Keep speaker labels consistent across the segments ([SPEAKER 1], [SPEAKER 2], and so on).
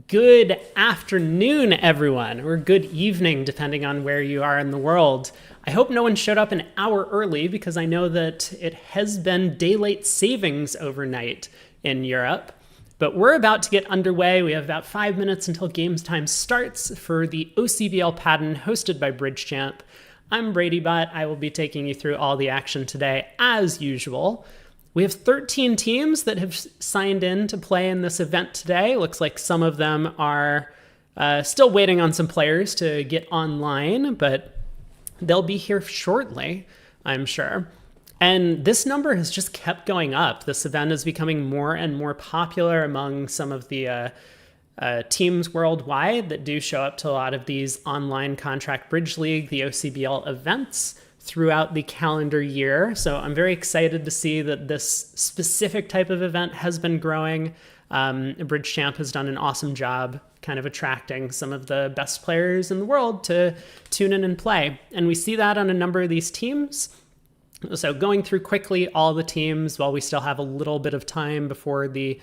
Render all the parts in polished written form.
[SPEAKER 1] Good afternoon, everyone, or good evening, depending on where you are in the world. I hope no one showed up an hour early because I know that it has been daylight savings overnight in Europe. But we're about to get underway. We have about 5 minutes until game time starts for the OCBL Patton hosted by BridgeChamp. I'm Brady Butt. I will be taking you through all the action today as usual. We have 13 teams that have signed in to play in this event today. Looks like some of them are still waiting on some players to get online, but they'll be here shortly, I'm sure. And this number has just kept going up. This event is becoming more and more popular among some of the teams worldwide that do show up to a lot of these online Contract Bridge League, the OCBL events throughout the calendar year. So I'm very excited to see that this specific type of event has been growing. BridgeChamp has done an awesome job kind of attracting some of the best players in the world to tune in and play. And we see that on a number of these teams. So going through quickly all the teams while we still have a little bit of time before the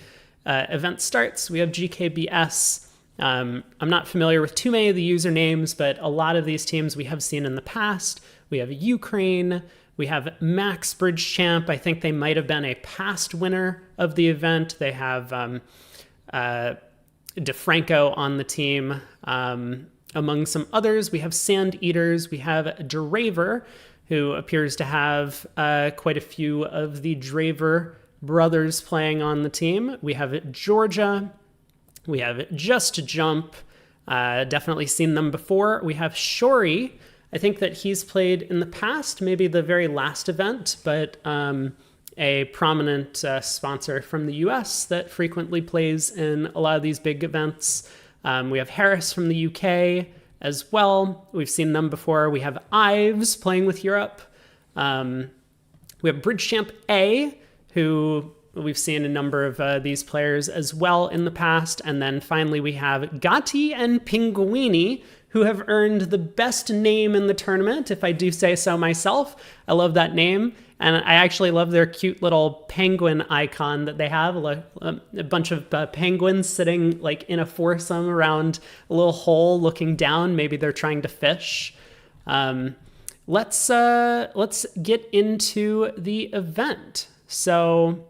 [SPEAKER 1] event starts. We have GKBS. I'm not familiar with too many of the usernames, but a lot of these teams we have seen in the past. We have Ukraine. We have Max BridgeChamp. I think they might have been a past winner of the event. They have DeFranco on the team. Among some others, we have Sand Eaters. We have Draver, who appears to have quite a few of the Draver brothers playing on the team. We have Georgia. We have Just Jump. Definitely seen them before. We have Shori. I think that he's played in the past, maybe the very last event, but a prominent sponsor from the US that frequently plays in a lot of these big events. We have Harris from the UK as well. We've seen them before. We have Ives playing with Europe. We have BridgeChamp A, who we've seen a number of these players as well in the past. And then finally we have Gatti and Pinguini, who have earned the best name in the tournament, if I do say so myself. I love that name. And I actually love their cute little penguin icon that they have, a bunch of penguins sitting like in a foursome around a little hole looking down. Maybe they're trying to fish. Let's get into the event. So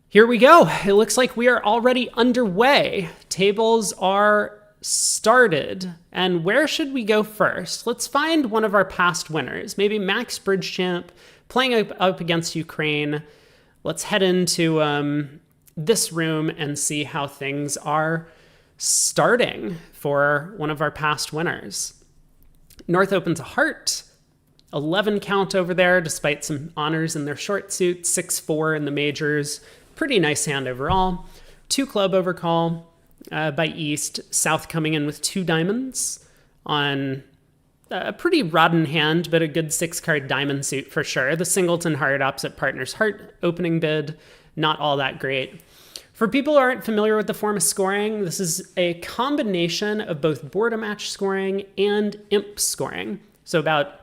[SPEAKER 1] here we go. It looks like we are already underway. Tables are started. And where should we go first? Let's find one of our past winners, maybe Max BridgeChamp playing up against Ukraine. Let's head into this room and see how things are starting for one of our past winners. North opens a heart, 11 count over there, despite some honors in their short suit, 6-4 in the majors. Pretty nice hand overall. 2 club overcall. By East, South coming in with 2 diamonds on a pretty rotten hand, but a good 6-card diamond suit for sure. The singleton heart opposite partner's heart opening bid, not all that great. For people who aren't familiar with the form of scoring, this is a combination of both board match scoring and imp scoring. So about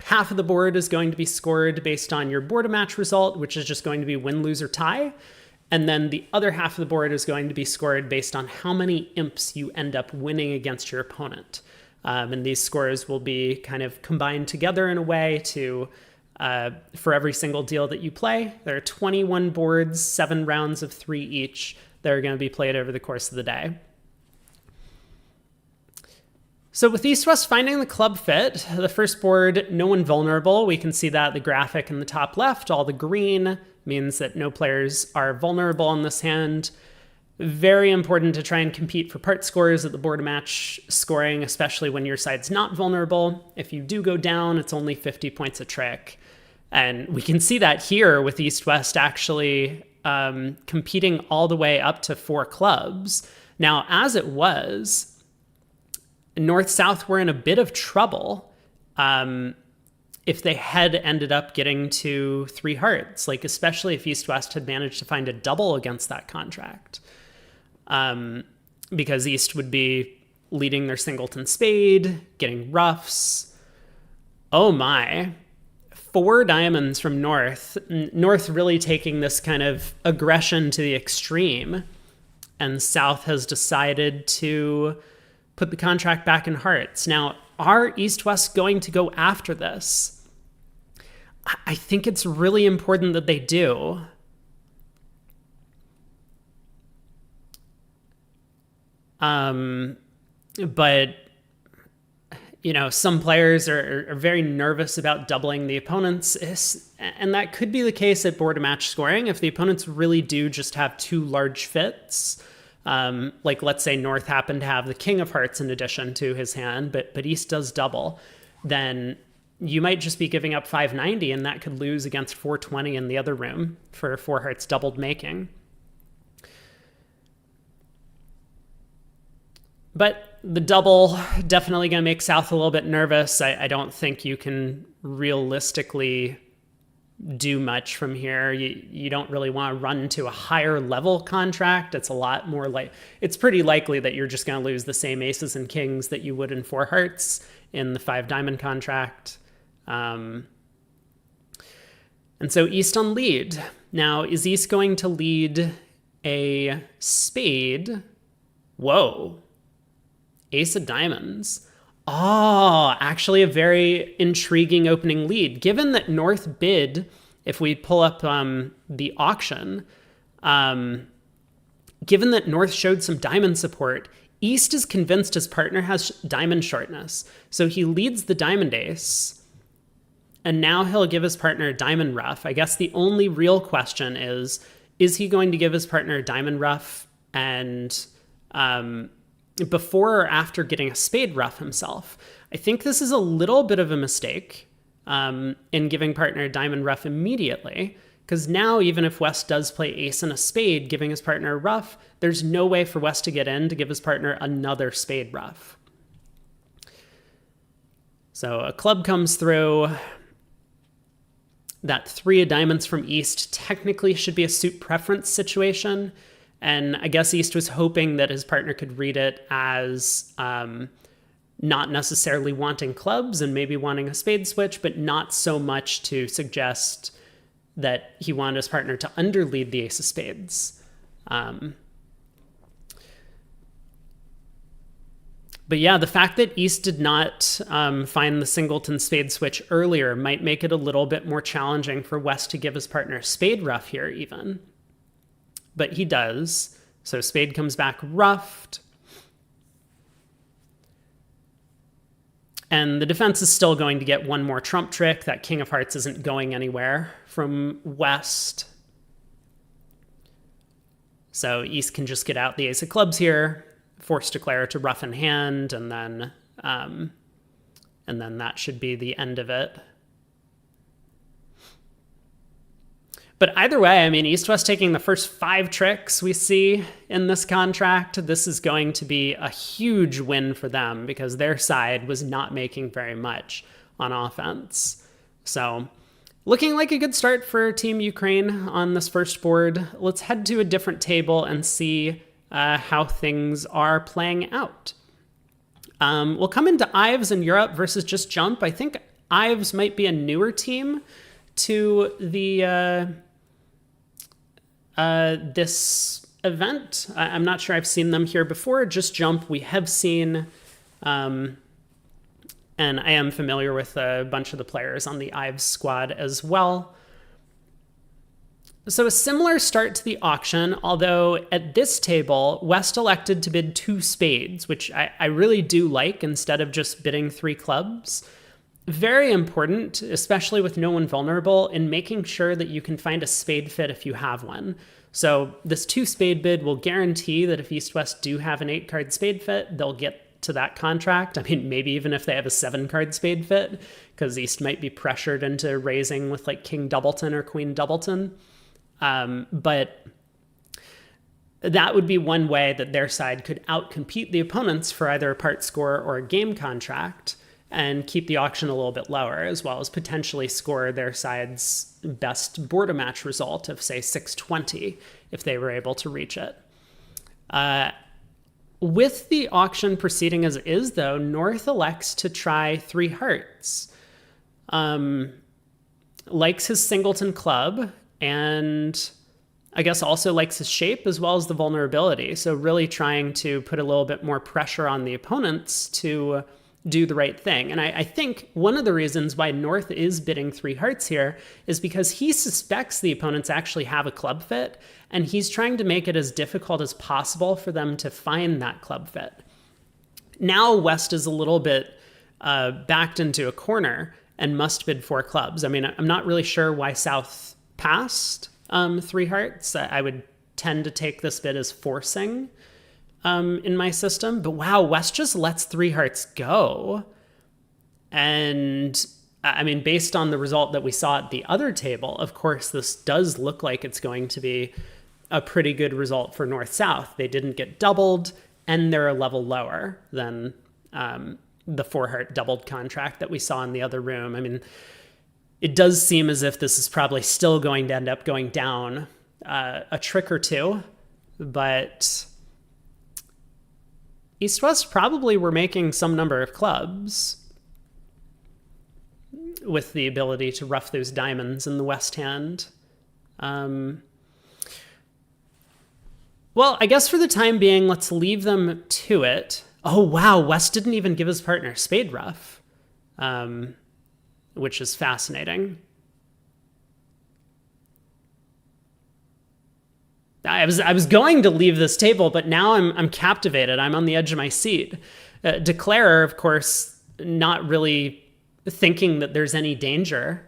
[SPEAKER 1] half of the board is going to be scored based on your board match result, which is just going to be win, lose, or tie. And then the other half of the board is going to be scored based on how many imps you end up winning against your opponent. And these scores will be kind of combined together in a way to, for every single deal that you play. There are 21 boards, 7 rounds of 3 each that are going to be played over the course of the day. So with East-West finding the club fit, the first board, no one vulnerable. We can see that the graphic in the top left, all the green means that no players are vulnerable in this hand. Very important to try and compete for part scores at the board match scoring, especially when your side's not vulnerable. If you do go down, it's only 50 points a trick. And we can see that here with East-West actually competing all the way up to 4 clubs. Now, as it was, North-South were in a bit of trouble if they had ended up getting to 3 hearts, like especially if East-West had managed to find a double against that contract. Because East would be leading their singleton spade, getting roughs. Oh my. 4 diamonds from North. North really taking this kind of aggression to the extreme and South has decided to put the contract back in hearts. Now, are East-West going to go after this? I think it's really important that they do. But, some players are very nervous about doubling the opponents, and that could be the case at board match scoring if the opponents really do just have two large fits. Like, let's say North happened to have the King of Hearts in addition to his hand, but East does double, then you might just be giving up 590, and that could lose against 420 in the other room for 4 hearts doubled making. But the double definitely going to make South a little bit nervous. I don't think you can realistically do much from here. You don't really want to run to a higher level contract. It's a lot more it's pretty likely that you're just going to lose the same aces and kings that you would in 4 hearts in the 5 diamond contract. And so East on lead. Now, is East going to lead a spade? Whoa. Ace of diamonds. Oh, actually a very intriguing opening lead. Given that North bid, if we pull up the auction, given that North showed some diamond support, East is convinced his partner has diamond shortness. So he leads the diamond ace, and now he'll give his partner a diamond ruff. I guess the only real question is he going to give his partner a diamond ruff and before or after getting a spade ruff himself? I think this is a little bit of a mistake in giving partner a diamond ruff immediately, because now even if West does play ace and a spade, giving his partner a ruff, there's no way for West to get in to give his partner another spade ruff. So a club comes through. That 3 of diamonds from East technically should be a suit preference situation. And I guess East was hoping that his partner could read it as not necessarily wanting clubs and maybe wanting a spade switch, but not so much to suggest that he wanted his partner to underlead the ace of spades. But yeah, the fact that East did not find the singleton spade switch earlier might make it a little bit more challenging for West to give his partner a spade ruff here even. But he does. So spade comes back ruffed. And the defense is still going to get one more trump trick. That King of Hearts isn't going anywhere from West. So East can just get out the ace of clubs here, force declare to ruff in hand, and then that should be the end of it. But either way, I mean, East-West taking the first 5 tricks we see in this contract, this is going to be a huge win for them because their side was not making very much on offense. So looking like a good start for Team Ukraine on this first board. Let's head to a different table and see how things are playing out. We'll come into Ives in Europe versus Just Jump. I think Ives might be a newer team to the this event. I'm not sure I've seen them here before. Just Jump we have seen, and I am familiar with a bunch of the players on the Ives squad as well. So a similar start to the auction, although at this table, West elected to bid 2 spades, which I really do like instead of just bidding 3 clubs. Very important, especially with no one vulnerable, in making sure that you can find a spade fit if you have one. So this 2 spade bid will guarantee that if East-West do have an 8-card spade fit, they'll get to that contract. I mean, maybe even if they have a 7-card spade fit, because East might be pressured into raising with like King Doubleton or Queen Doubleton. But that would be one way that their side could outcompete the opponents for either a part score or a game contract, and keep the auction a little bit lower, as well as potentially score their side's best board match result of, say, 620, if they were able to reach it. With the auction proceeding as it is, though, North elects to try 3 hearts. Likes his singleton club, and I guess also likes his shape as well as the vulnerability. So really trying to put a little bit more pressure on the opponents to do the right thing. And I think one of the reasons why North is bidding 3 hearts here is because he suspects the opponents actually have a club fit, and he's trying to make it as difficult as possible for them to find that club fit. Now West is a little bit backed into a corner and must bid 4 clubs. I mean, I'm not really sure why South passed 3 hearts. I would tend to take this bid as forcing in my system. But wow, West just lets 3 hearts go. And I mean, based on the result that we saw at the other table, of course, this does look like it's going to be a pretty good result for North-South. They didn't get doubled, and they're a level lower than the 4 heart doubled contract that we saw in the other room. I mean, it does seem as if this is probably still going to end up going down a trick or 2, but East-West probably were making some number of clubs with the ability to rough those diamonds in the West hand. Well, I guess for the time being, let's leave them to it. Oh, wow, West didn't even give his partner spade rough, which is fascinating. I was going to leave this table, but now I'm captivated. I'm on the edge of my seat. Declarer, of course, not really thinking that there's any danger,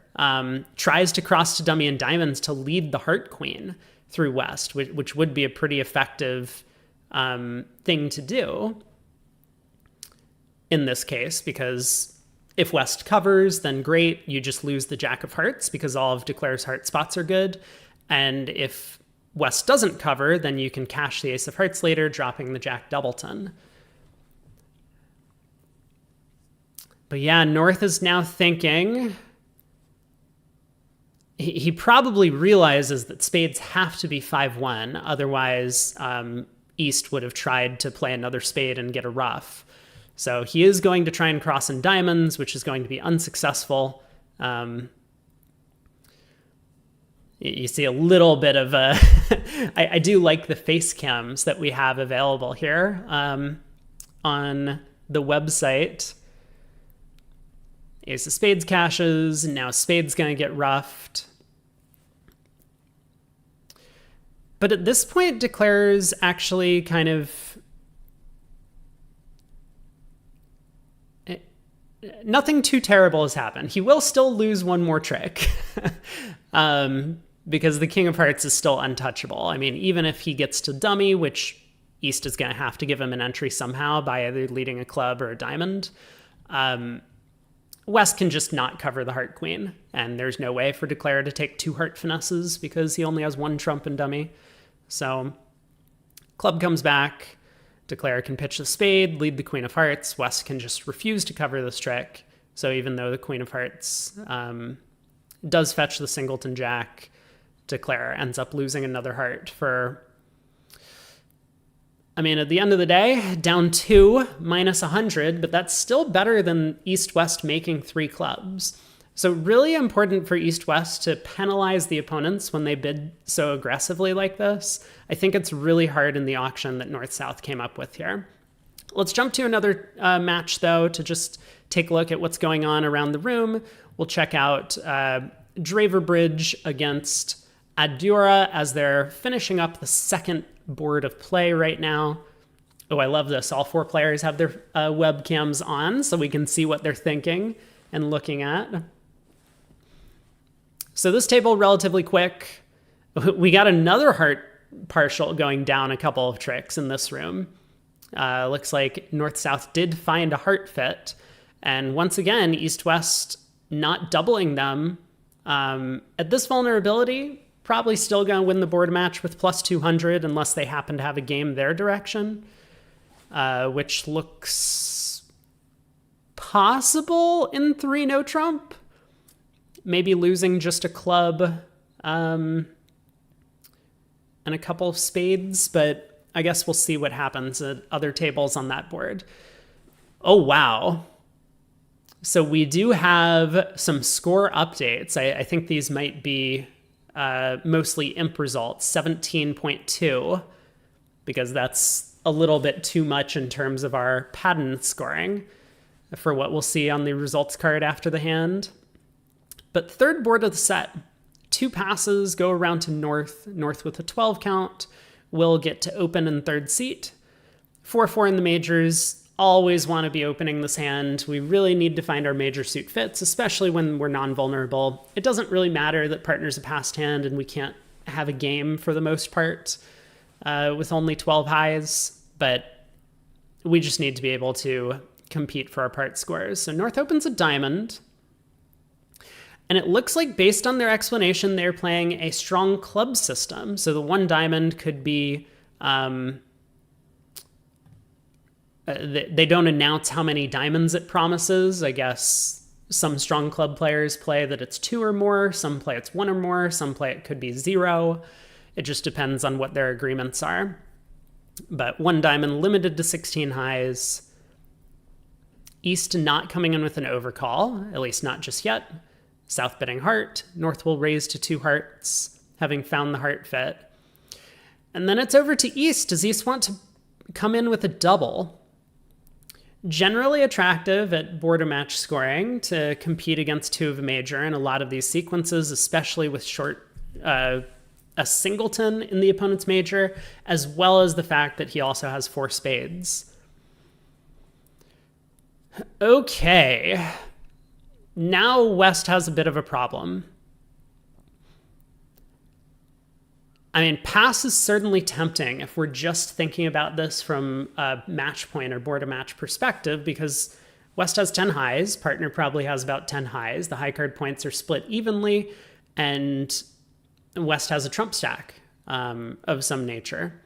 [SPEAKER 1] tries to cross to dummy and diamonds to lead the heart queen through West, which would be a pretty effective thing to do in this case, because if West covers, then great, you just lose the Jack of Hearts because all of Declarer's heart spots are good. And if West doesn't cover, then you can cash the Ace of Hearts later, dropping the Jack Doubleton. But yeah, North is now thinking... He probably realizes that spades have to be 5-1. Otherwise, East would have tried to play another spade and get a ruff. So he is going to try and cross in diamonds, which is going to be unsuccessful. You see a little bit of a... I do like the face cams that we have available here on the website. Ace of Spades cashes, and now Spade's going to get roughed. But at this point, Declarer's actually kind of... Nothing too terrible has happened. He will still lose one more trick because the King of Hearts is still untouchable. I mean, even if he gets to dummy, which East is going to have to give him an entry somehow by either leading a club or a diamond, West can just not cover the heart queen, and there's no way for Declarer to take 2 heart finesses because he only has 1 trump in dummy. So club comes back, Declarer can pitch the spade, lead the Queen of Hearts. West can just refuse to cover this trick. So even though the Queen of Hearts does fetch the singleton Jack, Declarer ends up losing another heart for... I mean, at the end of the day, down 2 minus 100, but that's still better than East-West making 3 clubs. So really important for East-West to penalize the opponents when they bid so aggressively like this. I think it's really hard in the auction that North-South came up with here. Let's jump to another match, though, to just take a look at what's going on around the room. We'll check out Draver Bridge against Adura as they're finishing up the second board of play right now. Oh, I love this. All 4 players have their webcams on so we can see what they're thinking and looking at. So this table, relatively quick. We got another heart partial going down a couple of tricks in this room. Looks like North-South did find a heart fit. And once again, East-West not doubling them. At this vulnerability, probably still going to win the board match with plus 200 unless they happen to have a game their direction, which looks possible in 3 no trump. Maybe losing just a club and a couple of spades, but I guess we'll see what happens at other tables on that board. Oh, wow. So we do have some score updates. I think these might be mostly imp results, 17.2, because that's a little bit too much in terms of our Patton scoring for what we'll see on the results card after the hand. But third board of the set, 2 passes go around to North. North with a 12 count will get to open in third seat. 4-4 in the majors, always want to be opening this hand. We really need to find our major suit fits, especially when we're non-vulnerable. It doesn't really matter that partner's a passed hand and we can't have a game for the most part with only 12 highs, but we just need to be able to compete for our part scores. So North opens a diamond, and it looks like based on their explanation, they're playing a strong club system. So the 1 diamond could be, they don't announce how many diamonds it promises. I guess some strong club players play that it's 2 or more, some play it's 1 or more, some play it could be 0. It just depends on what their agreements are. But 1 diamond limited to 16 highs. East not coming in with an overcall, at least not just yet. South betting heart. North will raise to 2 hearts, having found the heart fit. And then it's over to East. Does East want to come in with a double? Generally attractive at border match scoring to compete against 2 of a major in a lot of these sequences, especially with short a singleton in the opponent's major, as well as the fact that he also has 4 spades. Okay. Now West has a bit of a problem. I mean, pass is certainly tempting if we're just thinking about this from a match point or board a match perspective, because West has 10 highs, partner probably has about 10 highs. The high card points are split evenly, and West has a trump stack of some nature.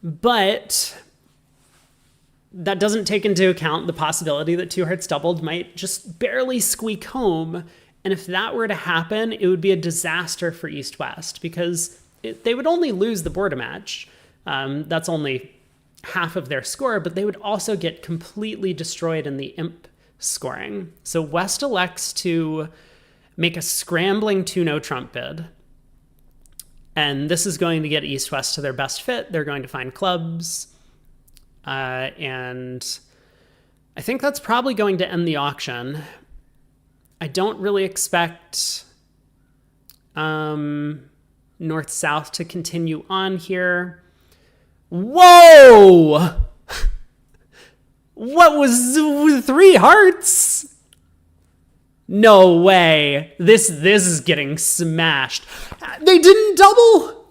[SPEAKER 1] But that doesn't take into account the possibility that 2 hearts doubled might just barely squeak home. And if that were to happen, it would be a disaster for East-West, because they would only lose the border match. That's only half of their score, but they would also get completely destroyed in the imp scoring. So West elects to make a scrambling 2-no trump bid. And this is going to get East-West to their best fit. They're going to find clubs. And I think that's probably going to end the auction. I don't really expect North-South to continue on here. Whoa! What was 3 hearts? No way. This is getting smashed. They didn't double.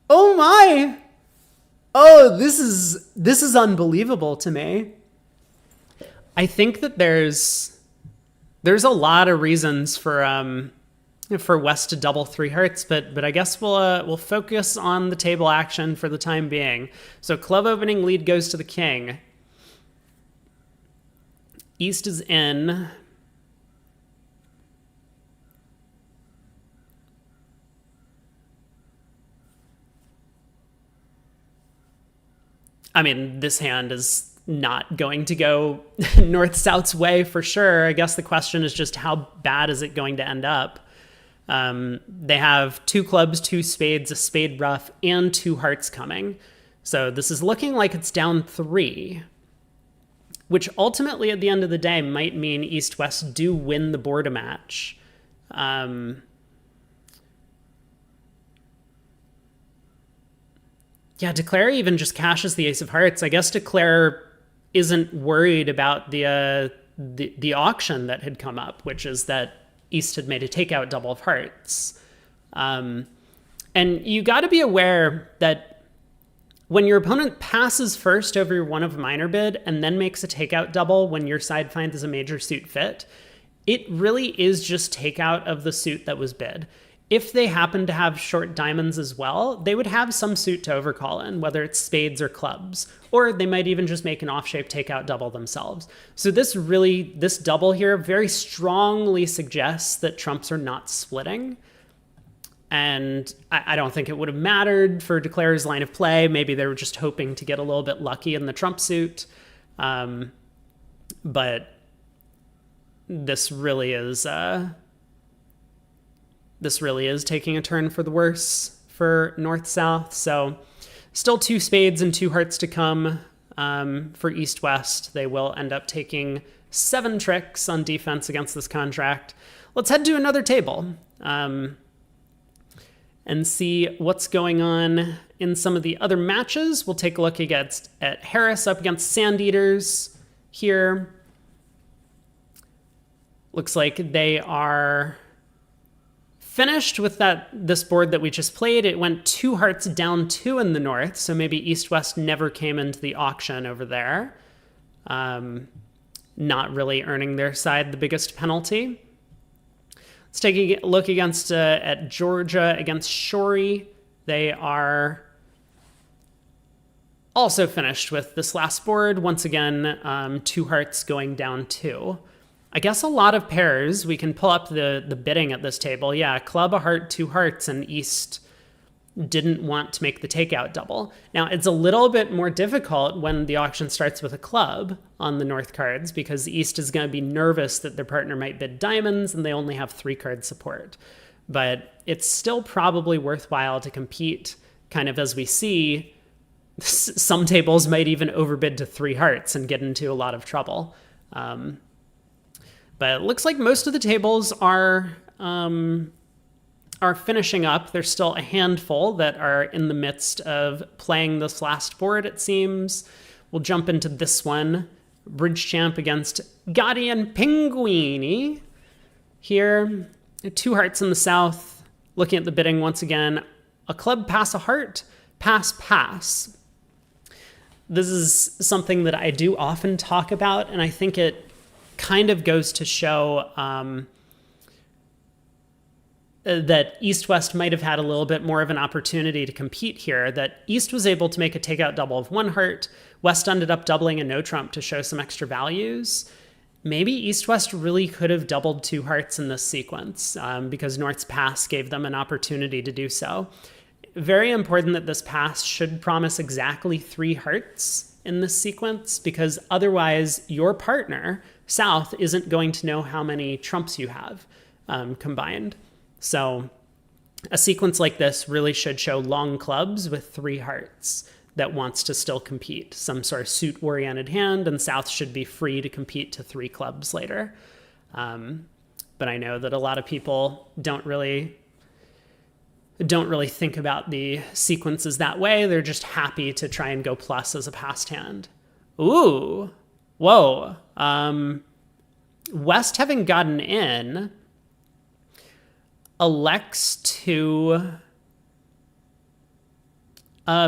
[SPEAKER 1] Oh my. Oh, this is unbelievable to me. I think that there's a lot of reasons for West to double 3 hearts, but I guess we'll focus on the table action for the time being. So club opening lead goes to the king. East is in. I mean, this hand is not going to go North-South's way for sure. I guess the question is just how bad is it going to end up? They have 2 clubs, 2 spades, a spade ruff, and 2 hearts coming. So this is looking like it's down 3, which ultimately at the end of the day might mean East-West do win the board a match. Yeah, Declare even just cashes the ace of hearts. I guess Declare isn't worried about the auction that had come up, which is that East had made a takeout double of hearts. And you got to be aware that when your opponent passes first over your 1 of minor bid and then makes a takeout double when your side finds a major suit fit, it really is just takeout of the suit that was bid. If they happen to have short diamonds as well, they would have some suit to overcall in, whether it's spades or clubs, or they might even just make an off-shape takeout double themselves. So this double here very strongly suggests that trumps are not splitting. And I don't think it would have mattered for Declare's line of play. Maybe they were just hoping to get a little bit lucky in the trump suit. But this really is this really is taking a turn for the worse for North-South. So still 2 spades and 2 hearts to come for East-West. They will end up taking 7 tricks on defense against this contract. Let's head to another table and see what's going on in some of the other matches. We'll take a look at Harris up against Sand Eaters here. Looks like they are finished with this board that we just played. It went 2 hearts down 2 in the north, so maybe East-West never came into the auction over there. Not really earning their side the biggest penalty. Let's take a look at Georgia against Shorey. They are also finished with this last board. Once again, 2 hearts going down 2. I guess a lot of pairs, we can pull up the bidding at this table. Yeah, club, a heart, 2 hearts, and East didn't want to make the takeout double. Now, it's a little bit more difficult when the auction starts with a club on the north cards, because East is going to be nervous that their partner might bid diamonds and they only have 3 card support. But it's still probably worthwhile to compete, kind of as we see. Some tables might even overbid to 3 hearts and get into a lot of trouble. But it looks like most of the tables are finishing up. There's still a handful that are in the midst of playing this last board, it seems. We'll jump into this one. BridgeChamp against Gotti and Pinguini. Here, 2 hearts in the south. Looking at the bidding once again. A club, pass, a heart, pass, pass. This is something that I do often talk about, and I think it kind of goes to show that East-West might have had a little bit more of an opportunity to compete here, that East was able to make a takeout double of 1 heart. West ended up doubling a no trump to show some extra values. Maybe East-West really could have doubled 2 hearts in this sequence because North's pass gave them an opportunity to do so. Very important that this pass should promise exactly 3 hearts in this sequence, because otherwise your partner, South, isn't going to know how many trumps you have combined. So a sequence like this really should show long clubs with 3 hearts that wants to still compete, some sort of suit-oriented hand, and South should be free to compete to 3 clubs later. But I know that a lot of people don't really think about the sequences that way. They're just happy to try and go plus as a passed hand. Ooh, whoa. West, having gotten in, elects to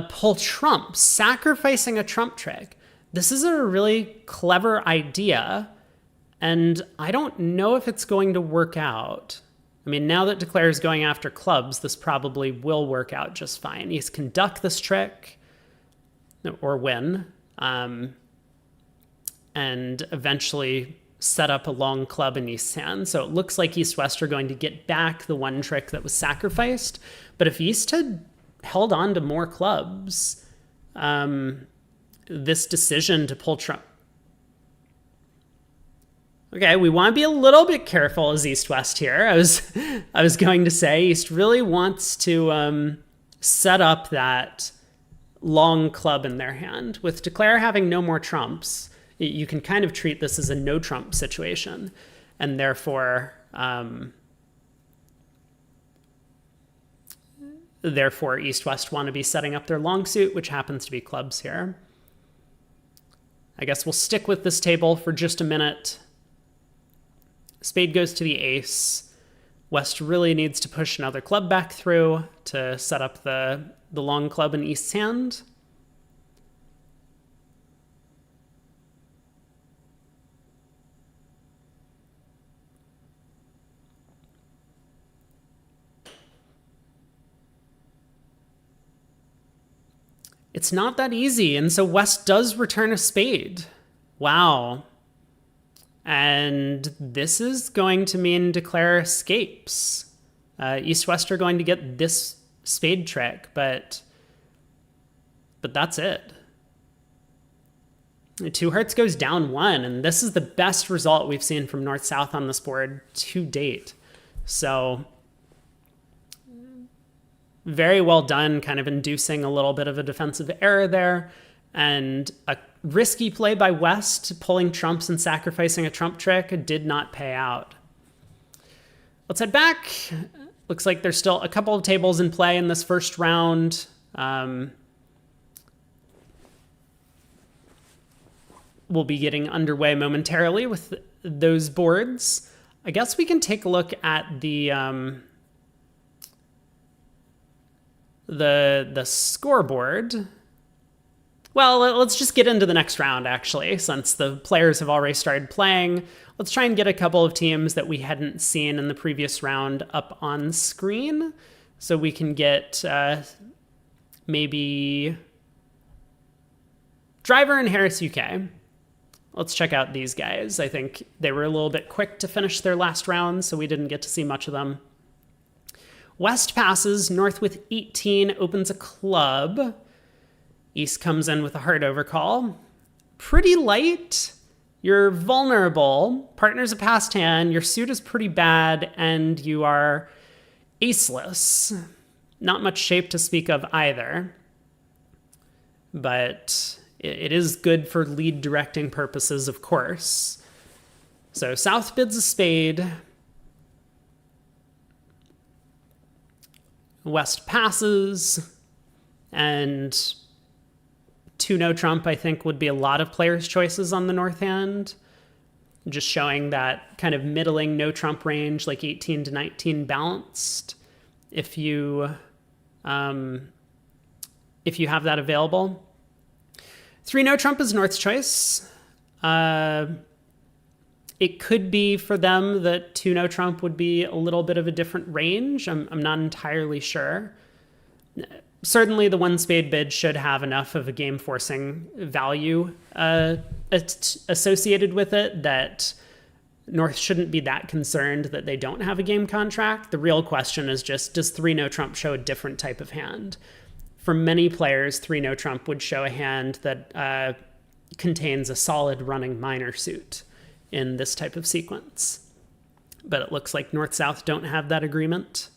[SPEAKER 1] pull trump, sacrificing a trump trick. This is a really clever idea, and I don't know if it's going to work out. I mean, now that Declare is going after clubs, this probably will work out just fine. He's conduct this trick, or win, and eventually set up a long club in East's hand. So it looks like East-West are going to get back the 1 trick that was sacrificed. But if East had held on to more clubs, this decision to pull trump... Okay, we want to be a little bit careful as East-West here. I was going to say East really wants to set up that long club in their hand. With Declare having no more trumps, you can kind of treat this as a no trump situation, and therefore East-West want to be setting up their long suit, which happens to be clubs here. I guess we'll stick with this table for just a minute. Spade goes to the ace. West really needs to push another club back through to set up the long club in East's hand. It's not that easy, and so West does return a spade. Wow. And this is going to mean Declare escapes. East-West are going to get this spade trick, but that's it. 2 hearts goes down 1, and this is the best result we've seen from North-South on this board to date. So Very well done, kind of inducing a little bit of a defensive error there. And a risky play by West, pulling trumps and sacrificing a trump trick, did not pay out. Let's head back. Looks like there's still a couple of tables in play in this first round. We'll be getting underway momentarily with those boards. I guess we can take a look at the scoreboard. Well, let's just get into the next round, actually, since the players have already started playing. Let's try and get a couple of teams that we hadn't seen in the previous round up on screen, so we can get maybe Driver and Harris UK. Let's check out these guys. I think they were a little bit quick to finish their last round, so we didn't get to see much of them. West passes, North with 18 opens a club. East comes in with a hard overcall. Pretty light. You're vulnerable. Partner's a passed hand. Your suit is pretty bad, and you are aceless. Not much shape to speak of either. But it is good for lead directing purposes, of course. So South bids a spade. West passes. And 2 no trump, I think, would be a lot of players' choices on the North hand. Just showing that kind of middling no trump range, like 18 to 19 balanced, if you have that available. 3 no trump is North's choice. It could be for them that 2 no trump would be a little bit of a different range. I'm not entirely sure. Certainly the 1 spade bid should have enough of a game forcing value associated with it that North shouldn't be that concerned that they don't have a game contract. The real question is just, does 3 no trump show a different type of hand? For many players, 3 no trump would show a hand that contains a solid running minor suit in this type of sequence. But it looks like North-South don't have that agreement.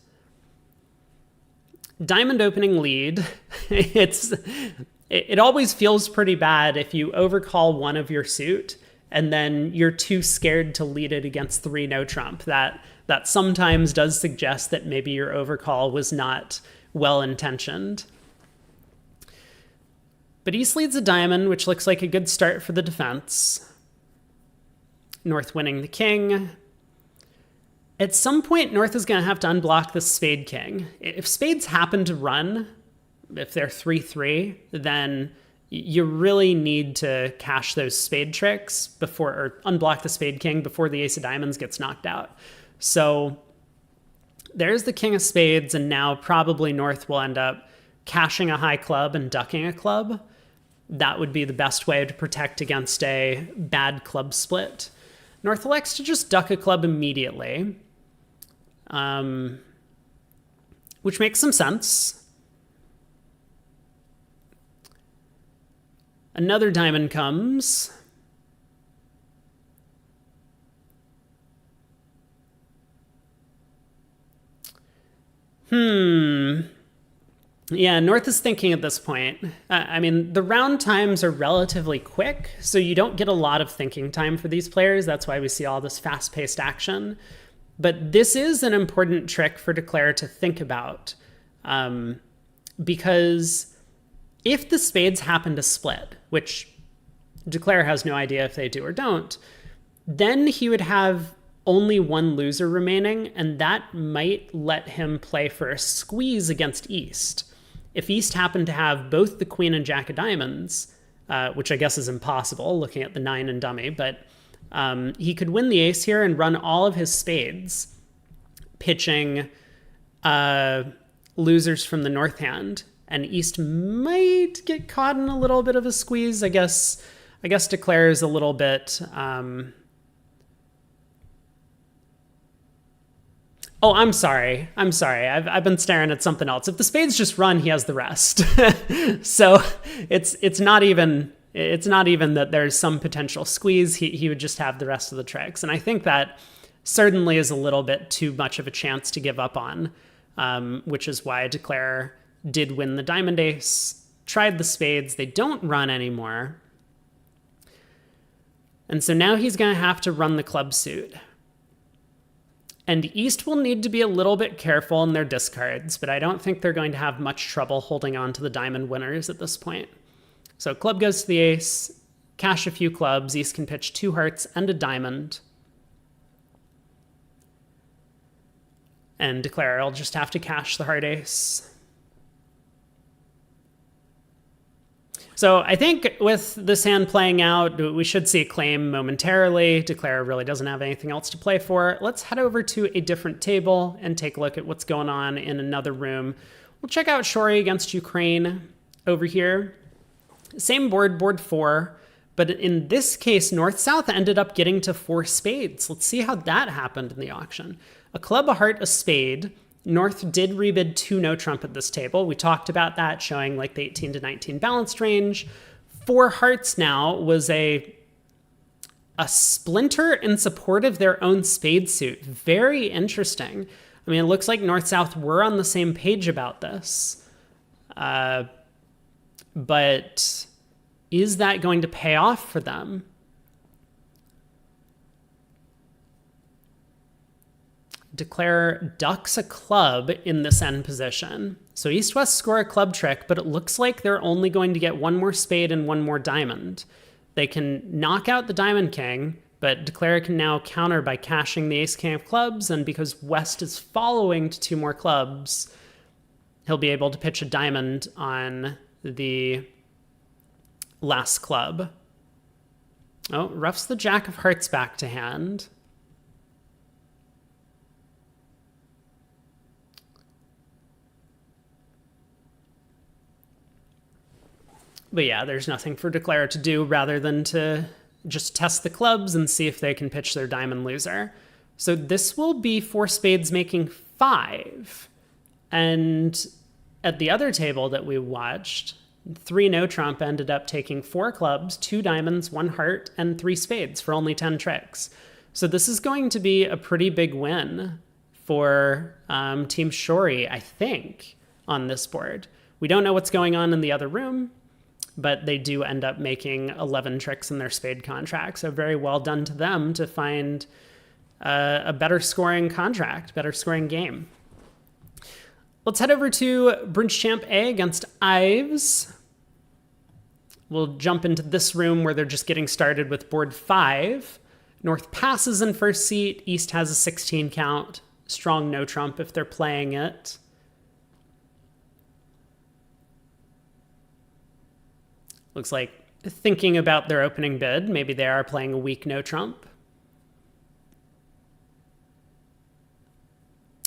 [SPEAKER 1] Diamond opening lead. It always feels pretty bad if you overcall one of your suit and then you're too scared to lead it against 3 no trump. That sometimes does suggest that maybe your overcall was not well intentioned. But East leads a diamond, which looks like a good start for the defense. North winning the king. At some point, North is going to have to unblock the spade king. If spades happen to run, if they're 3-3, then you really need to cash those spade tricks or unblock the spade king before the ace of diamonds gets knocked out. So there's the king of spades, and now probably North will end up cashing a high club and ducking a club. That would be the best way to protect against a bad club split. North elects to just duck a club immediately, which makes some sense. Another diamond comes. Yeah, North is thinking at this point. I mean, the round times are relatively quick, so you don't get a lot of thinking time for these players. That's why we see all this fast-paced action. But this is an important trick for Declare to think about, because if the spades happen to split, which Declare has no idea if they do or don't, then he would have only 1 loser remaining, and that might let him play for a squeeze against East. If East happened to have both the queen and jack of diamonds, which I guess is impossible looking at the 9 and dummy, but he could win the ace here and run all of his spades, pitching losers from the North hand, and East might get caught in a little bit of a squeeze. I guess Declare is a little bit... Oh, I'm sorry. I've been staring at something else. If the spades just run, he has the rest. So it's not even that there's some potential squeeze. He would just have the rest of the tricks. And I think that certainly is a little bit too much of a chance to give up on. which is why Declare did win the diamond ace, tried the spades. They don't run anymore. And so now he's going to have to run the club suit. And East will need to be a little bit careful in their discards, but I don't think they're going to have much trouble holding on to the diamond winners at this point. So club goes to the ace, cash a few clubs. East can pitch 2 hearts and a diamond. And Declare will just have to cash the heart ace. So I think with this hand playing out, we should see a claim momentarily. Declare really doesn't have anything else to play for. Let's head over to a different table and take a look at what's going on in another room. We'll check out Shori against Ukraine over here. Same board, board 4, but in this case, North-South ended up getting to 4 spades. Let's see how that happened in the auction. A club, a heart, a spade. North did rebid 2 no trump at this table. We talked about that, showing like the 18 to 19 balanced range. 4 hearts now was a splinter in support of their own spade suit. Very interesting. I mean, it looks like North-South were on the same page about this. But is that going to pay off for them? Declare ducks a club in this end position. So East-West score a club trick, but it looks like they're only going to get 1 more spade and 1 more diamond. They can knock out the diamond king, but Declare can now counter by cashing the ace-king of clubs, and because West is following to 2 more clubs, he'll be able to pitch a diamond on the last club. Oh, roughs the jack of hearts back to hand. But yeah, there's nothing for Declare to do rather than to just test the clubs and see if they can pitch their diamond loser. So this will be 4 spades making 5. And at the other table that we watched, 3 no trump ended up taking 4 clubs, 2 diamonds, 1 heart, and 3 spades for only 10 tricks. So this is going to be a pretty big win for Team Shori, I think, on this board. We don't know what's going on in the other room, but they do end up making 11 tricks in their spade contract. So very well done to them to find a better scoring contract, better scoring game. Let's head over to BridgeChamp A against Ives. We'll jump into this room where they're just getting started with board 5. North passes in first seat. East has a 16 count. Strong no trump if they're playing it. Looks like thinking about their opening bid. Maybe they are playing a weak no trump.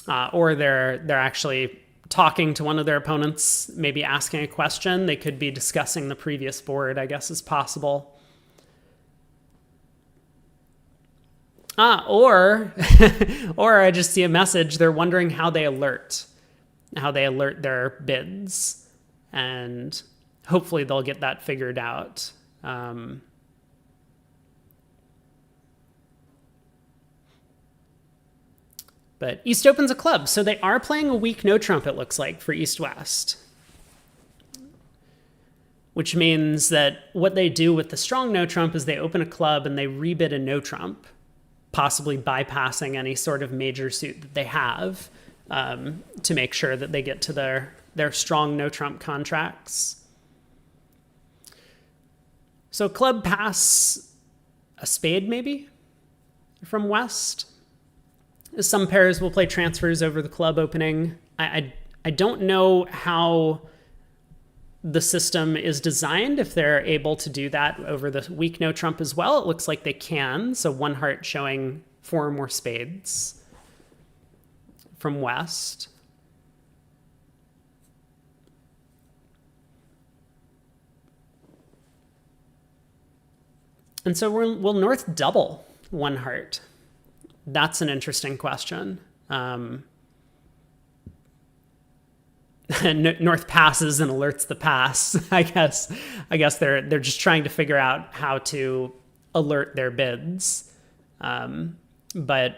[SPEAKER 1] Or they're actually talking to one of their opponents, maybe asking a question. They could be discussing the previous board, I guess is possible. Or I just see a message. They're wondering how they alert their bids. And hopefully they'll get that figured out. But East opens a club, so they are playing a weak no trump, it looks like, for East-West. Which means that what they do with the strong no trump is they open a club and they rebid a no trump, possibly bypassing any sort of major suit that they have to make sure that they get to their strong no trump contracts. So club pass a spade maybe from West. Some pairs will play transfers over the club opening. I don't know how the system is designed, if they're able to do that over the weak no trump as well. It looks like they can. So 1 heart showing 4 more spades from West. And so will North double 1 heart? That's an interesting question. North passes and alerts the pass. I guess they're just trying to figure out how to alert their bids. But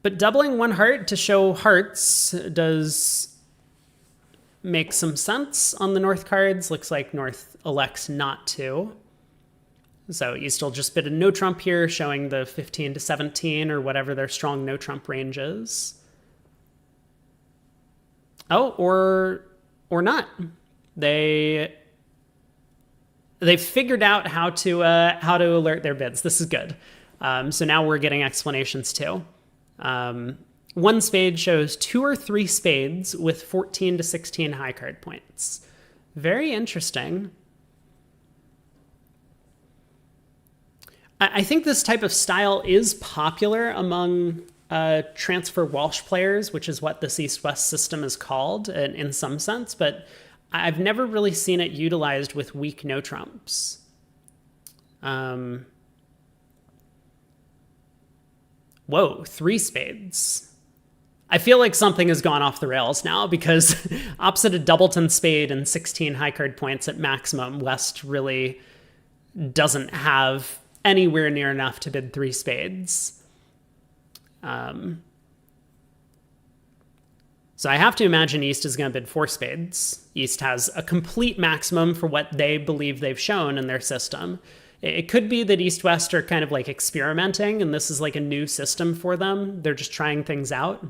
[SPEAKER 1] But doubling one heart to show hearts does make some sense on the North cards. Looks like North elects not to. So East will just bid a no trump here, showing the 15 to 17 or whatever their strong no trump range is. Oh, or not. They've figured out how to alert their bids. This is good. So now we're getting explanations too. One spade shows 2 or 3 spades with 14 to 16 high card points. Very interesting. I think this type of style is popular among transfer Walsh players, which is what this East-West system is called in some sense, but I've never really seen it utilized with weak no trumps. Whoa, 3 spades. I feel like something has gone off the rails now because opposite a doubleton spade and 16 high card points at maximum, West really doesn't have anywhere near enough to bid 3 spades. So I have to imagine East is going to bid 4 spades. East has a complete maximum for what they believe they've shown in their system. It could be that East-West are kind of like experimenting, and this is like a new system for them. They're just trying things out.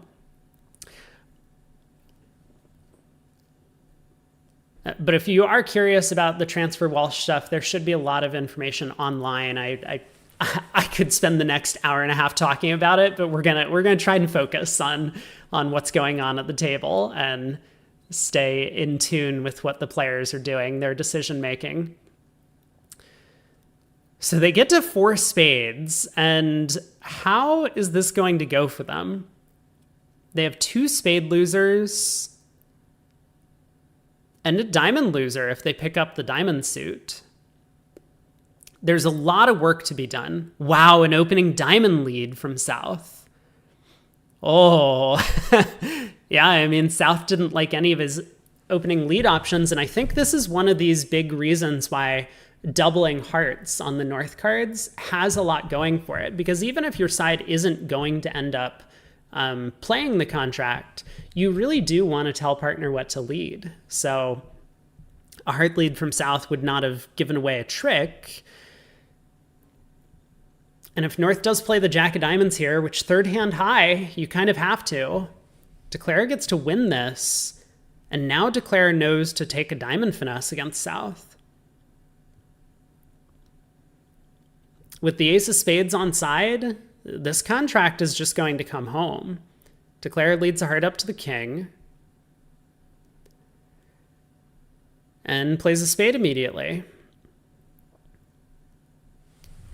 [SPEAKER 1] But if you are curious about the transfer Walsh stuff, there should be a lot of information online. I could spend the next hour and a half talking about it, but we're gonna try and focus on what's going on at the table and stay in tune with what the players are doing, their decision making. So they get to 4 spades, and how is this going to go for them? They have 2 spade losers and a diamond loser if they pick up the diamond suit. There's a lot of work to be done. Wow, an opening diamond lead from South. Oh, yeah, I mean, South didn't like any of his opening lead options, and I think this is one of these big reasons why doubling hearts on the North cards has a lot going for it, because even if your side isn't going to end up playing the contract, you really do want to tell partner what to lead. So a heart lead from South would not have given away a trick. And if North does play the Jack of Diamonds here, which third hand high, you kind of have to, Declare gets to win this, and now Declare knows to take a diamond finesse against South. With the ace of spades on side, this contract is just going to come home. Declare leads a heart up to the king and plays a spade immediately.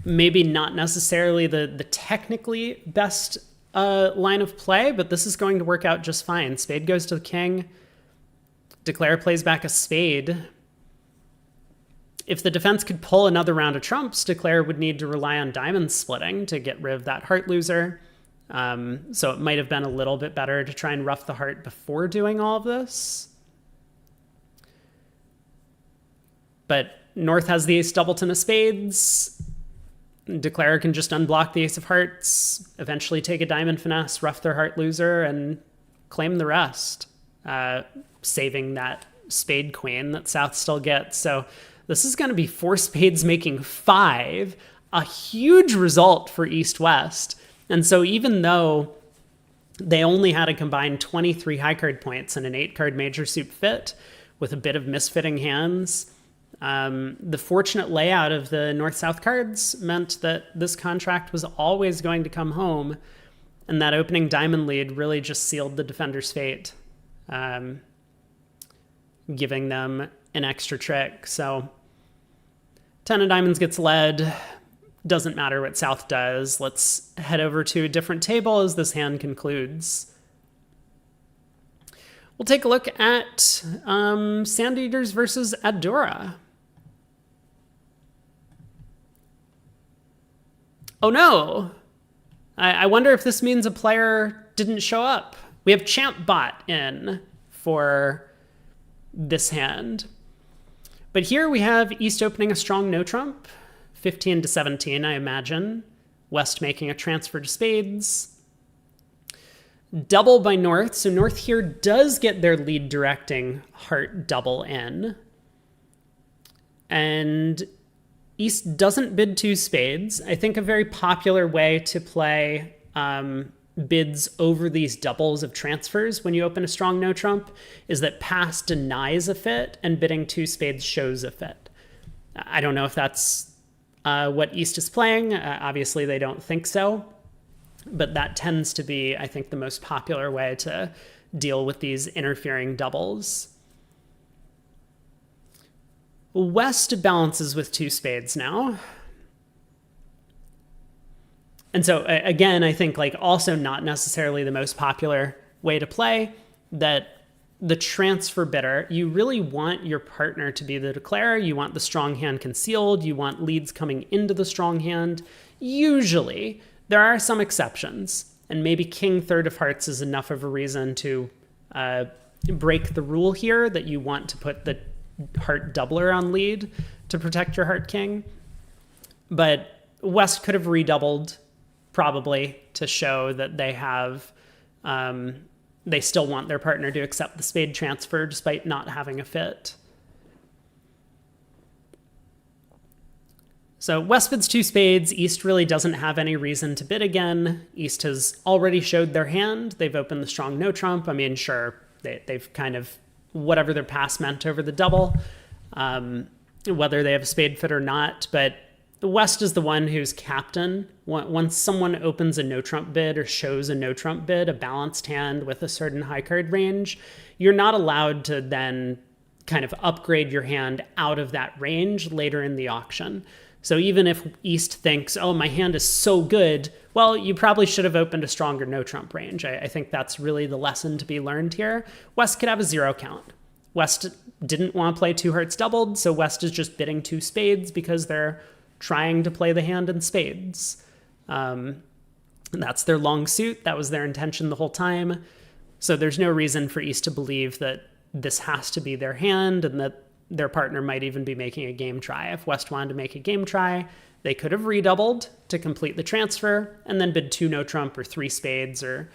[SPEAKER 1] Maybe not necessarily the technically best line of play, but this is going to work out just fine. Spade goes to the king. Declare plays back a spade. If the defense could pull another round of trumps, Declare would need to rely on diamond splitting to get rid of that heart loser. So it might have been a little bit better to try and rough the heart before doing all of this. But North has the ace doubleton of spades. Declare can just unblock the ace of hearts, eventually take a diamond finesse, rough their heart loser, and claim the rest, saving that spade queen that South still gets. So this is going to be 4 spades making 5, a huge result for East-West. And so even though they only had a combined 23 high card points and an 8-card major suit fit with a bit of misfitting hands, the fortunate layout of the North-South cards meant that this contract was always going to come home, and that opening diamond lead really just sealed the defender's fate, giving them an extra trick. So 10 of diamonds gets led. Doesn't matter what South does. Let's head over to a different table as this hand concludes. We'll take a look at Sand Eaters versus Adora. Oh no! I wonder if this means a player didn't show up. We have Champ bot in for this hand. But here we have East opening a strong no trump, 15 to 17, I imagine. West making a transfer to spades. double by North. So North here does get their lead directing heart double in. And East doesn't bid 2 spades. I think a very popular way to play bids over these doubles of transfers when you open a strong no trump is that pass denies a fit and bidding 2 spades shows a fit. I don't know if that's what East is playing. Obviously, they don't think so. But that tends to be, I think, the most popular way to deal with these interfering doubles. West balances with 2 spades now. And so, again, I think like also not necessarily the most popular way to play, that the transfer bidder, you really want your partner to be the declarer. You want the strong hand concealed. You want leads coming into the strong hand. Usually, there are some exceptions, and maybe king third of hearts is enough of a reason to break the rule here that you want to put the heart doubler on lead to protect your heart king. But West could have redoubled probably to show that they have, they still want their partner to accept the spade transfer despite not having a fit. So West bids 2 spades. East really doesn't have any reason to bid again. East has already showed their hand. They've opened the strong no trump. I mean, sure, they've kind of, whatever their pass meant over the double, whether they have a spade fit or not. But West is the one who's captain. Once someone opens a no trump bid or shows a no trump bid, a balanced hand with a certain high card range, you're not allowed to then kind of upgrade your hand out of that range later in the auction. So even if East thinks, oh, my hand is so good, well, you probably should have opened a stronger no trump range. I think that's really the lesson to be learned here. West could have a 0 count. West didn't want to play 2 hearts doubled, so West is just bidding 2 spades because they're trying to play the hand in spades. That's their long suit. That was their intention the whole time. So there's no reason for East to believe that this has to be their hand and that their partner might even be making a game try. If West wanted to make a game try, they could have redoubled to complete the transfer and then bid 2 no trump or 3 spades or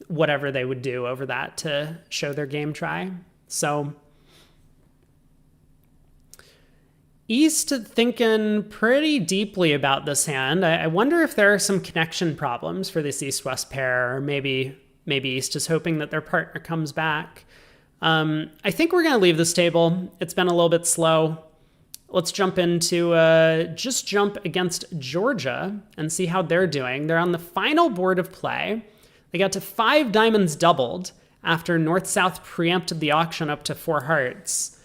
[SPEAKER 1] whatever they would do over that to show their game try. So East thinking pretty deeply about this hand. I wonder if there are some connection problems for this East-West pair, or maybe East is hoping that their partner comes back. I think we're going to leave this table. It's been a little bit slow. Let's jump into just jump against Georgia and see how they're doing. They're on the final board of play. They got to 5 diamonds doubled after North-South preempted the auction up to 4 hearts.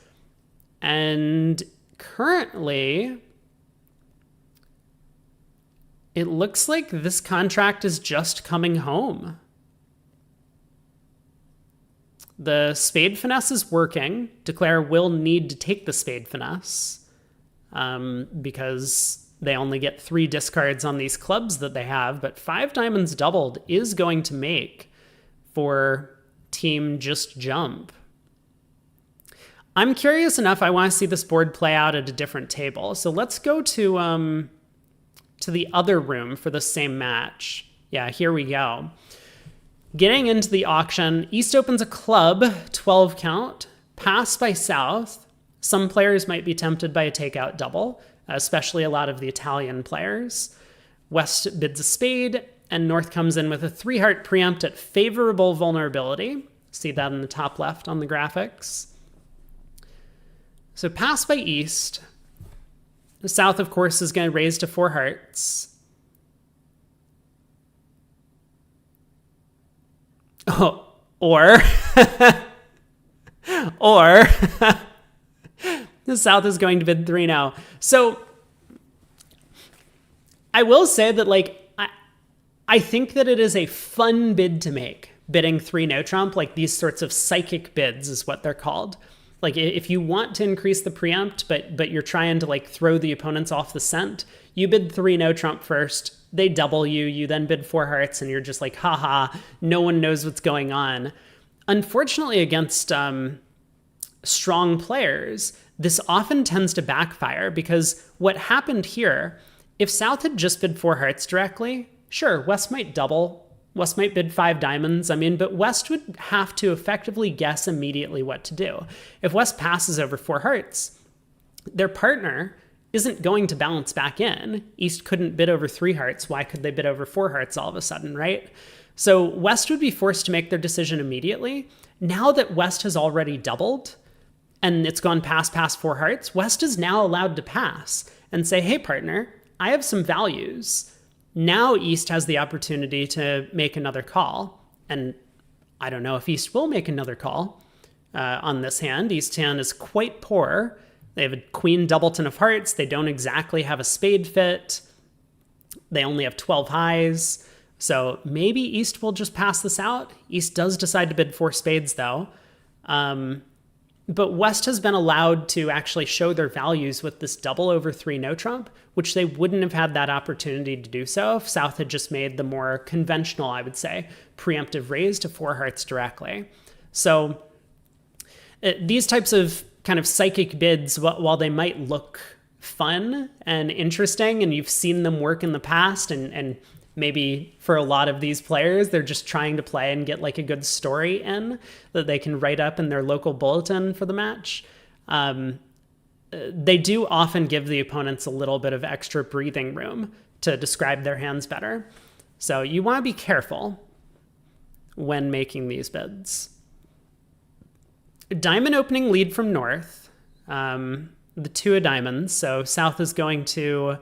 [SPEAKER 1] And currently, it looks like this contract is just coming home. The spade finesse is working. Declare will need to take the spade finesse because they only get 3 discards on these clubs that they have, but 5 diamonds doubled is going to make for team just jump. I'm curious enough, I want to see this board play out at a different table. So let's go to the other room for the same match. Yeah, here we go. Getting into the auction, East opens a club, 12 count, pass by South. Some players might be tempted by a takeout double, especially a lot of the Italian players. West bids a spade, and North comes in with a 3-heart preempt at favorable vulnerability. See that in the top left on the graphics. So pass by East. The South, of course, is going to raise to 4 hearts. Oh, or the South is going to bid 3 now. So I will say that, like, I think that it is a fun bid to make, bidding 3 no trump. Like, these sorts of psychic bids is what they're called. Like, if you want to increase the preempt, but you're trying to, like, throw the opponents off the scent, you bid 3 no trump first. They double you. You then bid 4 hearts, and you're just like, haha, no one knows what's going on. Unfortunately, against strong players, this often tends to backfire because what happened here, if South had just bid 4 hearts directly, sure, West might double West might bid 5 diamonds. I mean, but West would have to effectively guess immediately what to do. If West passes over 4 hearts, their partner isn't going to balance back in. East couldn't bid over 3 hearts. Why could they bid over 4 hearts all of a sudden, right? So West would be forced to make their decision immediately. Now that West has already doubled and it's gone past 4 hearts, West is now allowed to pass and say, hey, partner, I have some values. Now East has the opportunity to make another call. And I don't know if East will make another call on this hand. East hand is quite poor. They have a queen doubleton of hearts. They don't exactly have a spade fit. They only have 12 highs. So maybe East will just pass this out. East does decide to bid 4 spades, though. But West has been allowed to actually show their values with this double over 3 no trump, which they wouldn't have had that opportunity to do so if South had just made the more conventional, I would say, preemptive raise to 4 hearts directly. So these types of kind of psychic bids, while they might look fun and interesting, and you've seen them work in the past, and maybe for a lot of these players, they're just trying to play and get like a good story in that they can write up in their local bulletin for the match. They do often give the opponents a little bit of extra breathing room to describe their hands better. So you want to be careful when making these bids. Diamond opening lead from North, the 2 of diamonds. So South is going to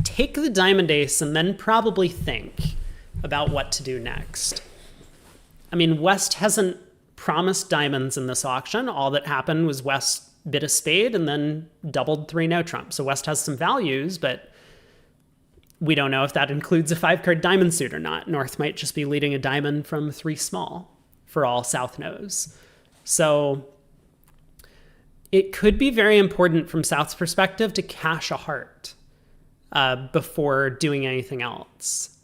[SPEAKER 1] take the diamond ace and then probably think about what to do next. I mean, West hasn't promised diamonds in this auction. All that happened was West bid a spade and then doubled 3 no trump. So West has some values, but we don't know if that includes a 5-card diamond suit or not. North might just be leading a diamond from 3 small for all South knows. So it could be very important from South's perspective to cash a heart before doing anything else.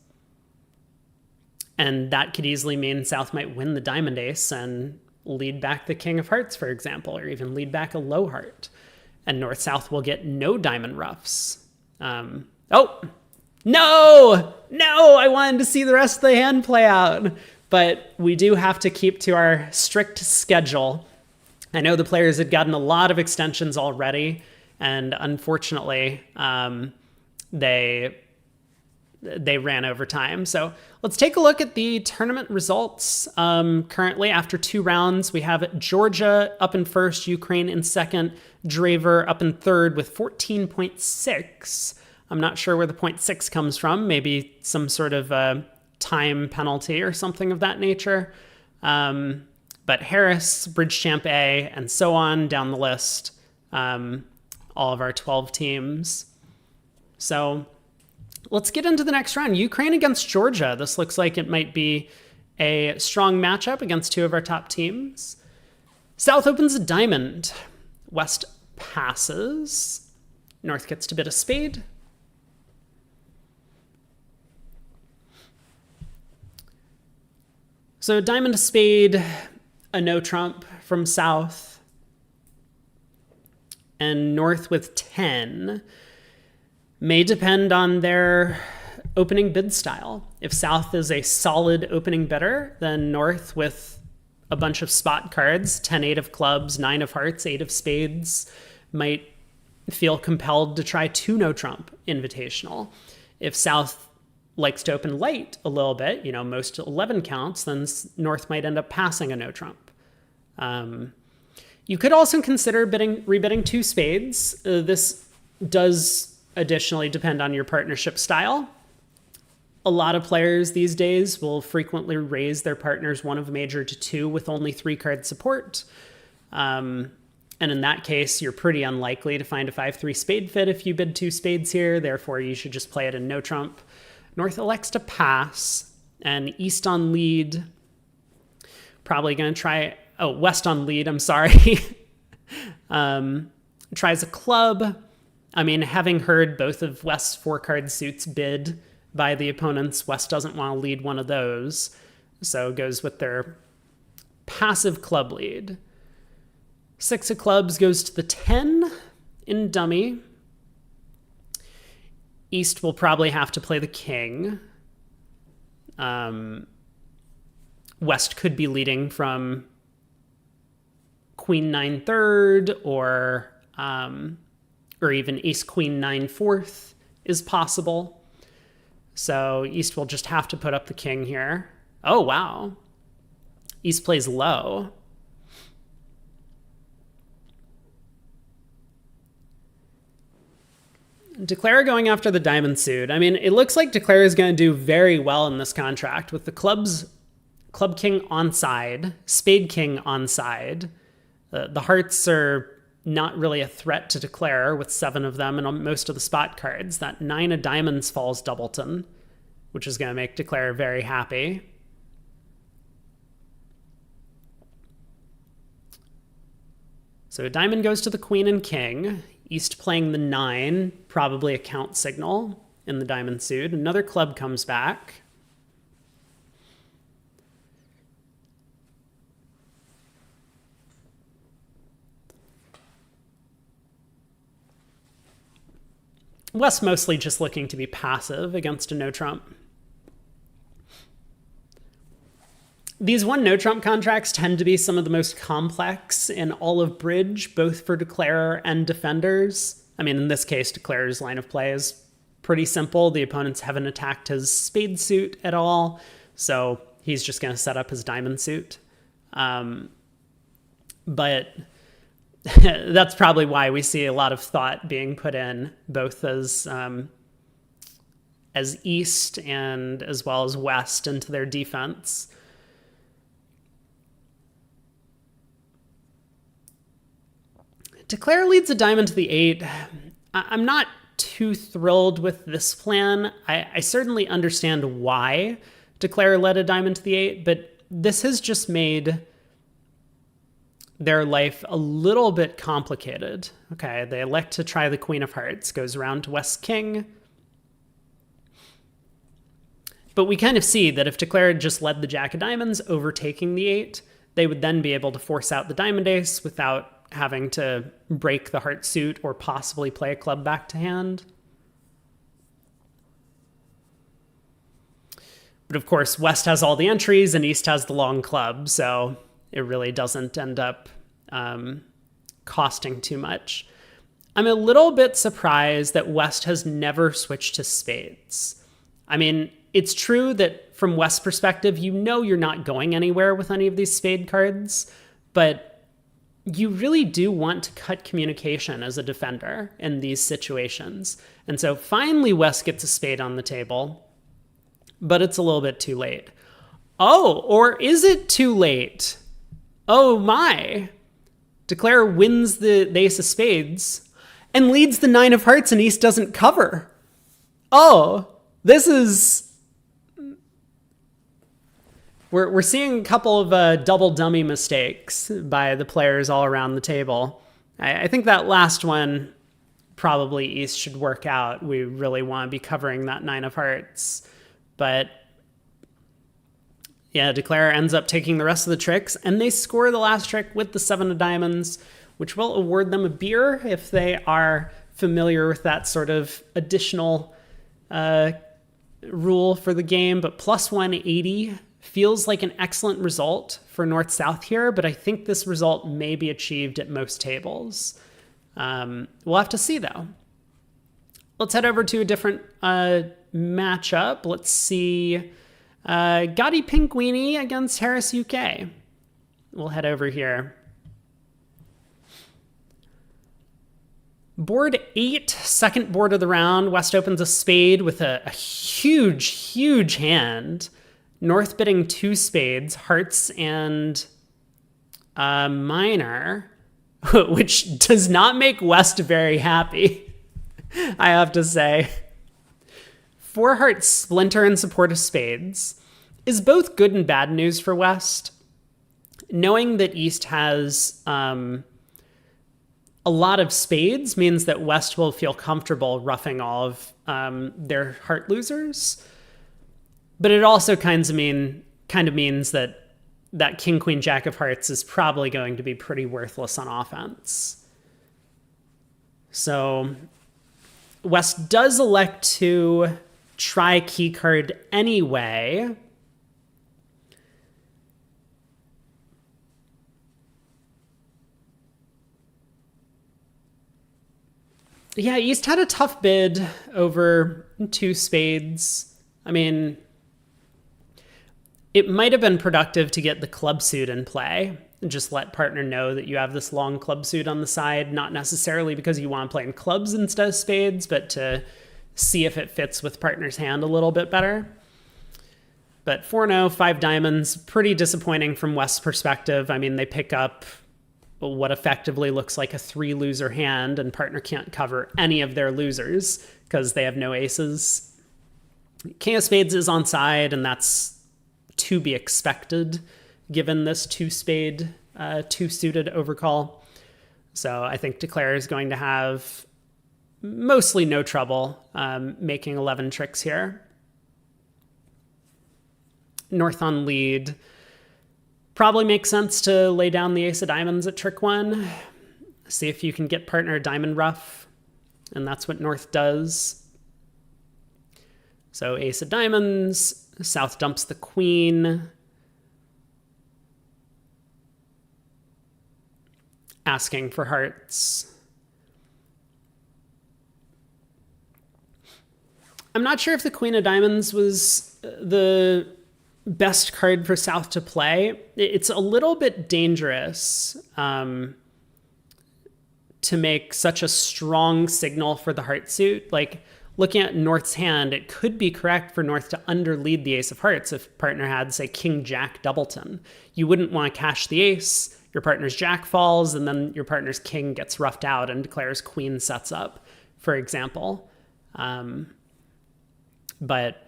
[SPEAKER 1] And that could easily mean South might win the diamond ace and lead back the king of hearts, for example, or even lead back a low heart. And North-South will get no diamond ruffs. Oh, no, I wanted to see the rest of the hand play out. But we do have to keep to our strict schedule. I know the players had gotten a lot of extensions already, and unfortunately, they ran over time. So let's take a look at the tournament results. Currently, after 2 rounds, we have Georgia up in first, Ukraine in second, Draver up in third with 14.6. I'm not sure where the 0.6 comes from. Maybe some sort of time penalty or something of that nature. But Harris, BridgeChamp A, and so on down the list. All of our 12 teams. So let's get into the next round. Ukraine against Georgia. This looks like it might be a strong matchup against 2 of our top teams. South opens a diamond. West passes. North gets to bid a spade. So diamond, a spade, a no trump from South, and North with 10 may depend on their opening bid style. If South is a solid opening bidder, then North with a bunch of spot cards, 10-8 of clubs, 9 of hearts, 8 of spades, might feel compelled to try 2 no trump invitational. If South likes to open light a little bit, most 11 counts, then North might end up passing a no trump. You could also consider rebidding 2 spades. This does additionally depend on your partnership style. A lot of players these days will frequently raise their partners 1 of major to 2 with only 3-card support. And in that case, you're pretty unlikely to find a 5-3 spade fit if you bid 2 spades here. Therefore, you should just play it in no trump. North elects to pass, and East on lead. Probably going to try... Oh, West on lead, I'm sorry. Tries a club. I mean, having heard both of West's 4-card suits bid by the opponents, West doesn't want to lead one of those. So goes with their passive club lead. 6 of clubs goes to the 10 in dummy. East will probably have to play the king. West could be leading from Queen 9 third, or even Ace Queen 9 fourth is possible. So East will just have to put up the king here. Oh, wow. East plays low. Declare going after the diamond suit. I mean, it looks like Declare is going to do very well in this contract with the club king on side, spade king on side. The hearts are not really a threat to Declare with 7 of them and on most of the spot cards. That 9 of diamonds falls doubleton, which is going to make Declare very happy. So a diamond goes to the queen and king. East playing the 9, probably a count signal in the diamond suit. Another club comes back. West mostly just looking to be passive against a no-trump. These no-trump contracts tend to be some of the most complex in all of Bridge, both for declarer and defenders. I mean, in this case, declarer's line of play is pretty simple. The opponents haven't attacked his spade suit at all, so he's just going to set up his diamond suit. But that's probably why we see a lot of thought being put in, both as East and as well as West, into their defense. Declare leads a diamond to the 8. I'm not too thrilled with this plan. I certainly understand why Declare led a diamond to the 8, but this has just made their life a little bit complicated. Okay, they elect to try the Queen of Hearts, goes around to West King. But we kind of see that if Declare had just led the Jack of Diamonds, overtaking the 8, they would then be able to force out the Diamond Ace without having to break the heart suit or possibly play a club back to hand. But of course, West has all the entries and East has the long club, so it really doesn't end up costing too much. I'm a little bit surprised that West has never switched to spades. I mean, it's true that from West's perspective, you know you're not going anywhere with any of these spade cards, but you really do want to cut communication as a defender in these situations. And so finally West gets a spade on the table, but it's a little bit too late. Oh, or is it too late? Oh my. Declare wins the ace of spades and leads the 9 of hearts, and East doesn't cover. Oh, this is... We're seeing a couple of double dummy mistakes by the players all around the table. I think that last one probably East should work out. We really want to be covering that 9 of hearts. But yeah, Declare ends up taking the rest of the tricks, and they score the last trick with the 7 of diamonds, which will award them a beer if they are familiar with that sort of additional rule for the game. But plus 180 feels like an excellent result for North-South here, but I think this result may be achieved at most tables. We'll have to see, though. Let's head over to a different matchup. Let's see Gotti Pinguini against Harris UK. We'll head over here. Board 8, second board of the round. West opens a spade with a huge, huge hand. North bidding 2 spades, hearts and minor, which does not make West very happy, I have to say. 4 hearts splinter in support of spades is both good and bad news for West. Knowing that East has a lot of spades means that West will feel comfortable roughing all of their heart losers. But it also kind of means that King, Queen, Jack of hearts is probably going to be pretty worthless on offense. So West does elect to try key card anyway. Yeah, East had a tough bid over two spades. I mean, it might have been productive to get the club suit in play and just let partner know that you have this long club suit on the side, not necessarily because you want to play in clubs instead of spades, but to see if it fits with partner's hand a little bit better. But 4-0, 5 diamonds, pretty disappointing from West's perspective. I mean, they pick up what effectively looks like a 3-loser hand, and partner can't cover any of their losers because they have no aces. King of spades is on side, and that's to be expected given this 2-spade, 2-suited overcall. So I think Declare is going to have mostly no trouble making 11 tricks here. North on lead. Probably makes sense to lay down the ace of diamonds at trick 1. See if you can get partner a diamond ruff. And that's what North does. So ace of diamonds. South dumps the queen. Asking for hearts. I'm not sure if the queen of diamonds was the best card for South to play. It's a little bit dangerous to make such a strong signal for the heart suit. Like, looking at North's hand, it could be correct for North to underlead the ace of hearts if partner had, say, King Jack Doubleton. You wouldn't want to cash the ace, your partner's jack falls, and then your partner's king gets roughed out and Declare's queen sets up, for example. But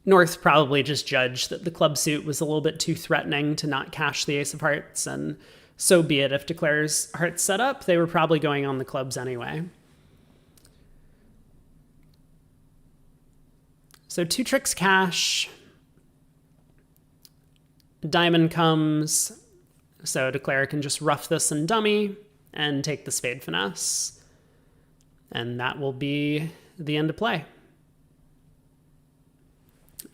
[SPEAKER 1] North probably just judged that the club suit was a little bit too threatening to not cash the ace of hearts, and so be it. If Declare's hearts set up, they were probably going on the clubs anyway. So 2 tricks cash. Diamond comes, so Declare can just rough this and dummy and take the spade finesse. And that will be the end of play.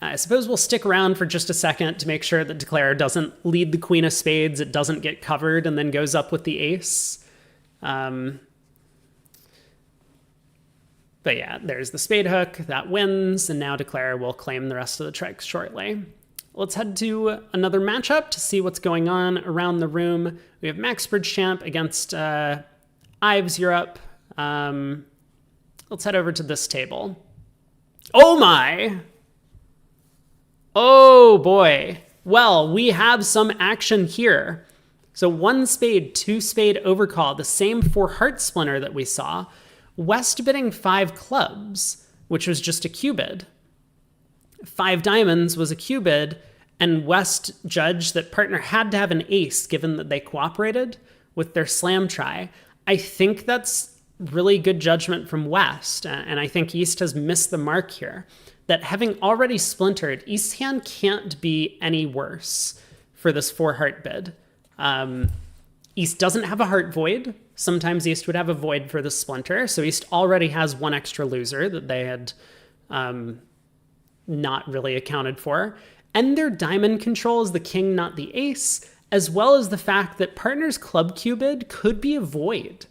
[SPEAKER 1] I suppose we'll stick around for just a second to make sure that Declare doesn't lead the queen of spades, it doesn't get covered, and then goes up with the ace. But yeah, there's the spade hook, that wins, and now Declare will claim the rest of the tricks shortly. Let's head to another matchup to see what's going on around the room. We have Max BridgeChamp against Ives Europe. Let's head over to this table. Oh my! Oh boy. Well, we have some action here. So 1 spade, 2 spade overcall, the same 4 heart splinter that we saw. West bidding 5 clubs, which was just a Q bid. 5 diamonds was a Q bid, and West judged that partner had to have an ace given that they cooperated with their slam try. I think that's really good judgment from West, and I think East has missed the mark here. That having already splintered, East's hand can't be any worse for this 4 heart bid. East doesn't have a heart void. Sometimes East would have a void for the splinter, so East already has 1 extra loser that they had not really accounted for. And their diamond control is the king, not the ace, as well as the fact that partner's club Q bid could be a void.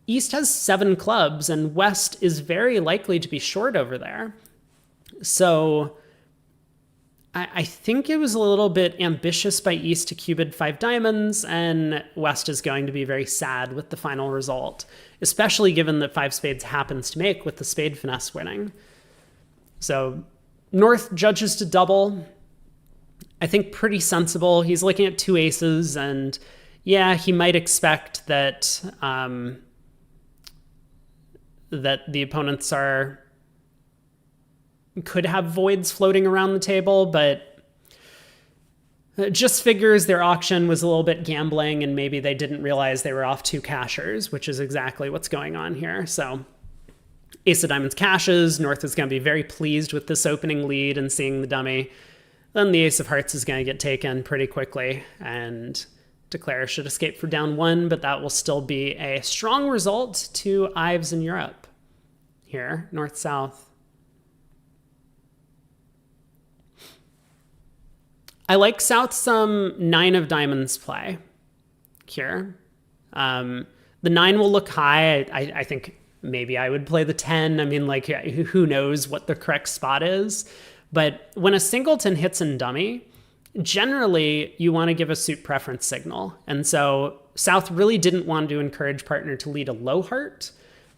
[SPEAKER 1] East has 7 clubs, and West is very likely to be short over there. So I think it was a little bit ambitious by East to Q bid 5 diamonds, and West is going to be very sad with the final result, especially given that 5 spades happens to make with the spade finesse winning. So North judges to double. I think pretty sensible. He's looking at 2 aces, and yeah, he might expect that that the opponents could have voids floating around the table, but just figures their auction was a little bit gambling, and maybe they didn't realize they were off 2 cashers, which is exactly what's going on here. So ace of diamonds cashes. North is going to be very pleased with this opening lead and seeing the dummy. Then the ace of hearts is going to get taken pretty quickly, and Declare should escape for down 1, but that will still be a strong result to Ives in Europe here, north-south. I like South's 9 of diamonds play here. The 9 will look high. I think maybe I would play the 10. I mean, like, who knows what the correct spot is. But when a singleton hits in dummy, generally you want to give a suit preference signal. And so South really didn't want to encourage partner to lead a low heart.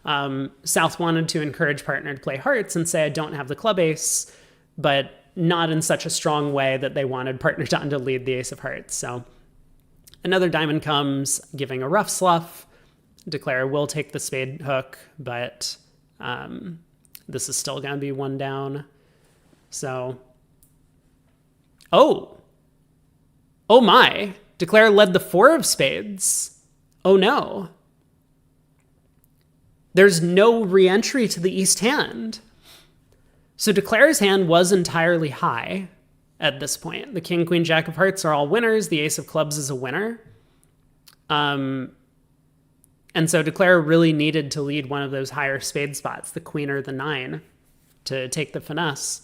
[SPEAKER 1] South wanted to encourage partner to play hearts and say, I don't have the club ace, but not in such a strong way that they wanted partner to lead the ace of hearts. So another diamond comes, giving a rough slough. Declare will take the spade hook, but this is still going to be one down. So, oh my, Declare led the 4 of spades. Oh no. There's no re-entry to the east hand. So Declare's hand was entirely high at this point. The king, queen, jack of hearts are all winners. The ace of clubs is a winner. And so Declare really needed to lead one of those higher spade spots, the queen or the 9, to take the finesse.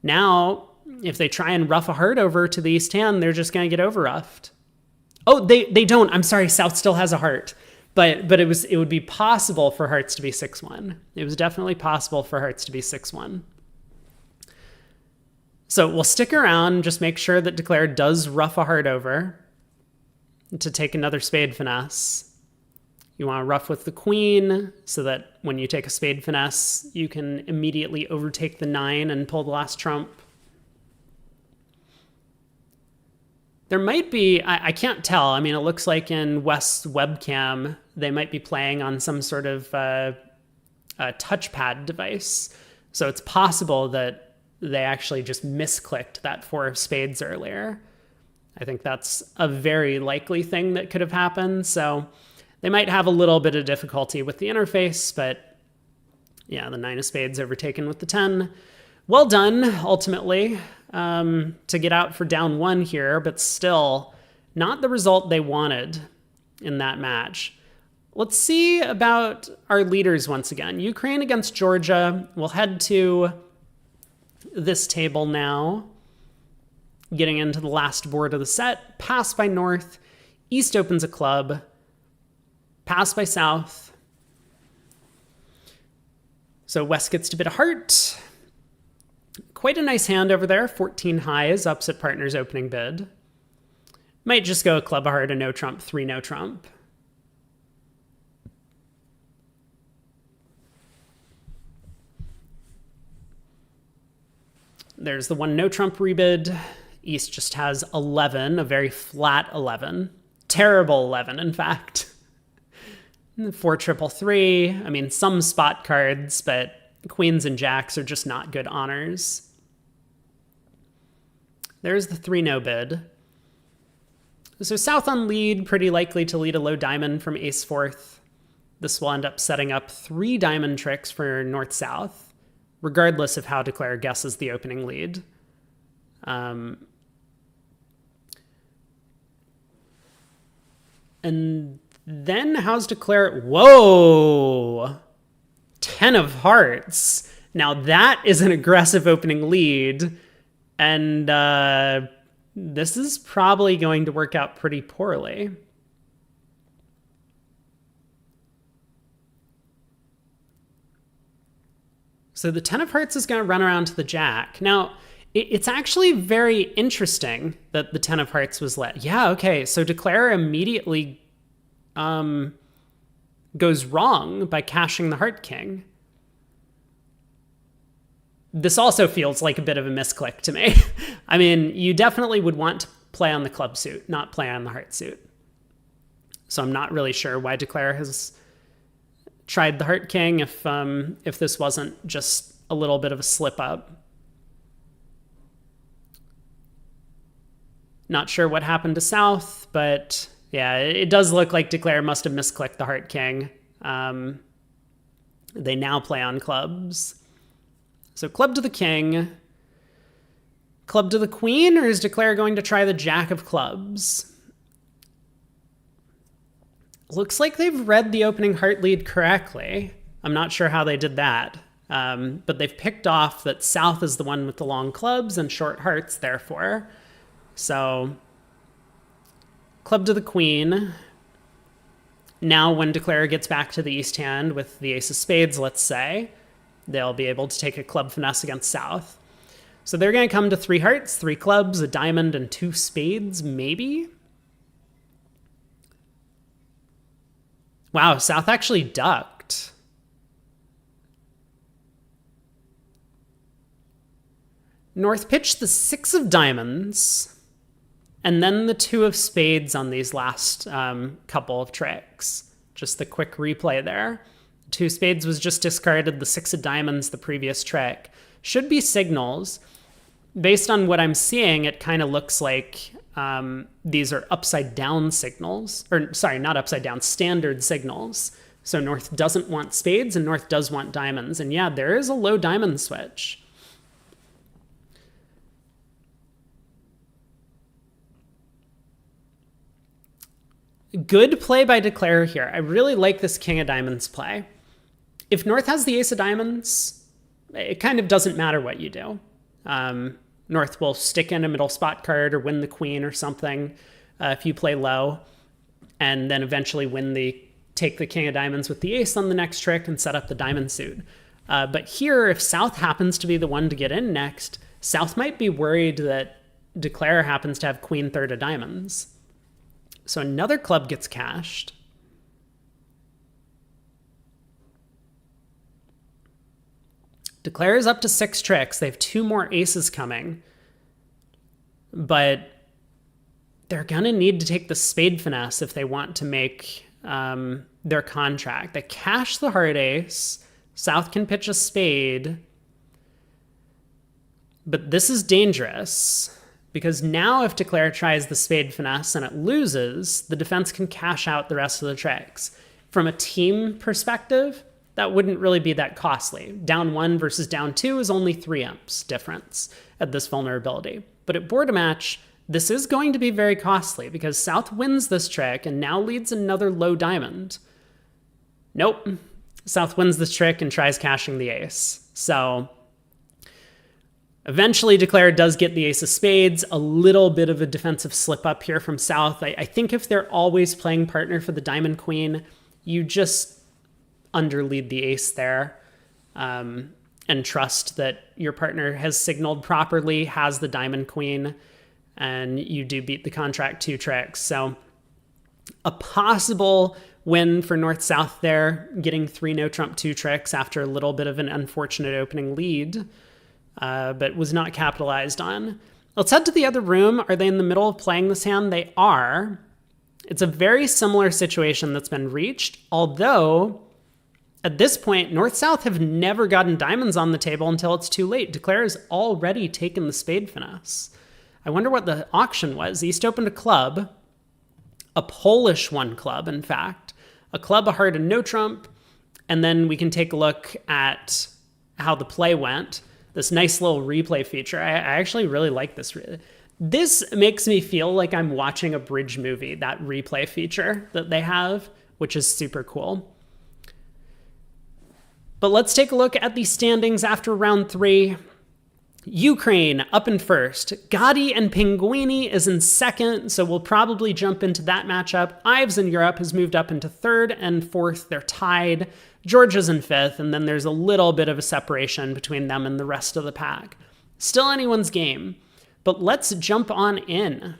[SPEAKER 1] Now, if they try and rough a heart over to the east hand, they're just going to get over-roughed. Oh, they don't. I'm sorry, South still has a heart. But it would be possible for hearts to be 6-1. It was definitely possible for hearts to be 6-1. So we'll stick around, just make sure that Declare does rough a heart over to take another spade finesse. You want to rough with the queen so that when you take a spade finesse, you can immediately overtake the 9 and pull the last trump. There might be, I can't tell. I mean, it looks like in West's webcam, they might be playing on some sort of a touchpad device. So it's possible that they actually just misclicked that 4 of spades earlier. I think that's a very likely thing that could have happened. So they might have a little bit of difficulty with the interface, but yeah, the 9 of spades overtaken with the 10. Well done, ultimately, to get out for down 1 here, but still not the result they wanted in that match. Let's see about our leaders once again. Ukraine against Georgia. We'll head to this table now, getting into the last board of the set. Pass by North. East opens a club. Pass by South. So West gets to bid a heart. Quite a nice hand over there. 14 highs, opposite partner's opening bid. Might just go a club, a heart, a no trump, 3 no trump. There's the 1 no trump rebid. East just has 11, a very flat 11. Terrible 11, in fact. 4 triple 3. I mean, some spot cards, but queens and jacks are just not good honors. There's the 3 no bid. So South on lead, pretty likely to lead a low diamond from ace 4th. This will end up setting up 3 diamond tricks for North-South, regardless of how Declare guesses the opening lead. And then how's Declare? Whoa! 10 of hearts. Now that is an aggressive opening lead. And this is probably going to work out pretty poorly. So the 10 of hearts is going to run around to the jack. Now, it's actually very interesting that the 10 of hearts was led. Yeah, okay, so Declare immediately goes wrong by cashing the heart king. This also feels like a bit of a misclick to me. I mean, you definitely would want to play on the club suit, not play on the heart suit. So I'm not really sure why Declare has tried the heart king if this wasn't just a little bit of a slip up. Not sure what happened to South, but yeah, it does look like Declare must have misclicked the heart king. They now play on clubs. So club to the king, club to the queen, or is Declare going to try the jack of clubs? Looks like they've read the opening heart lead correctly. I'm not sure how they did that, but they've picked off that South is the one with the long clubs and short hearts, therefore. So club to the queen. Now when Declare gets back to the East hand with the ace of spades, let's say, they'll be able to take a club finesse against South. So they're going to come to 3 hearts, 3 clubs, a diamond, and 2 spades, maybe? Wow, South actually ducked. North pitched the 6 of diamonds, and then the 2 of spades on these last couple of tricks. Just the quick replay there. 2 spades was just discarded, the 6 of diamonds the previous trick. Should be signals. Based on what I'm seeing, it kind of looks like these are upside down signals. Or sorry, not upside down, standard signals. So North doesn't want spades and North does want diamonds. And yeah, there is a low diamond switch. Good play by Declare here. I really like this king of diamonds play. If North has the ace of diamonds, it kind of doesn't matter what you do. North will stick in a middle spot card or win the queen or something if you play low, and then eventually take the king of diamonds with the ace on the next trick and set up the diamond suit. But here, if South happens to be the one to get in next, South might be worried that Declare happens to have queen third of diamonds. So another club gets cashed. Declare is up to 6 tricks. They have 2 more aces coming. But they're going to need to take the spade finesse if they want to make their contract. They cash the heart ace. South can pitch a spade. But this is dangerous, because now if Declare tries the spade finesse and it loses, the defense can cash out the rest of the tricks. From a team perspective, that wouldn't really be that costly. Down 1 versus down 2 is only 3 imps difference at this vulnerability. But at board match, this is going to be very costly because South wins this trick and now leads another low diamond. Nope. South wins this trick and tries cashing the ace. So eventually Declare does get the ace of spades. A little bit of a defensive slip up here from South. I think if they're always playing partner for the diamond queen, you just underlead the ace there and trust that your partner has signaled properly, has the diamond queen, and you do beat the contract 2 tricks. So a possible win for North-South there, getting 3 no-trump 2 tricks after a little bit of an unfortunate opening lead, but was not capitalized on. Let's head to the other room. Are they in the middle of playing this hand? They are. It's a very similar situation that's been reached, although at this point, North-South have never gotten diamonds on the table until it's too late. Declare has already taken the spade finesse. I wonder what the auction was. East opened a club, a Polish 1 club, in fact, a club, a heart, and no trump, and then we can take a look at how the play went. This nice little replay feature. I actually really like this. This makes me feel like I'm watching a bridge movie, that replay feature that they have, which is super cool. But let's take a look at the standings after round 3. Ukraine up in first. Gotti and Pinguini is in second, so we'll probably jump into that matchup. Ives in Europe has moved up into third and fourth. They're tied. Georgia's in fifth, and then there's a little bit of a separation between them and the rest of the pack. Still anyone's game, but let's jump on in.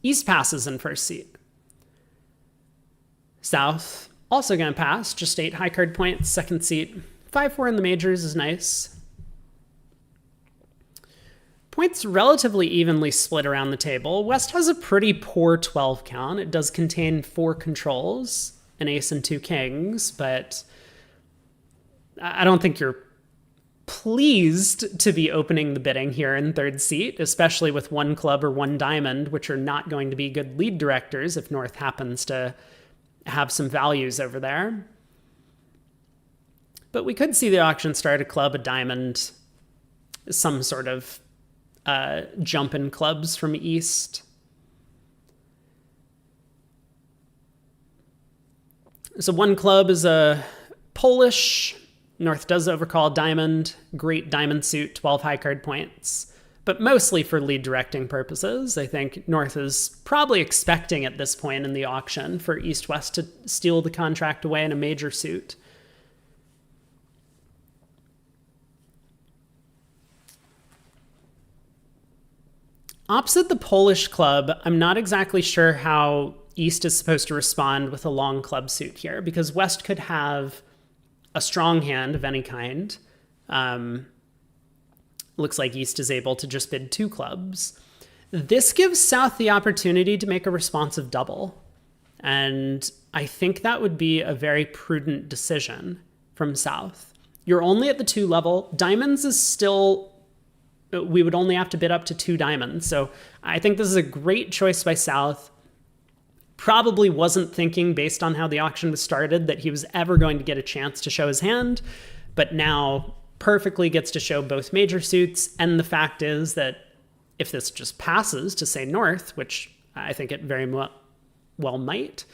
[SPEAKER 1] East passes in first seat. South also going to pass, just 8 high card points, second seat. 5-4 in the majors is nice. Points relatively evenly split around the table. West has a pretty poor 12 count. It does contain 4 controls, an ace and 2 kings, but I don't think you're pleased to be opening the bidding here in third seat, especially with 1 club or 1 diamond, which are not going to be good lead directors if North happens to have some values over there. But we could see the auction start a club, a diamond, some sort of jump in clubs from East. So 1 club is a Polish. North does overcall diamond. Great diamond suit, 12 high card points. but mostly for lead directing purposes. I think North is probably expecting at this point in the auction for East-West to steal the contract away in a major suit. Opposite the Polish club, I'm not exactly sure how East is supposed to respond with a long club suit here, because West could have a strong hand of any kind. Looks like East is able to just bid 2 clubs. This gives South the opportunity to make a responsive double. And I think that would be a very prudent decision from South. You're only at the 2 level. Diamonds is still, we would only have to bid up to 2 diamonds. So I think this is a great choice by South. Probably wasn't thinking, based on how the auction was started, that he was ever going to get a chance to show his hand, but now perfectly gets to show both major suits. And the fact is that if this just passes to, say, North, which I think it very well might,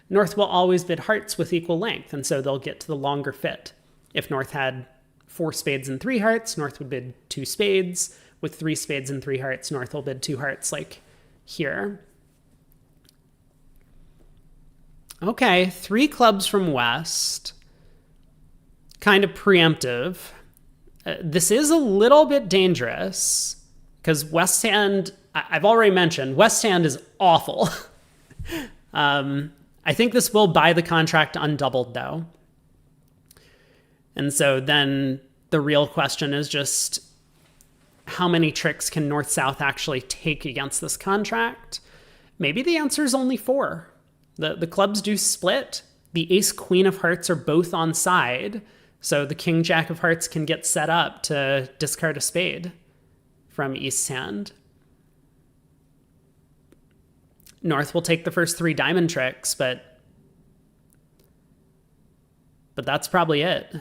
[SPEAKER 1] North will always bid hearts with equal length, and so they'll get to the longer fit. If North had 4 spades and 3 hearts, North would bid 2 spades. With 3 spades and 3 hearts, North will bid 2 hearts, like here. Okay, 3 clubs from West. Kind of preemptive. This is a little bit dangerous, because West hand, I've already mentioned, West hand is awful. I think this will buy the contract undoubled, though. And so then the real question is just, how many tricks can North-South actually take against this contract? Maybe the answer is only 4. The clubs do split. The ace-queen of hearts are both on side, so the king-jack of hearts can get set up to discard a spade from East's hand. North will take the first 3 diamond tricks, but that's probably it.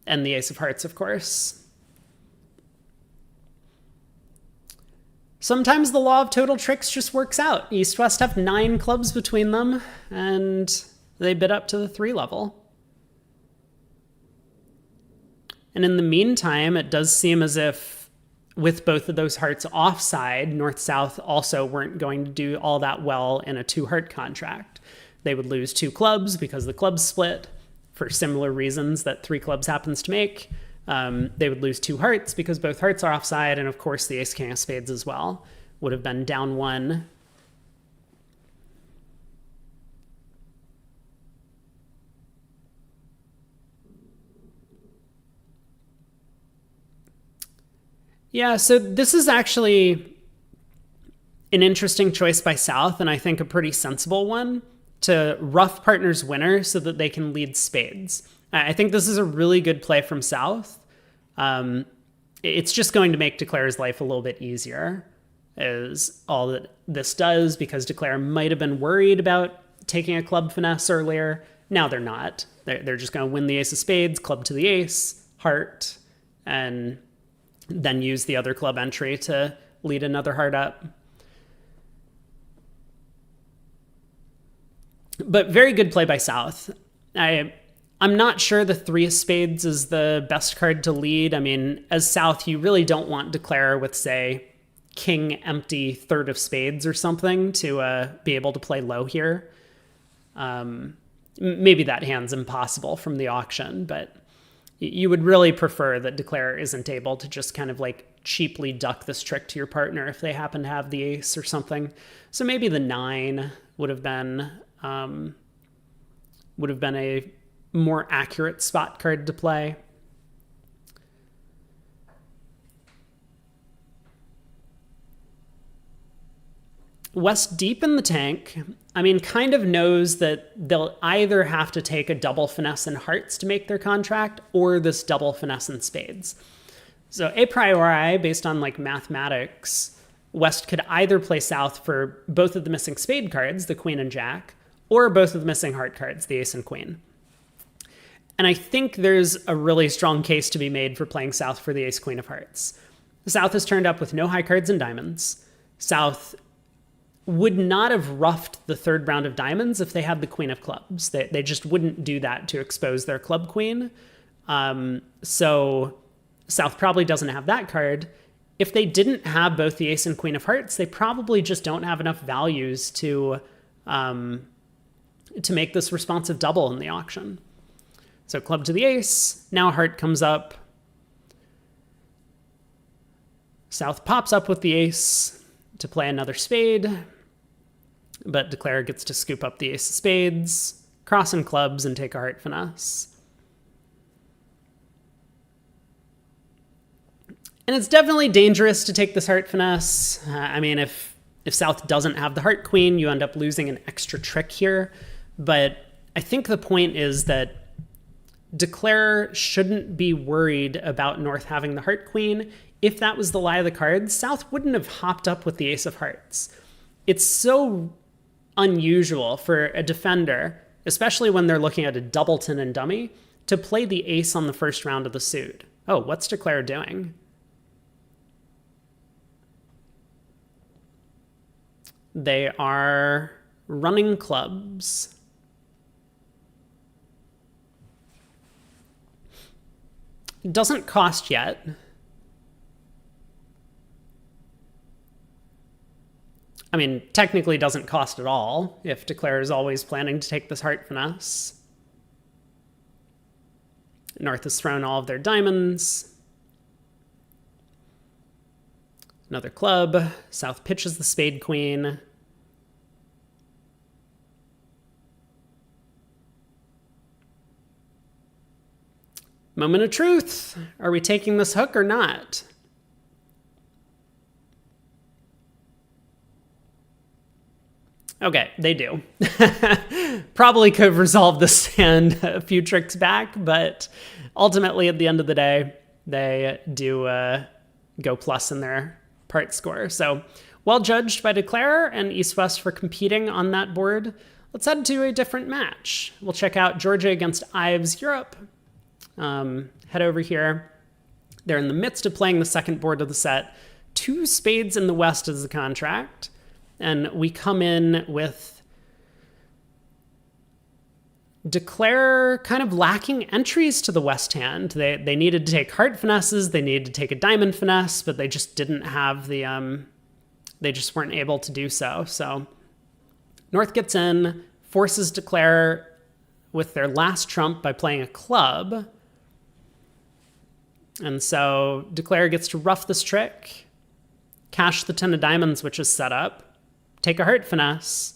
[SPEAKER 1] And the ace of hearts, of course. Sometimes the law of total tricks just works out. East-West have 9 clubs between them, and they bid up to the 3 level. And in the meantime, it does seem as if with both of those hearts offside, North-South also weren't going to do all that well in a 2-heart contract. They would lose 2 clubs because the clubs split for similar reasons that 3 clubs happens to make. They would lose 2 hearts because both hearts are offside, and of course the ace-king of spades as well would have been down 1. Yeah, so this is actually an interesting choice by South, and I think a pretty sensible one, to rough partners winner so that they can lead spades. I think this is a really good play from South. It's just going to make Declare's life a little bit easier, is all that this does, because Declare might have been worried about taking a club finesse earlier. Now they're not. They're just going to win the ace of spades, club to the ace, heart, and then use the other club entry to lead another heart up. But very good play by South. I'm not sure the 3 of spades is the best card to lead. I mean, as South, you really don't want Declare with, say, king empty 3rd of spades or something to be able to play low here. Maybe that hand's impossible from the auction, but you would really prefer that Declare isn't able to just kind of like cheaply duck this trick to your partner if they happen to have the ace or something. So maybe the 9 would have been a more accurate spot card to play. West deep in the tank, I mean, kind of knows that they'll either have to take a double finesse in hearts to make their contract, or this double finesse in spades. So a priori, based on like mathematics, West could either play South for both of the missing spade cards, the queen and jack, or both of the missing heart cards, the ace and queen. And I think there's a really strong case to be made for playing South for the ace-queen of hearts. South has turned up with no high cards and diamonds. South would not have roughed the 3rd round of diamonds if they had the queen of clubs. They just wouldn't do that to expose their club queen. So South probably doesn't have that card. If they didn't have both the ace and queen of hearts, they probably just don't have enough values to make this responsive double in the auction. So club to the ace, now heart comes up. South pops up with the ace to play another spade, but declare gets to scoop up the ace of spades, cross and clubs, and take a heart finesse. And it's definitely dangerous to take this heart finesse. I mean, if South doesn't have the heart queen, you end up losing an extra trick here. But I think the point is that declare shouldn't be worried about North having the heart queen. If that was the lie of the cards, South wouldn't have hopped up with the ace of hearts. It's so unusual for a defender, especially when they're looking at a doubleton and dummy, to play the ace on the first round of the suit. Oh, what's declare doing? They are running clubs. It doesn't cost yet. I mean, technically doesn't cost at all if declare is always planning to take this heart finesse. North has thrown all of their diamonds. Another club. South pitches the spade queen. Moment of truth. Are we taking this hook or not? Okay, they do. Probably could have resolved this hand a few tricks back, but ultimately at the end of the day, they do go plus in their part score. So well judged by Declare and East West for competing on that board. Let's head to a different match. We'll check out Georgia against Ives Europe. Head over here. They're in the midst of playing the second board of the set. 2 spades in the West is the contract. And we come in with Declare kind of lacking entries to the West hand. They needed to take heart finesses, they needed to take a diamond finesse, but they just didn't have the, they just weren't able to do so. So North gets in, forces Declare with their last trump by playing a club. And so Declare gets to rough this trick, cash the 10 of diamonds, which is set up, take a heart finesse.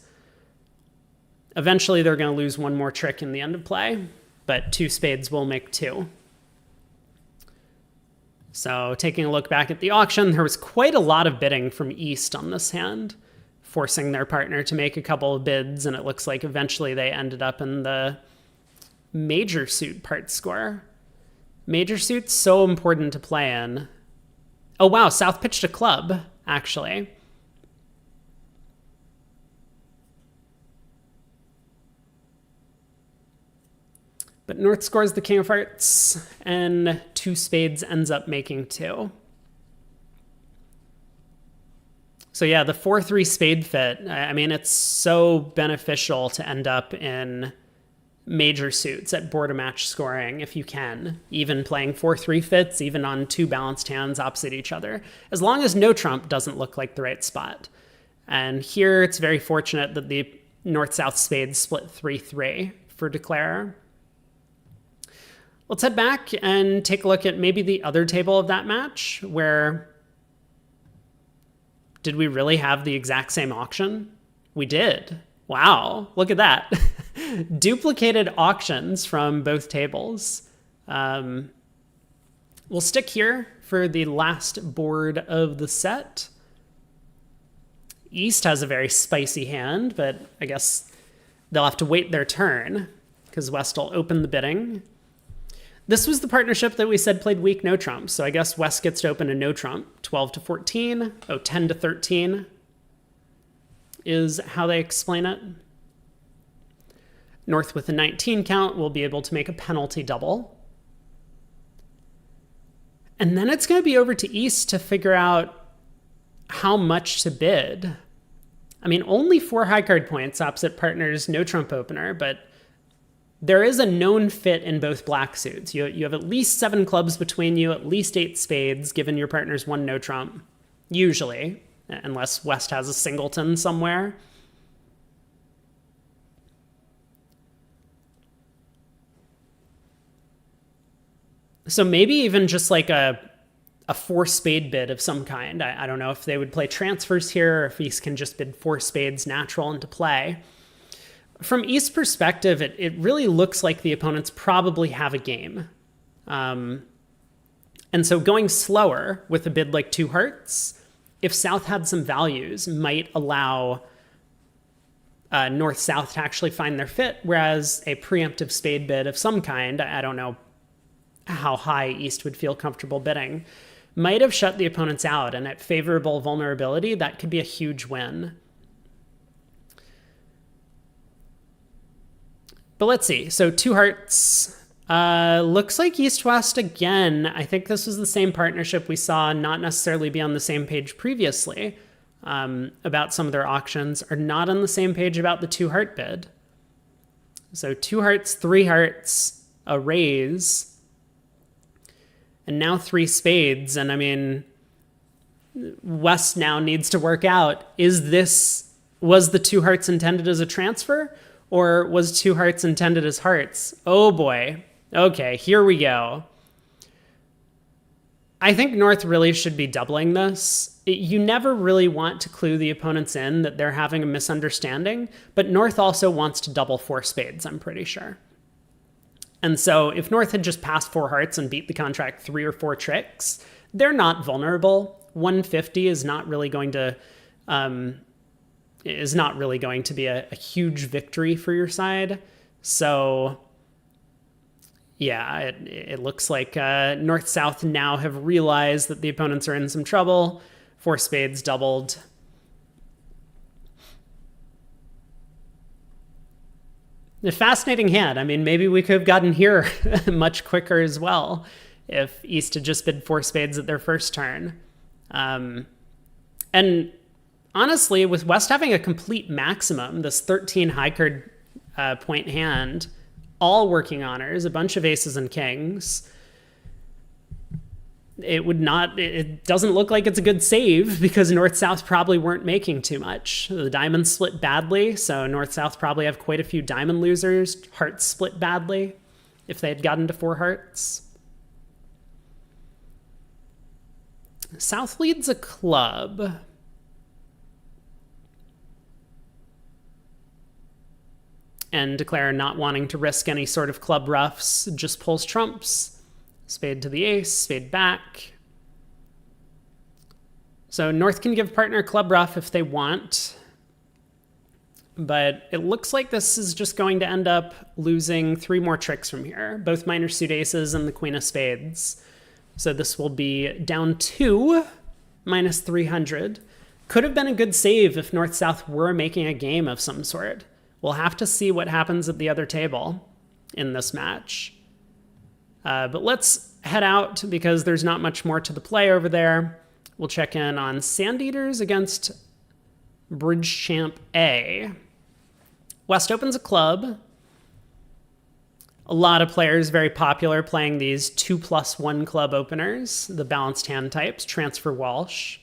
[SPEAKER 1] Eventually, they're going to lose one more trick in the end of play, but 2 spades will make 2. So taking a look back at the auction, there was quite a lot of bidding from East on this hand, forcing their partner to make a couple of bids, and it looks like eventually they ended up in the major suit part score. Major suit's so important to play in. Oh wow, South pitched a club, actually. But North scores the king of hearts, and 2 spades ends up making 2. So yeah, the 4-3 spade fit, I mean, it's so beneficial to end up in major suits at border match scoring if you can. Even playing 4-3 fits, even on 2 balanced hands opposite each other, as long as no trump doesn't look like the right spot. And here it's very fortunate that the North-South spades split 3-3 for Declare. Let's head back and take a look at maybe the other table of that match, where did we really have the exact same auction? We did. Wow, look at that. Duplicated auctions from both tables. We'll stick here for the last board of the set. East has a very spicy hand, but I guess they'll have to wait their turn because West will open the bidding. This was the partnership that we said played weak no trump, so I guess West gets to open a no trump. 12-14, 10-13 is how they explain it. North with a 19 count will be able to make a penalty double. And then it's going to be over to East to figure out how much to bid. I mean, only 4 high card points opposite partner's no trump opener, but there is a known fit in both black suits. You have at least 7 clubs between you, at least 8 spades, given your partner's 1 no trump, usually, unless West has a singleton somewhere. So maybe even just like a 4 spade bid of some kind. I don't know if they would play transfers here or if East can just bid 4 spades natural into play. From East's perspective, it really looks like the opponents probably have a game. And so going slower with a bid like 2 hearts, if South had some values, might allow North-South to actually find their fit, whereas a preemptive spade bid of some kind, I don't know how high East would feel comfortable bidding, might have shut the opponents out, and at favorable vulnerability, that could be a huge win. But let's see. So 2 hearts. Looks like East-West again. I think this was the same partnership we saw not necessarily be on the same page previously about some of their auctions, are not on the same page about the 2 heart bid. So 2 hearts, 3 hearts, a raise, and now 3 spades. And I mean, West now needs to work out, was the 2 hearts intended as a transfer, or was 2 hearts intended as hearts? Oh boy. Okay, here we go. I think North really should be doubling this. You never really want to clue the opponents in that they're having a misunderstanding, but North also wants to double 4 spades, I'm pretty sure. And so if North had just passed 4 hearts and beat the contract 3 or 4 tricks, they're not vulnerable. 150 is not really going to be a huge victory for your side. So yeah, it looks like North-South now have realized that the opponents are in some trouble. 4 spades doubled. A fascinating hand. I mean, maybe we could have gotten here much quicker as well if East had just bid 4 spades at their first turn. And honestly, with West having a complete maximum, this 13 high card point hand, all working honors, a bunch of aces and kings, it doesn't look like it's a good save because North-South probably weren't making too much. The diamonds split badly, so North-South probably have quite a few diamond losers. Hearts split badly if they had gotten to 4 hearts. South leads a club. And Declare not wanting to risk any sort of club roughs, just pulls trumps. Spade to the ace, spade back. So North can give partner club rough if they want. But it looks like this is just going to end up losing 3 more tricks from here. Both minor suit aces and the queen of spades. So this will be down 2, minus 300. Could have been a good save if North-South were making a game of some sort. We'll have to see what happens at the other table in this match. But let's head out because there's not much more to the play over there. We'll check in on Sandeaters against BridgeChamp A. West opens a club. A lot of players very popular playing these 2+1 club openers, the balanced hand types, transfer Walsh.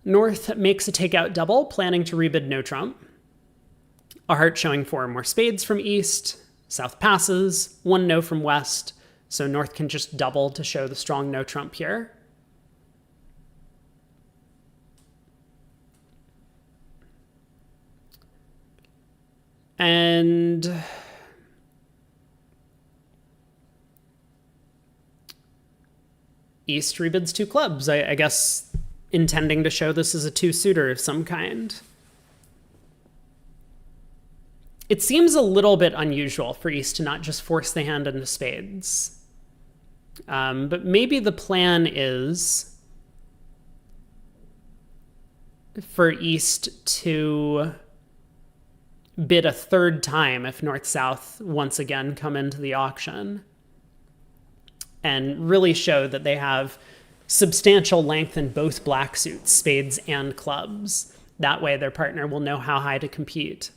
[SPEAKER 1] North makes a takeout double, planning to rebid no trump. A heart showing 4 more spades from East. South passes, 1 no from West, so North can just double to show the strong no trump here. And East rebids 2 clubs, I guess intending to show this as a 2-suiter of some kind. It seems a little bit unusual for East to not just force the hand into spades. But maybe the plan is for East to bid a 3rd time if North-South once again come into the auction and really show that they have substantial length in both black suits, spades and clubs. That way their partner will know how high to compete.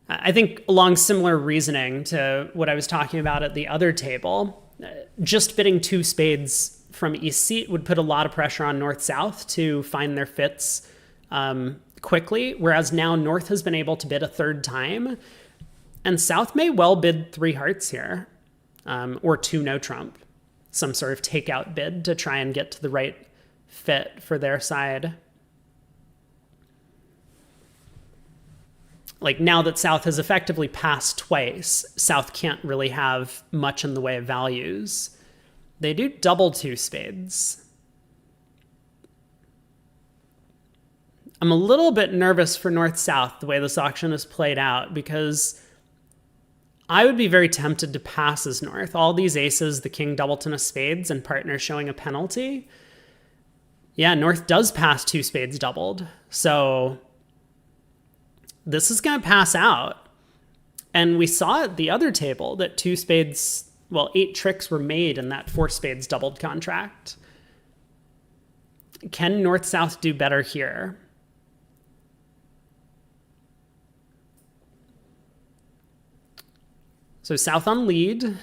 [SPEAKER 1] I think along similar reasoning to what I was talking about at the other table, just bidding 2 spades from East seat would put a lot of pressure on North-South to find their fits quickly, whereas now North has been able to bid a 3rd time, and South may well bid 3 hearts here, or 2 no trump, some sort of takeout bid to try and get to the right fit for their side. Like, now that South has effectively passed twice, South can't really have much in the way of values. They do double 2 spades. I'm a little bit nervous for North-South the way this auction is played out, because I would be very tempted to pass as North. All these aces, the king doubleton of spades, and partner showing a penalty. Yeah, North does pass 2 spades doubled. So this is going to pass out. And we saw at the other table that 2 spades, well, 8 tricks were made in that 4 spades doubled contract. Can North-South do better here? So South on lead.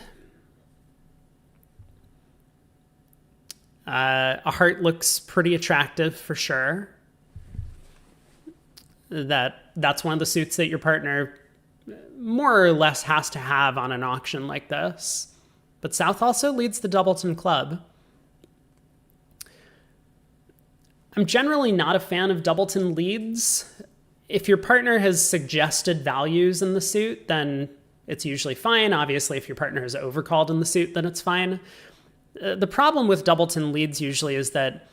[SPEAKER 1] A heart looks pretty attractive for sure. That's one of the suits that your partner more or less has to have on an auction like this. But South also leads the doubleton club. I'm generally not a fan of doubleton leads. If your partner has suggested values in the suit, then it's usually fine. Obviously, if your partner has overcalled in the suit, then it's fine. The problem with doubleton leads usually is that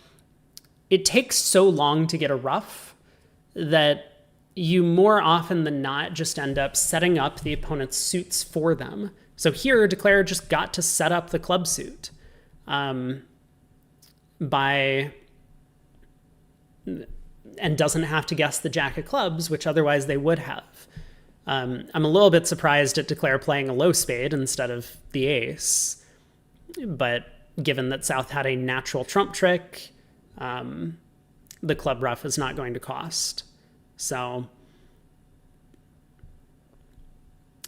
[SPEAKER 1] it takes so long to get a ruff that you more often than not just end up setting up the opponent's suits for them. So here, Declare just got to set up the club suit and doesn't have to guess the jack of clubs, which otherwise they would have. I'm a little bit surprised at Declare playing a low spade instead of the ace, but given that South had a natural trump trick, the club ruff is not going to cost. So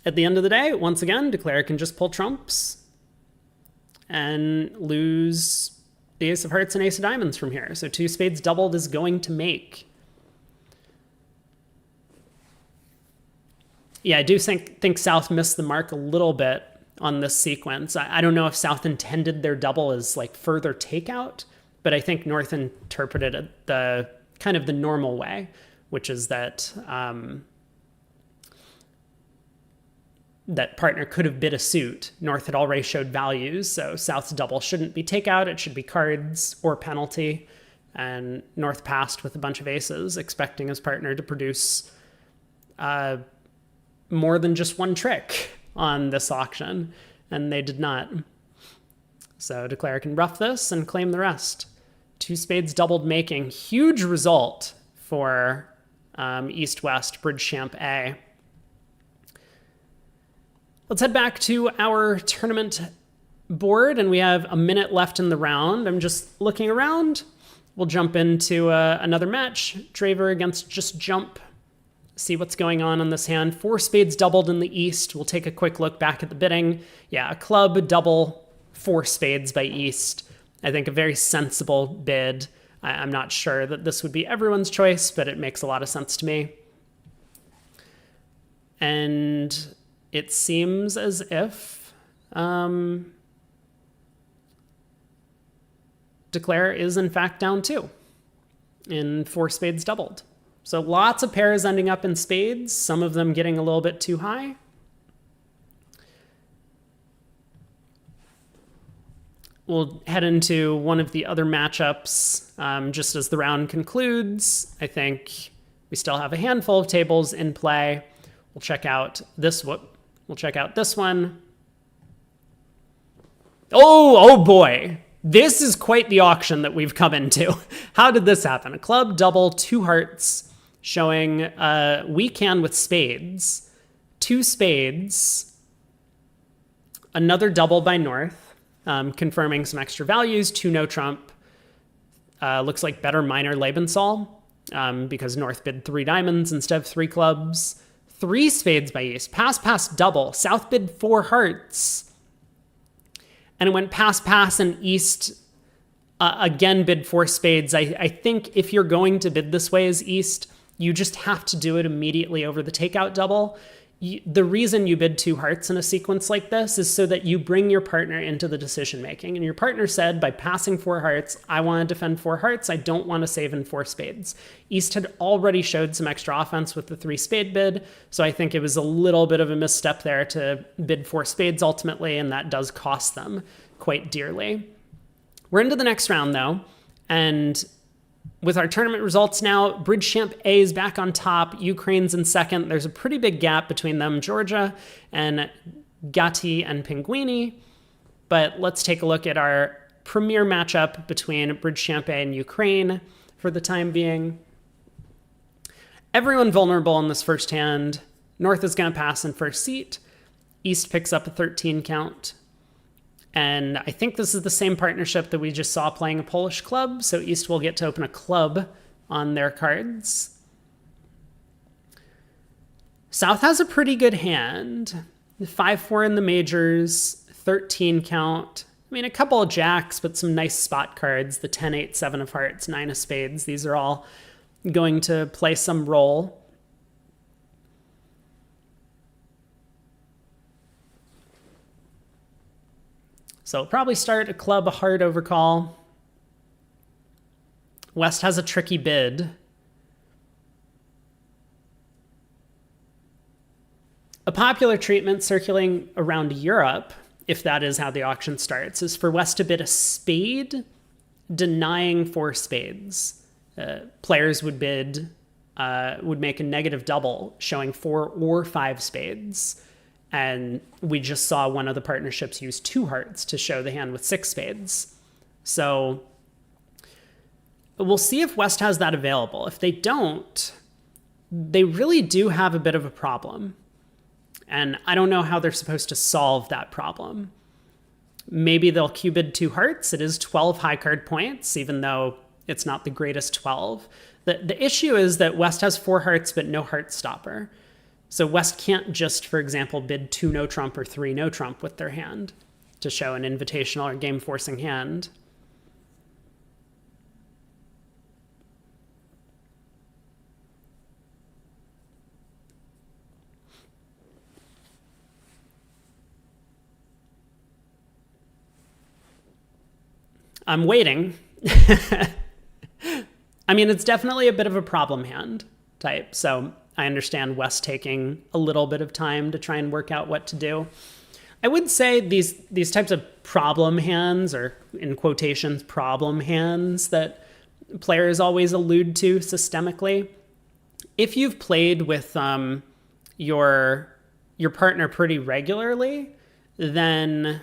[SPEAKER 1] at the end of the day, once again, Declare can just pull trumps and lose the ace of hearts and ace of diamonds from here. So 2 spades doubled is going to make. Yeah, I do think South missed the mark a little bit on this sequence. I don't know if South intended their double as like further takeout, but I think North interpreted it the kind of the normal way, which is that that partner could have bid a suit. North had already showed values, so South's double shouldn't be takeout. It should be cards or penalty. And North passed with a bunch of aces, expecting his partner to produce more than just 1 trick on this auction, and they did not. So Declare can ruff this and claim the rest. 2 spades doubled making. Huge result for East-West BridgeChamp A. Let's head back to our tournament board, and we have a minute left in the round. I'm just looking around. We'll jump into another match. Draver against Just Jump. See what's going on this hand. 4 spades doubled in the East. We'll take a quick look back at the bidding. Yeah, a club double, 4 spades by East. I think a very sensible bid. I'm not sure that this would be everyone's choice, but it makes a lot of sense to me. And it seems as if Declare is in fact down 2 in 4 spades doubled. So lots of pairs ending up in spades, some of them getting a little bit too high. We'll head into one of the other matchups just as the round concludes. I think we still have a handful of tables in play. We'll check out this one. We'll check out this one. Oh boy. This is quite the auction that we've come into. How did this happen? A club double, 2 hearts, showing weak hand with spades, 2 spades, another double by North, confirming some extra values, 2 no trump. Looks like better minor Lebensal because North bid 3 diamonds instead of 3 clubs, 3 spades by East. Pass, pass, double. South bid 4 hearts. And it went pass, pass, and East again bid 4 spades. I think if you're going to bid this way as East, you just have to do it immediately over the takeout double. The reason you bid 2 hearts in a sequence like this is so that you bring your partner into the decision making. And your partner said, by passing 4 hearts, I want to defend 4 hearts. I don't want to save in 4 spades. East had already showed some extra offense with the 3 spade bid. So I think it was a little bit of a misstep there to bid 4 spades ultimately. And that does cost them quite dearly. We're into the next round though. And with our tournament results now, BridgeChamp A is back on top, Ukraine's in second. There's a pretty big gap between them, Georgia, and Gatti and Pinguini. But let's take a look at our premier matchup between BridgeChamp A and Ukraine for the time being. Everyone vulnerable in this first hand. North is going to pass in first seat. East picks up a 13 count. And I think this is the same partnership that we just saw playing a Polish club. So East will get to open a club on their cards. South has a pretty good hand. 5-4 in the majors, 13 count. I mean, a couple of jacks, but some nice spot cards. The 10, 8, 7 of hearts, 9 of spades. These are all going to play some role. So we'll probably start a club, a heart overcall. West has a tricky bid. A popular treatment circulating around Europe, if that is how the auction starts, is for West to bid a spade, denying 4 spades. Players would bid, would make a negative double, showing 4 or 5 spades. And we just saw one of the partnerships use 2 hearts to show the hand with 6 spades. So we'll see if West has that available. If they don't, they really do have a bit of a problem. And I don't know how they're supposed to solve that problem. Maybe they'll Q-bid 2 hearts. It is 12 high card points, even though it's not the greatest 12. The issue is that West has 4 hearts, but no heart stopper. So West can't just, for example, bid 2 no trump or 3 no trump with their hand to show an invitational or game forcing hand. I'm waiting. I mean, it's definitely a bit of a problem hand type, so I understand West taking a little bit of time to try and work out what to do. I would say these types of problem hands, or in quotations, problem hands that players always allude to systemically, if you've played with your partner pretty regularly, then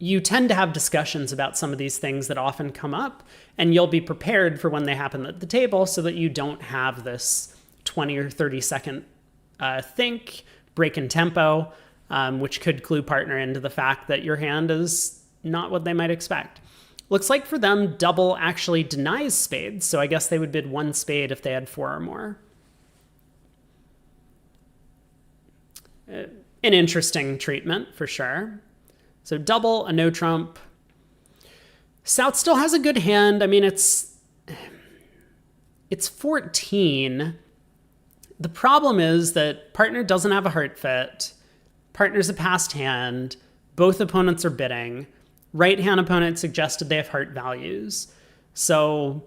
[SPEAKER 1] you tend to have discussions about some of these things that often come up, and you'll be prepared for when they happen at the table so that you don't have this 20 or 30 second think, break in tempo, which could clue partner into the fact that your hand is not what they might expect. Looks like for them, double actually denies spades, so I guess they would bid 1 spade if they had 4 or more. An interesting treatment for sure. So double, a no trump. South still has a good hand. I mean, it's 14. The problem is that partner doesn't have a heart fit. Partner's a passed hand. Both opponents are bidding. Right hand opponent suggested they have heart values. So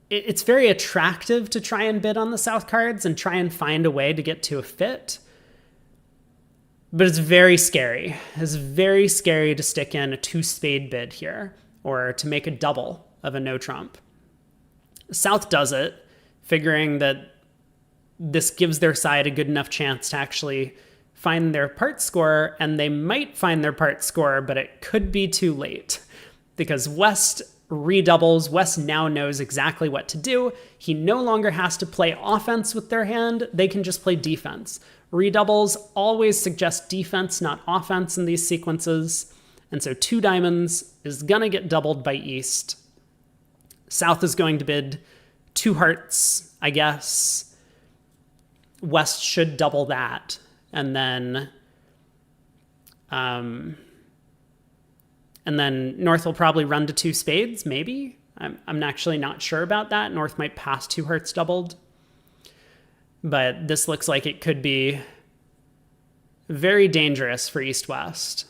[SPEAKER 1] it's very attractive to try and bid on the South cards and try and find a way to get to a fit. But it's very scary. It's very scary to stick in a 2 spade bid here, or to make a double of a no trump. South does it, figuring that this gives their side a good enough chance to actually find their part score, and they might find their part score, but it could be too late because West redoubles. West now knows exactly what to do. He no longer has to play offense with their hand. They can just play defense. Redoubles always suggest defense, not offense in these sequences. And so 2 diamonds is going to get doubled by East. South is going to bid two hearts, I guess. West should double that. And then North will probably run to two spades, maybe. I'm actually not sure about that. North might pass two hearts doubled. But this looks like it could be very dangerous for East-West.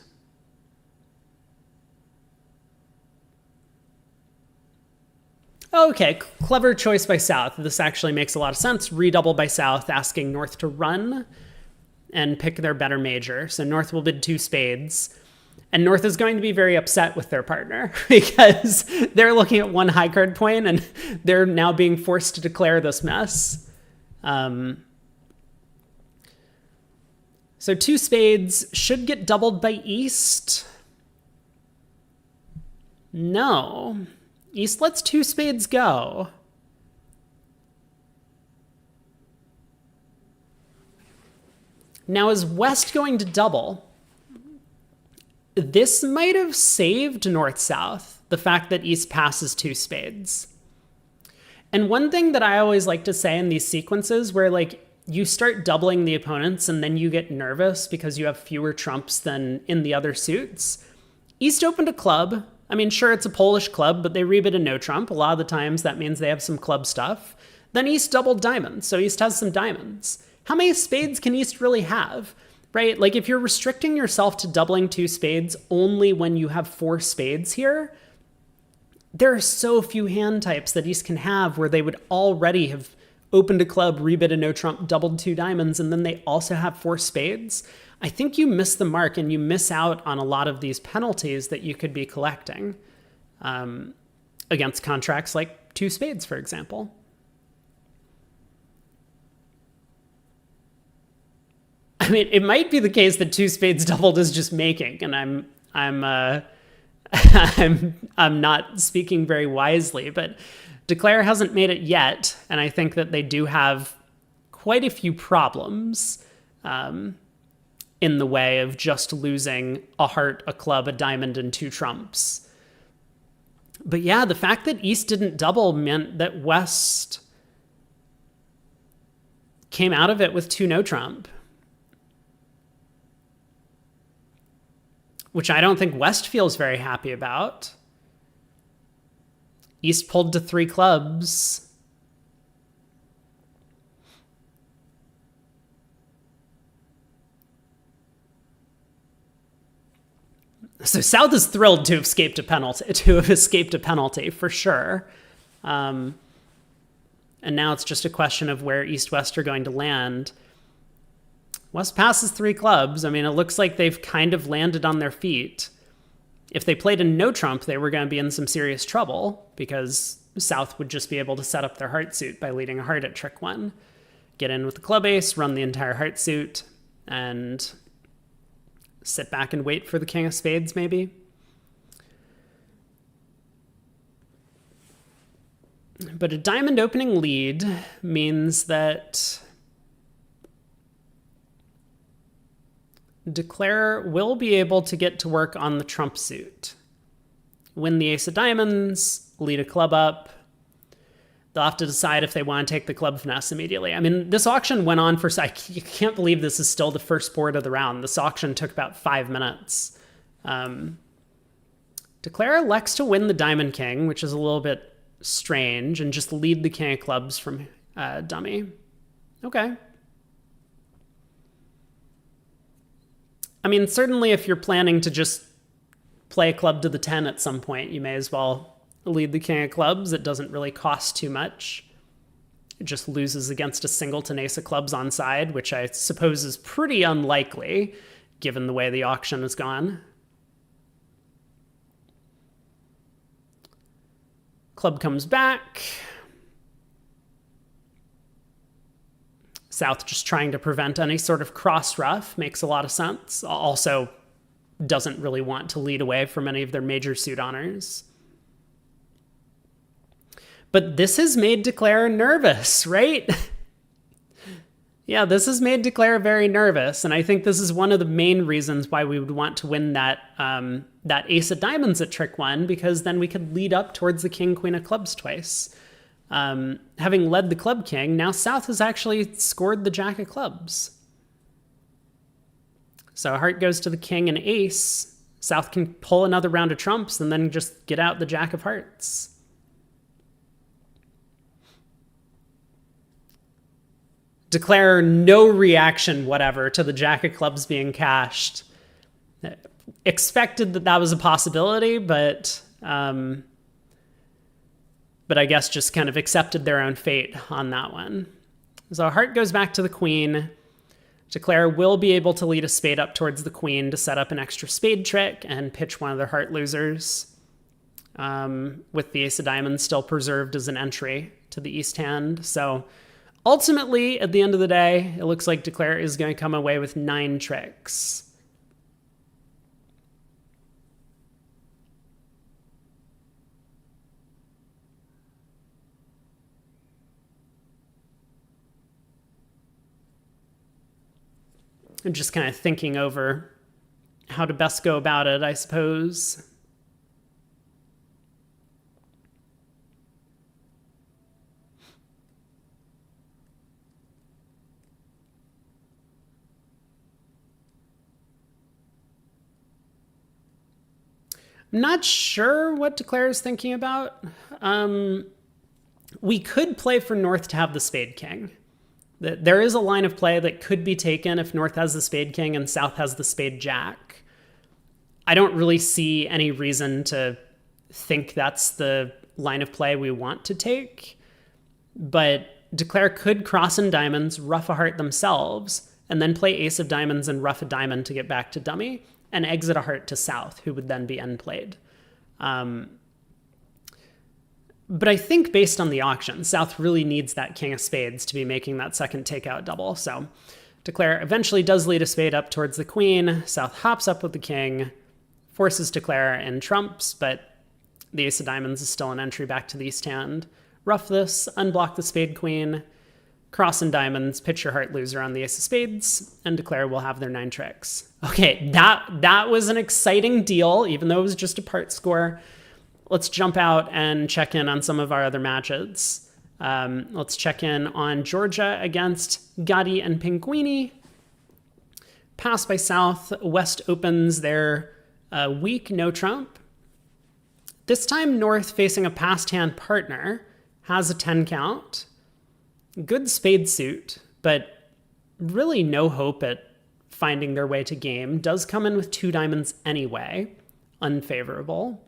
[SPEAKER 1] Okay, clever choice by South. This actually makes a lot of sense. Redouble by South, asking North to run and pick their better major. So North will bid two spades. And North is going to be very upset with their partner because they're looking at one high card point and they're now being forced to declare this mess. So two spades should get doubled by East. No. East lets two spades go. Now is West going to double? This might have saved North-South, the fact that East passes two spades. And one thing that I always like to say in these sequences where like you start doubling the opponents and then you get nervous because you have fewer trumps than in the other suits. East opened a club. I mean, sure, it's a Polish club, but they rebid a no trump. A lot of the times that means they have some club stuff. Then East doubled diamonds, so East has some diamonds. How many spades can East really have? Right? Like if you're restricting yourself to doubling two spades only when you have four spades here, there are so few hand types that East can have where they would already have opened a club, rebid a no trump, doubled two diamonds, and then they also have four spades. I think you miss the mark and you miss out on a lot of these penalties that you could be collecting against contracts like two spades, for example. I mean, it might be the case that two spades doubled is just making, and I'm not speaking very wisely, but Declare hasn't made it yet, and I think that they do have quite a few problems in the way of just losing a heart, a club, a diamond, and two trumps. But yeah, the fact that East didn't double meant that West came out of it with two no trump, which I don't think West feels very happy about. East pulled to three clubs. So South is thrilled to have escaped a penalty, for sure. And now it's just a question of where East-West are going to land. West passes three clubs. I mean, it looks like they've kind of landed on their feet. If they played a no trump, they were going to be in some serious trouble because South would just be able to set up their heart suit by leading a heart at trick one, get in with the club ace, run the entire heart suit, and sit back and wait for the king of spades, maybe. But a diamond opening lead means that Declare will be able to get to work on the trump suit. Win the ace of diamonds, lead a club up. They'll have to decide if they want to take the club finesse immediately. I mean, this auction went on for... I can't believe this is still the first board of the round. This auction took about 5 minutes. Declare elects to win the diamond king, which is a little bit strange, and just lead the king of clubs from dummy. Okay. I mean, certainly if you're planning to just play a club to the 10 at some point, you may as well lead the king of clubs. It doesn't really cost too much. It just loses against a singleton ace of clubs on side, which I suppose is pretty unlikely given the way the auction has gone. Club comes back. South just trying to prevent any sort of cross ruff makes a lot of sense. Also doesn't really want to lead away from any of their major suit honors. But this has made Declare nervous, right? Yeah, this has made Declare very nervous, and I think this is one of the main reasons why we would want to win that that ace of diamonds at trick one, because then we could lead up towards the king, queen of clubs twice. Having led the club king, now South has actually scored the jack of clubs. So heart goes to the king and ace. South can pull another round of trumps and then just get out the jack of hearts. Declare no reaction whatever to the jack of clubs being cashed. Expected that was a possibility, but I guess just kind of accepted their own fate on that one. So heart goes back to the queen. Declare will be able to lead a spade up towards the queen to set up an extra spade trick and pitch one of their heart losers, with the ace of diamonds still preserved as an entry to the east hand. So ultimately, at the end of the day, it looks like Declare is going to come away with 9 tricks. And just kind of thinking over how to best go about it, I suppose. I'm not sure what Declare is thinking about. We could play for North to have the spade king. There is a line of play that could be taken if North has the spade king and South has the spade jack. I don't really see any reason to think that's the line of play we want to take, but Declare could cross in diamonds, ruff a heart themselves, and then play ace of diamonds and ruff a diamond to get back to dummy, and exit a heart to South, who would then be end played. But I think based on the auction, South really needs that king of spades to be making that second takeout double. So Declare eventually does lead a spade up towards the queen. South hops up with the king, forces Declare in trumps, but the ace of diamonds is still an entry back to the east hand. Ruff this, unblock the spade queen, cross in diamonds, pitch your heart loser on the ace of spades, and Declare will have their 9 tricks. Okay, that was an exciting deal, even though it was just a part score. Let's jump out and check in on some of our other matches. Let's check in on Georgia against Gotti and Pinguini. Pass by South. West opens their weak no trump. This time North, facing a passed hand partner, has a 10 count. Good spade suit, but really no hope at finding their way to game. Does come in with 2 diamonds anyway. Unfavorable.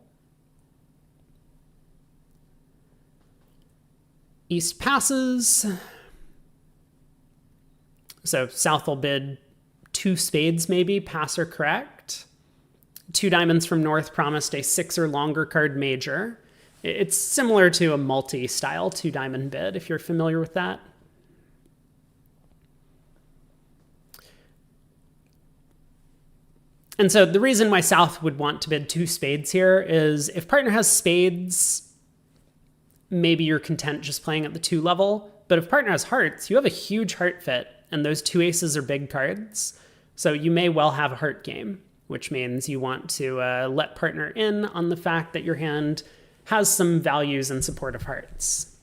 [SPEAKER 1] East passes. So South will bid 2 spades maybe, pass or correct. 2 diamonds from North promised a 6 or longer card major. It's similar to a multi-style 2 diamond bid, if you're familiar with that. And so the reason why South would want to bid 2 spades here is if partner has spades, maybe you're content just playing at the 2 level. But if partner has hearts, you have a huge heart fit, and those 2 aces are big cards. So you may well have a heart game, which means you want to let partner in on the fact that your hand has some values in support of hearts.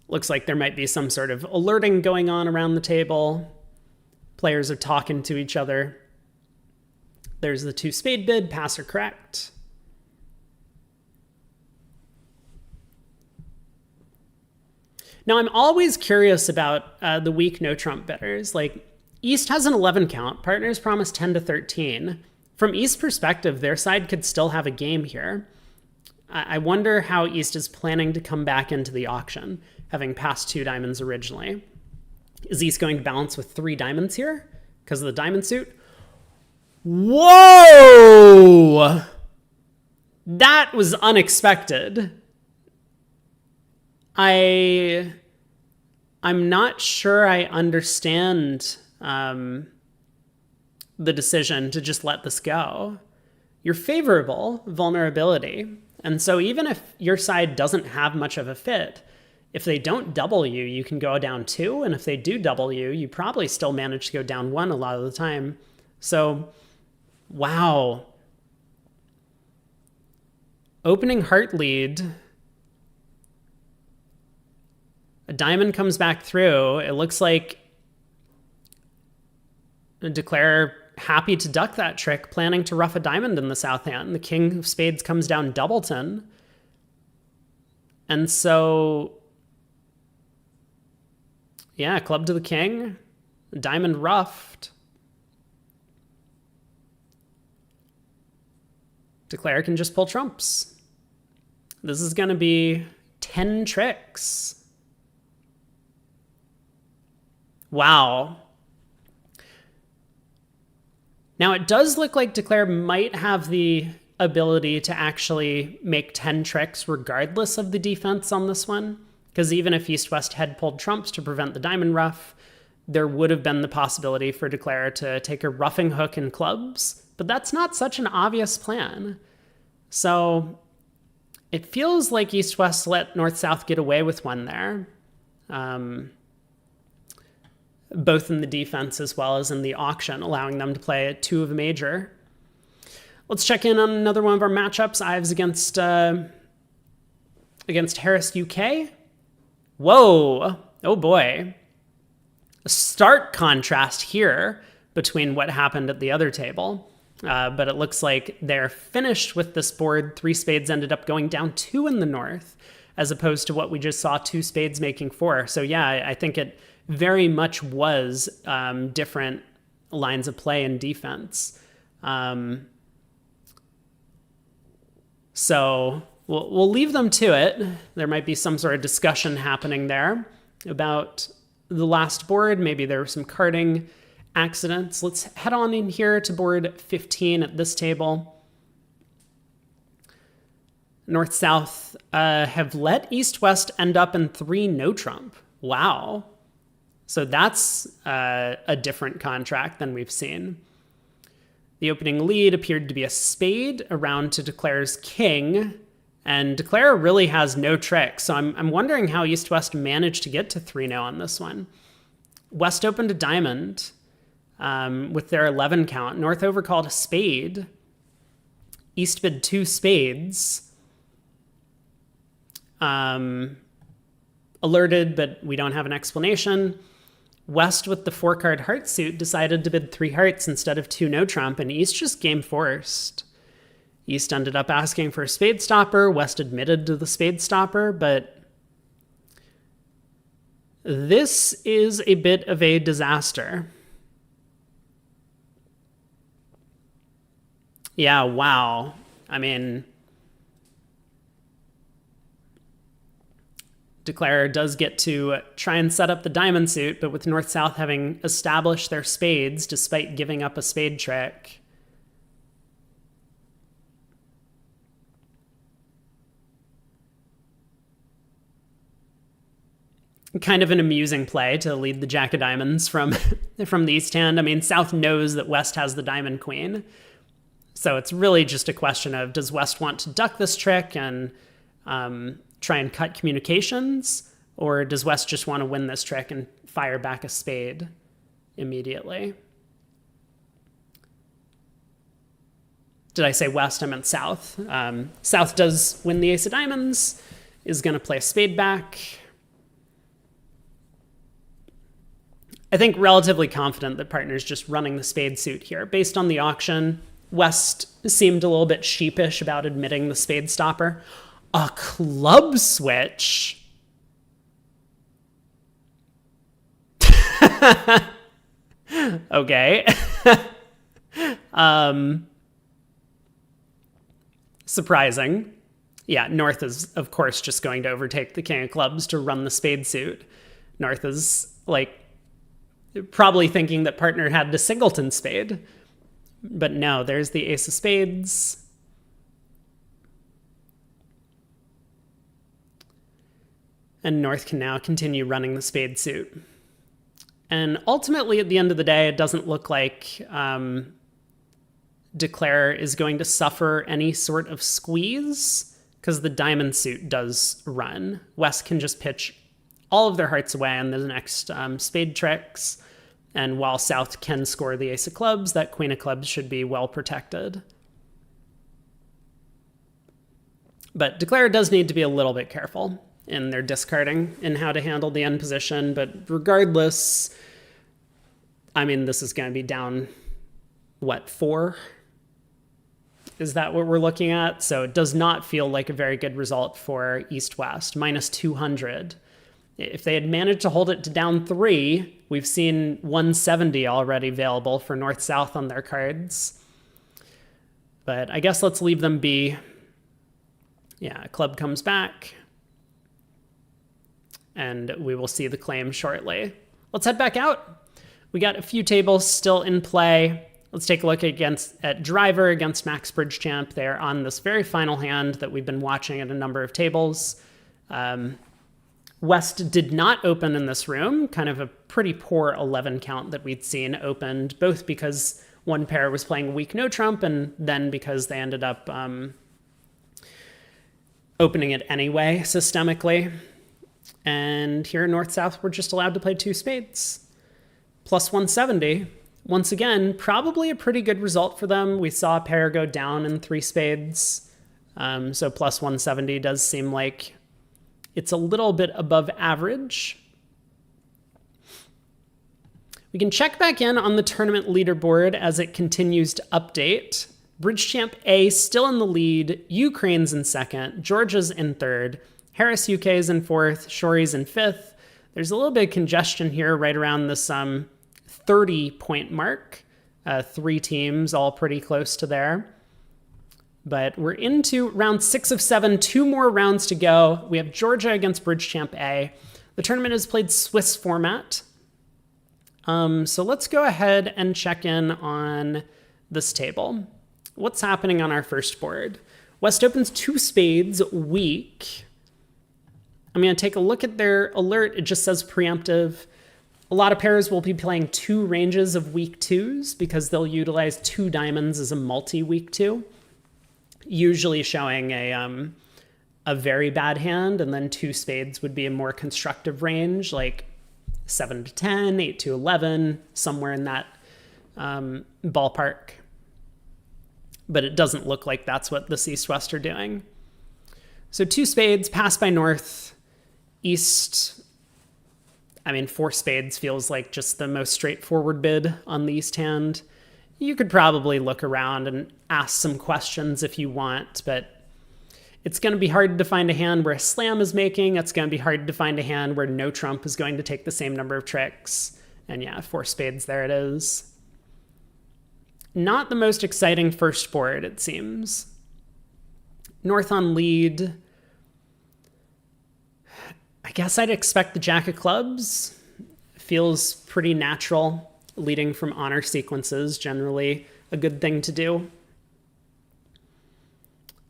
[SPEAKER 1] Looks like there might be some sort of alerting going on around the table. Players are talking to each other. There's the 2 spade bid, pass or correct. Now, I'm always curious about the weak no trump bidders. Like, East has an 11 count, partners promise 10 to 13. From East's perspective, their side could still have a game here. I wonder how East is planning to come back into the auction, having passed 2 diamonds originally. Is East going to balance with 3 diamonds here because of the diamond suit? Whoa! That was unexpected. I'm not sure I understand the decision to just let this go. You're favorable vulnerability. And so even if your side doesn't have much of a fit, if they don't double you, you can go down 2. And if they do double you, you probably still manage to go down 1 a lot of the time. So, wow. Opening heart lead. A diamond comes back through. It looks like Declare happy to duck that trick, planning to ruff a diamond in the south hand. The king of spades comes down doubleton. And so, yeah, club to the king, diamond ruffed. Declare can just pull trumps. This is going to be 10 tricks. Wow. Now, it does look like Declare might have the ability to actually make 10 tricks regardless of the defense on this one, because even if East-West had pulled trumps to prevent the diamond ruff, there would have been the possibility for Declare to take a ruffing hook in clubs, but that's not such an obvious plan. So it feels like East-West let North-South get away with one there, both in the defense as well as in the auction, allowing them to play 2 of a major. Let's check in on another one of our matchups. Ives against Harris UK. Whoa. Oh boy. A stark contrast here between what happened at the other table. But it looks like they're finished with this board. 3 spades ended up going down 2 in the north, as opposed to what we just saw, 2 spades making 4. So yeah, I think it very much was different lines of play and defense. So we'll leave them to it. There might be some sort of discussion happening there about the last board. Maybe there were some carding accidents. Let's head on in here to board 15 at this table. North-South have let East-West end up in 3 no trump. Wow. So that's a different contract than we've seen. The opening lead appeared to be a spade around to Declare's king, and Declare really has no tricks. So I'm wondering how East-West managed to get to 3-0 on this one. West opened a diamond with their 11 count. North overcalled a spade. East bid 2 spades. Alerted, but we don't have an explanation. West, with the 4-card heart suit, decided to bid 3 hearts instead of 2 no trump, and East just game forced. East ended up asking for a spade stopper. West admitted to the spade stopper, but this is a bit of a disaster. Yeah, wow. I mean, Declare does get to try and set up the diamond suit, but with North-South having established their spades despite giving up a spade trick. Kind of an amusing play to lead the Jack of Diamonds from the East hand. I mean, South knows that West has the Diamond Queen. So it's really just a question of, does West want to duck this trick and try and cut communications, or does West just want to win this trick and fire back a spade immediately? Did I say West? I meant South. South does win the ace of diamonds, is going to play a spade back. I think relatively confident that partner's just running the spade suit here. Based on the auction, West seemed a little bit sheepish about admitting the spade stopper. A club switch? Okay. Surprising. Yeah, North is, of course, just going to overtake the king of clubs to run the spade suit. North is, like, probably thinking that partner had the singleton spade. But no, there's the ace of spades. And North can now continue running the spade suit. And ultimately, at the end of the day, it doesn't look like Declare is going to suffer any sort of squeeze, because the diamond suit does run. West can just pitch all of their hearts away on the next spade tricks. And while South can score the ace of clubs, that queen of clubs should be well protected. But Declare does need to be a little bit careful in their discarding and how to handle the end position. But regardless, I mean, this is going to be down, what, 4? Is that what we're looking at? So it does not feel like a very good result for East-West, minus 200. If they had managed to hold it to down 3, we've seen 170 already available for North-South on their cards. But I guess let's leave them be. Yeah, club comes back. And we will see the claim shortly. Let's head back out. We got a few tables still in play. Let's take a look at Driver against Max BridgeChamp. They're on this very final hand that we've been watching at a number of tables. West did not open in this room, kind of a pretty poor 11 count that we'd seen opened, both because one pair was playing weak no trump and then because they ended up opening it anyway systemically. And here in North-South, we're just allowed to play 2 spades. Plus 170. Once again, probably a pretty good result for them. We saw a pair go down in 3 spades. So plus 170 does seem like it's a little bit above average. We can check back in on the tournament leaderboard as it continues to update. BridgeChamp A still in the lead, Ukraine's in second, Georgia's in third, Harris UK is in fourth, Shory's in fifth. There's a little bit of congestion here right around this 30-point mark. 3 teams all pretty close to there. But we're into round 6 of 7, 2 more rounds to go. We have Georgia against BridgeChamp A. The tournament is played Swiss format. So let's go ahead and check in on this table. What's happening on our first board? West opens 2 spades, weak. I'm going to take a look at their alert. It just says preemptive. A lot of pairs will be playing 2 ranges of weak 2s because they'll utilize 2 diamonds as a multi-weak 2, usually showing a very bad hand, and then 2 spades would be a more constructive range, like 7 to 10, 8 to 11, somewhere in that ballpark. But it doesn't look like that's what the East-West are doing. So 2 spades, passed by North. East, I mean, 4 spades feels like just the most straightforward bid on the East hand. You could probably look around and ask some questions if you want, but it's going to be hard to find a hand where a slam is making. It's going to be hard to find a hand where no trump is going to take the same number of tricks. And yeah, 4 spades, there it is. Not the most exciting first board, it seems. North on lead. I guess I'd expect the Jack of Clubs. Feels pretty natural. Leading from honor sequences, generally a good thing to do.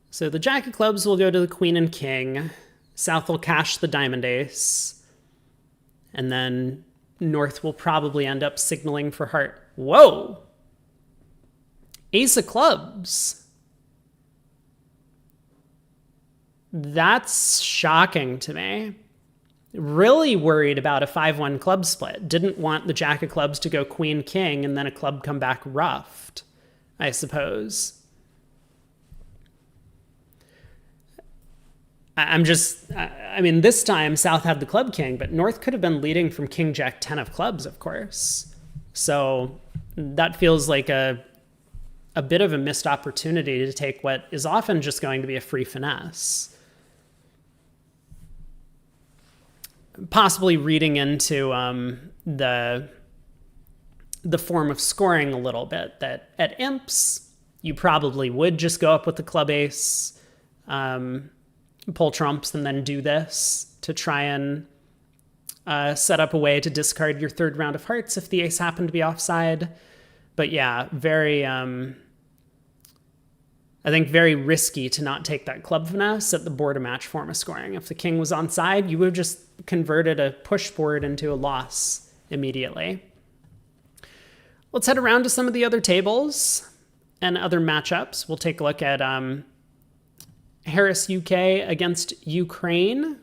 [SPEAKER 1] So the Jack of Clubs will go to the Queen and King. South will cash the Diamond Ace. And then North will probably end up signaling for heart. Whoa! Ace of Clubs. That's shocking to me. Really worried about a 5-1 club split. Didn't want the Jack of Clubs to go Queen, King, and then a club come back ruffed, I suppose. I mean, this time South had the Club King, but North could have been leading from King, Jack, 10 of clubs, of course. So that feels like a bit of a missed opportunity to take what is often just going to be a free finesse. Possibly reading into the form of scoring a little bit, that at imps, you probably would just go up with the club ace, pull trumps, and then do this to try and set up a way to discard your 3rd round of hearts if the ace happened to be offside. But yeah, very... I think very risky to not take that club finesse at the board of match form of scoring. If the king was onside, you would have just converted a push board into a loss immediately. Let's head around to some of the other tables and other matchups. We'll take a look at Harris UK against Ukraine.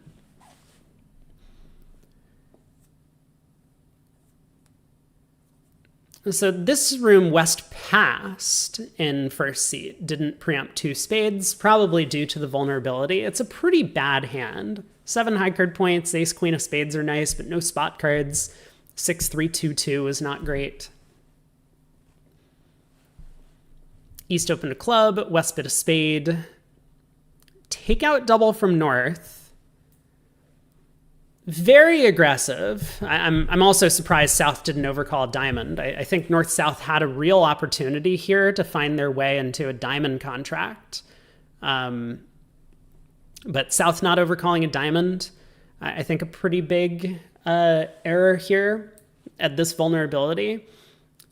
[SPEAKER 1] So this room West passed in first seat, didn't preempt two spades, probably due to the vulnerability. It's a pretty bad hand. 7 high card points, ace queen of spades are nice, but no spot cards. 6-3-2-2 is not great. East opened a club, West bid a spade. Takeout double from North. Very aggressive. I'm also surprised South didn't overcall a diamond. I think North-South had a real opportunity here to find their way into a diamond contract. But South not overcalling a diamond, I think a pretty big error here at this vulnerability.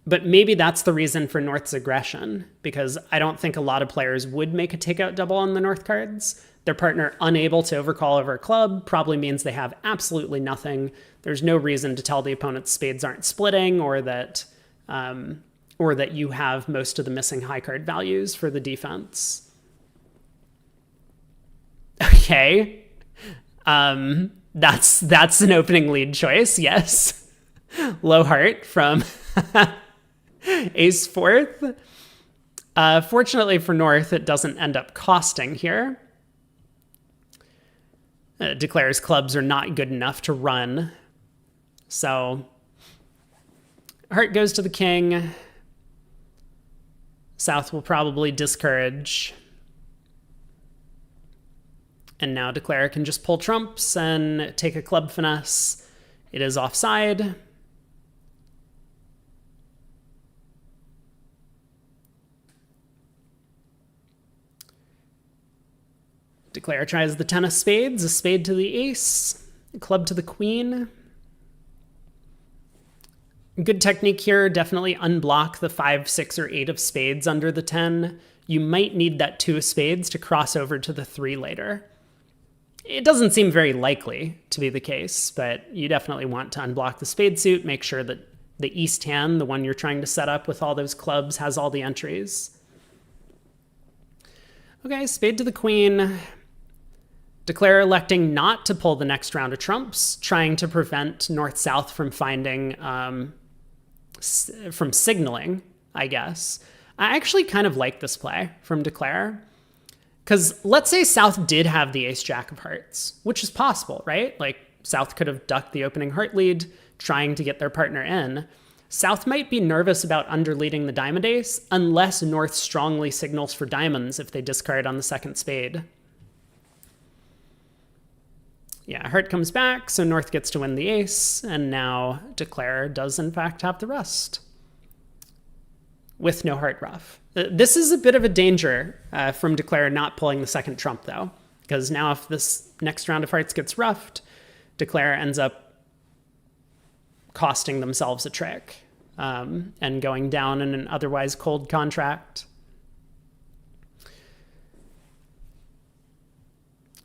[SPEAKER 1] But maybe that's the reason for North's aggression, because I don't think a lot of players would make a takeout double on the North cards. Their partner unable to overcall over a club probably means they have absolutely nothing. There's no reason to tell the opponent's spades aren't splitting, or that you have most of the missing high card values for the defense. Okay. That's an opening lead choice, yes. Low heart from ace fourth. Fortunately for North, it doesn't end up costing here. Declares clubs are not good enough to run. So heart goes to the king. South will probably discourage. And now Declare can just pull trumps and take a club finesse. It is offside. Declare tries the 10 of spades, a spade to the ace, a club to the queen. Good technique here, definitely unblock the 5, 6, or 8 of spades under the 10. You might need that 2 of spades to cross over to the 3 later. It doesn't seem very likely to be the case, but you definitely want to unblock the spade suit, make sure that the east hand, the one you're trying to set up with all those clubs, has all the entries. Okay, spade to the queen. Declare electing not to pull the next round of trumps, trying to prevent North-South from finding, from signaling, I guess. I actually kind of like this play from Declare, because let's say South did have the ace-jack of hearts, which is possible, right? Like, South could have ducked the opening heart lead, trying to get their partner in. South might be nervous about underleading the diamond ace, unless North strongly signals for diamonds if they discard on the second spade. Yeah, heart comes back, so North gets to win the ace, and now Declare does in fact have the rest. With no heart ruff. This is a bit of a danger from Declare not pulling the second trump, though, because now if this next round of hearts gets roughed, Declare ends up costing themselves a trick and going down in an otherwise cold contract.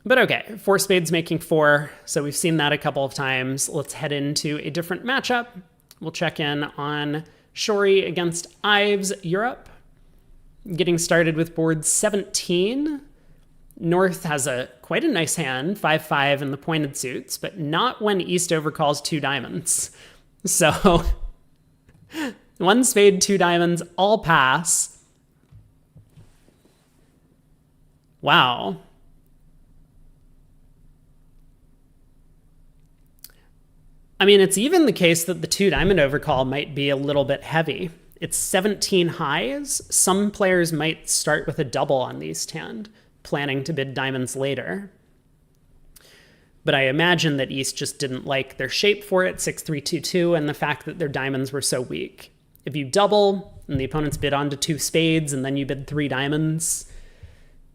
[SPEAKER 1] But okay, 4 spades making 4, so we've seen that a couple of times. Let's head into a different matchup. We'll check in on Shori against Ives Europe. Getting started with board 17. North has quite a nice hand, 5-5 in the pointed suits, but not when East overcalls 2 diamonds. So 1 spade, 2 diamonds, all pass. Wow. I mean, it's even the case that the 2 diamond overcall might be a little bit heavy. It's 17 highs. Some players might start with a double on the East hand, planning to bid diamonds later. But I imagine that East just didn't like their shape for it, 6-3-2-2, and the fact that their diamonds were so weak. If you double, and the opponent's bid onto 2 spades, and then you bid 3 diamonds,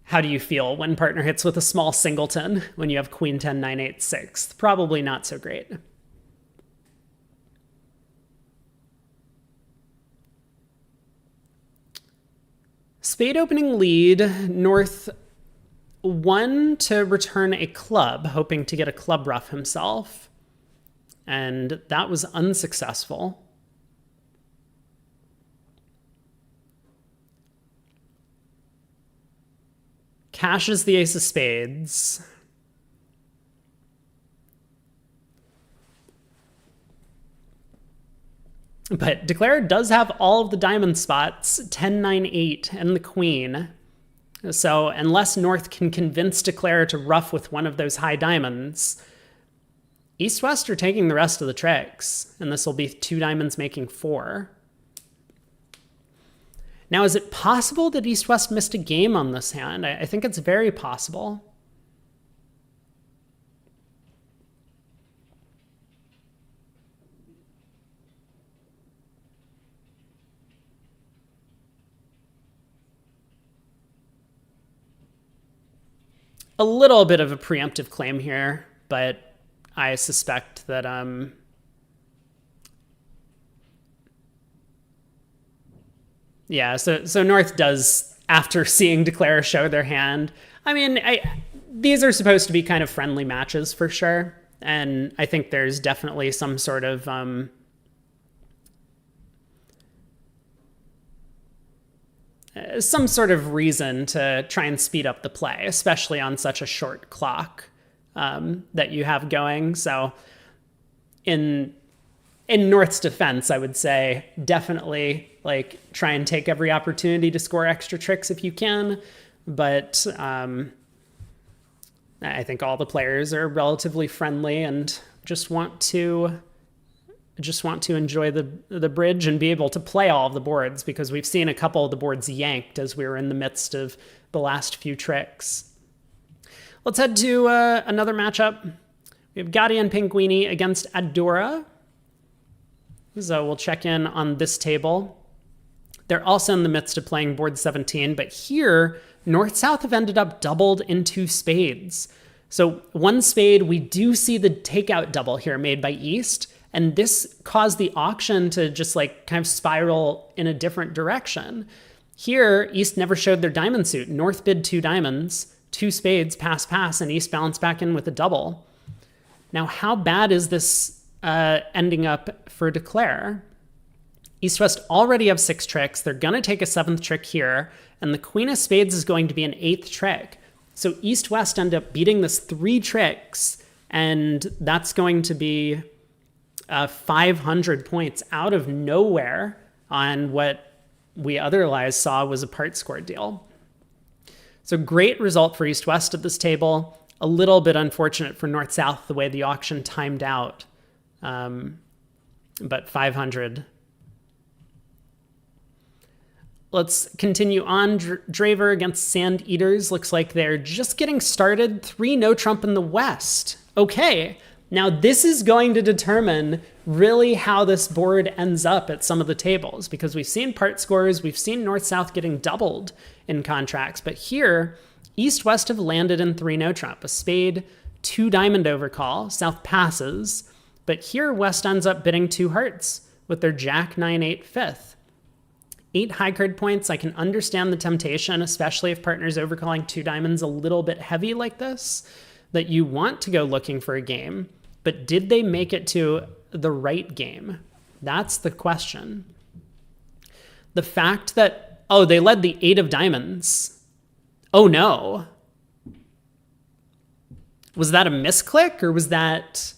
[SPEAKER 1] how do you feel when partner hits with a small singleton when you have queen 10, 9, 8, 6? Probably not so great. Spade opening lead, North won to return a club, hoping to get a club ruff himself, and that was unsuccessful. Cashes the ace of spades. But Declare does have all of the diamond spots, 10, 9, 8, and the queen. So unless North can convince Declare to ruff with one of those high diamonds, East-West are taking the rest of the tricks, and this will be 2 diamonds making 4. Now, is it possible that East-West missed a game on this hand? I think it's very possible. A little bit of a preemptive claim here, but I suspect that yeah, so North does, after seeing Declare show their hand. I mean, these are supposed to be kind of friendly matches for sure, and I think there's definitely some sort of reason to try and speed up the play, especially on such a short clock that you have going. So in North's defense, I would say definitely like try and take every opportunity to score extra tricks if you can. But I think all the players are relatively friendly and just want to enjoy the bridge and be able to play all of the boards, because we've seen a couple of the boards yanked as we were in the midst of the last few tricks. Let's head to another matchup. We have Gotti and Pinguini against Adora. So we'll check in on this table. They're also in the midst of playing board 17, but here, North-South have ended up doubled in 2 spades. So 1 spade, we do see the takeout double here made by East, and this caused the auction to just like kind of spiral in a different direction. Here, East never showed their diamond suit. North bid 2 diamonds, 2 spades, pass, and East bounced back in with a double. Now, how bad is this ending up for Declare? East-West already have 6 tricks. They're going to take a 7th trick here, and the Queen of Spades is going to be an 8th trick. So East-West end up beating this 3 tricks, and that's going to be 500 points out of nowhere on what we otherwise saw was a part score deal. So great result for East-West at this table. A little bit unfortunate for North-South the way the auction timed out, but 500. Let's continue on. Draver against Sand Eaters. Looks like they're just getting started. 3 no trump in the West. Okay, now this is going to determine really how this board ends up at some of the tables, because we've seen part scores, we've seen North-South getting doubled in contracts, but here, East-West have landed in 3 no trump. A spade, 2 diamond overcall, South passes, but here West ends up bidding 2 hearts with their Jack 9-8 5th. 8 high card points. I can understand the temptation, especially if partner's overcalling 2 diamonds a little bit heavy like this, that you want to go looking for a game, but did they make it to the right game? That's the question. The fact that, oh, they led the 8 of diamonds. Oh no. Was that a misclick, or was that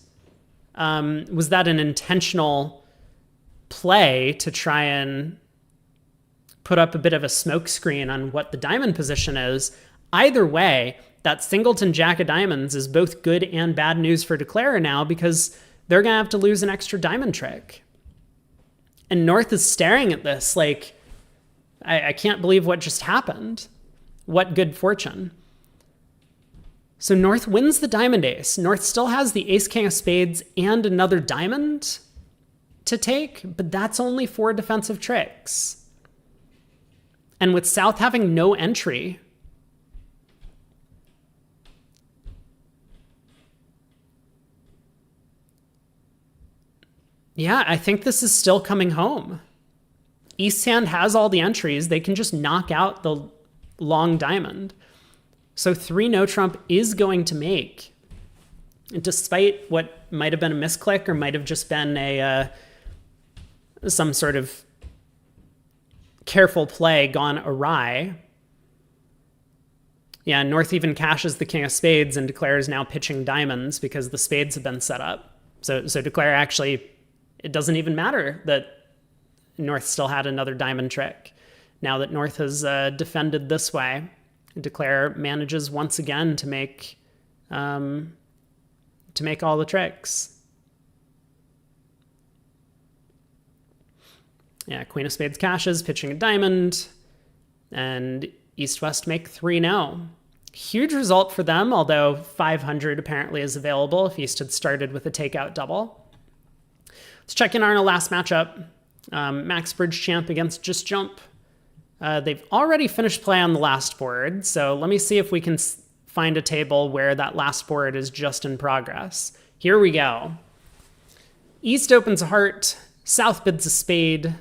[SPEAKER 1] an intentional play to try and put up a bit of a smoke screen on what the diamond position is? Either way, that singleton Jack of diamonds is both good and bad news for Declare now, because they're going to have to lose an extra diamond trick. And North is staring at this like, I can't believe what just happened. What good fortune. So North wins the diamond ace. North still has the ace king of spades and another diamond to take, but that's only 4 defensive tricks. And with South having no entry, yeah, I think this is still coming home. East hand has all the entries. They can just knock out the long diamond. So 3 no trump is going to make, despite what might have been a misclick or might have just been some sort of careful play gone awry. Yeah, North even cashes the king of spades, and Declare is now pitching diamonds because the spades have been set up. So Declare actually, it doesn't even matter that North still had another diamond trick. Now that North has defended this way, Declare manages once again to make all the tricks. Yeah, Queen of Spades cashes, pitching a diamond, and East-West make 3-0. Huge result for them, although 500 apparently is available if East had started with a takeout double. Let's check in on our last matchup. Max BridgeChamp against Just Jump. They've already finished play on the last board, so let me see if we can find a table where that last board is just in progress. Here we go. East opens a heart, South bids a spade.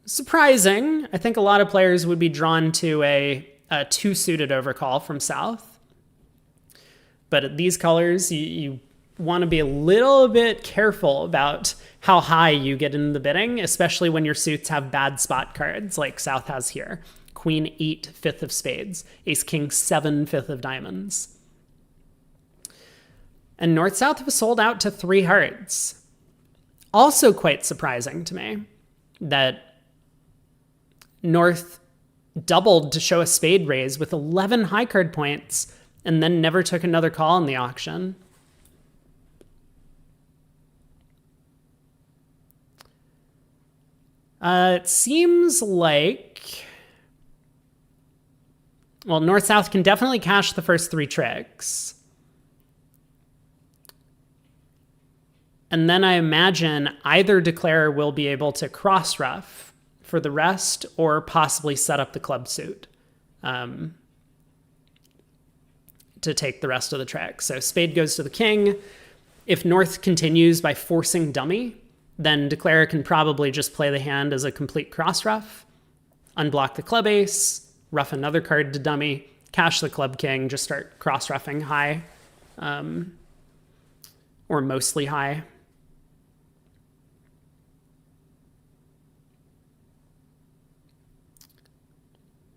[SPEAKER 1] Surprising. I think a lot of players would be drawn to a two-suited overcall from South. But at these colors, you want to be a little bit careful about how high you get in the bidding, especially when your suits have bad spot cards like South has here. Queen 8, 5th of spades. Ace King 7, 5th of diamonds. And North-South have sold out to 3 hearts. Also quite surprising to me that North doubled to show a spade raise with 11 high card points and then never took another call in the auction. It seems like, well, North-South can definitely cash the first 3 tricks. And then I imagine either Declare will be able to cross-ruff for the rest, or possibly set up the club suit to take the rest of the tricks. So spade goes to the king. If North continues by forcing dummy, then Declare can probably just play the hand as a complete cross-ruff, unblock the club ace, ruff another card to dummy, cash the club king, just start cross-ruffing high, or mostly high.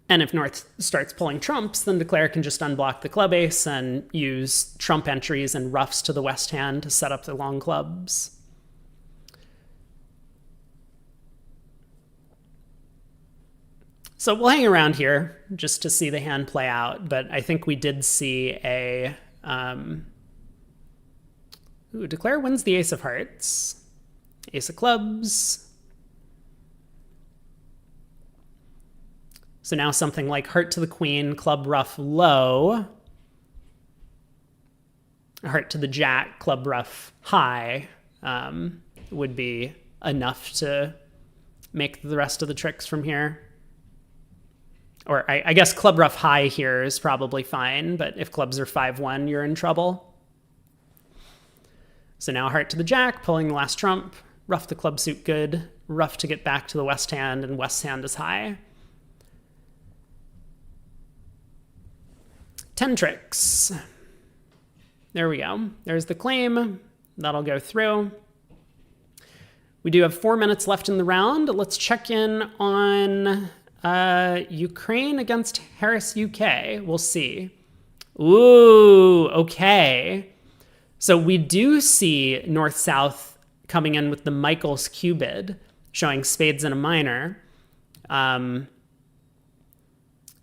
[SPEAKER 1] And if North starts pulling trumps, then Declare can just unblock the club ace and use trump entries and ruffs to the west hand to set up the long clubs. So we'll hang around here just to see the hand play out, but I think we did see a... Declare wins the ace of hearts. Ace of clubs. So now something like heart to the queen, club ruff low, heart to the jack, club ruff high would be enough to make the rest of the tricks from here. Or I guess club ruff high here is probably fine, but if clubs are 5-1, you're in trouble. So now heart to the jack, pulling the last trump, ruff the club suit good, ruff to get back to the west hand, and west hand is high. 10 tricks. There we go. There's the claim. That'll go through. We do have 4 minutes left in the round. Let's check in on Ukraine against Harris, UK. We'll see. Ooh, okay. So we do see North-South coming in with the Michaels Q bid, showing spades and a minor.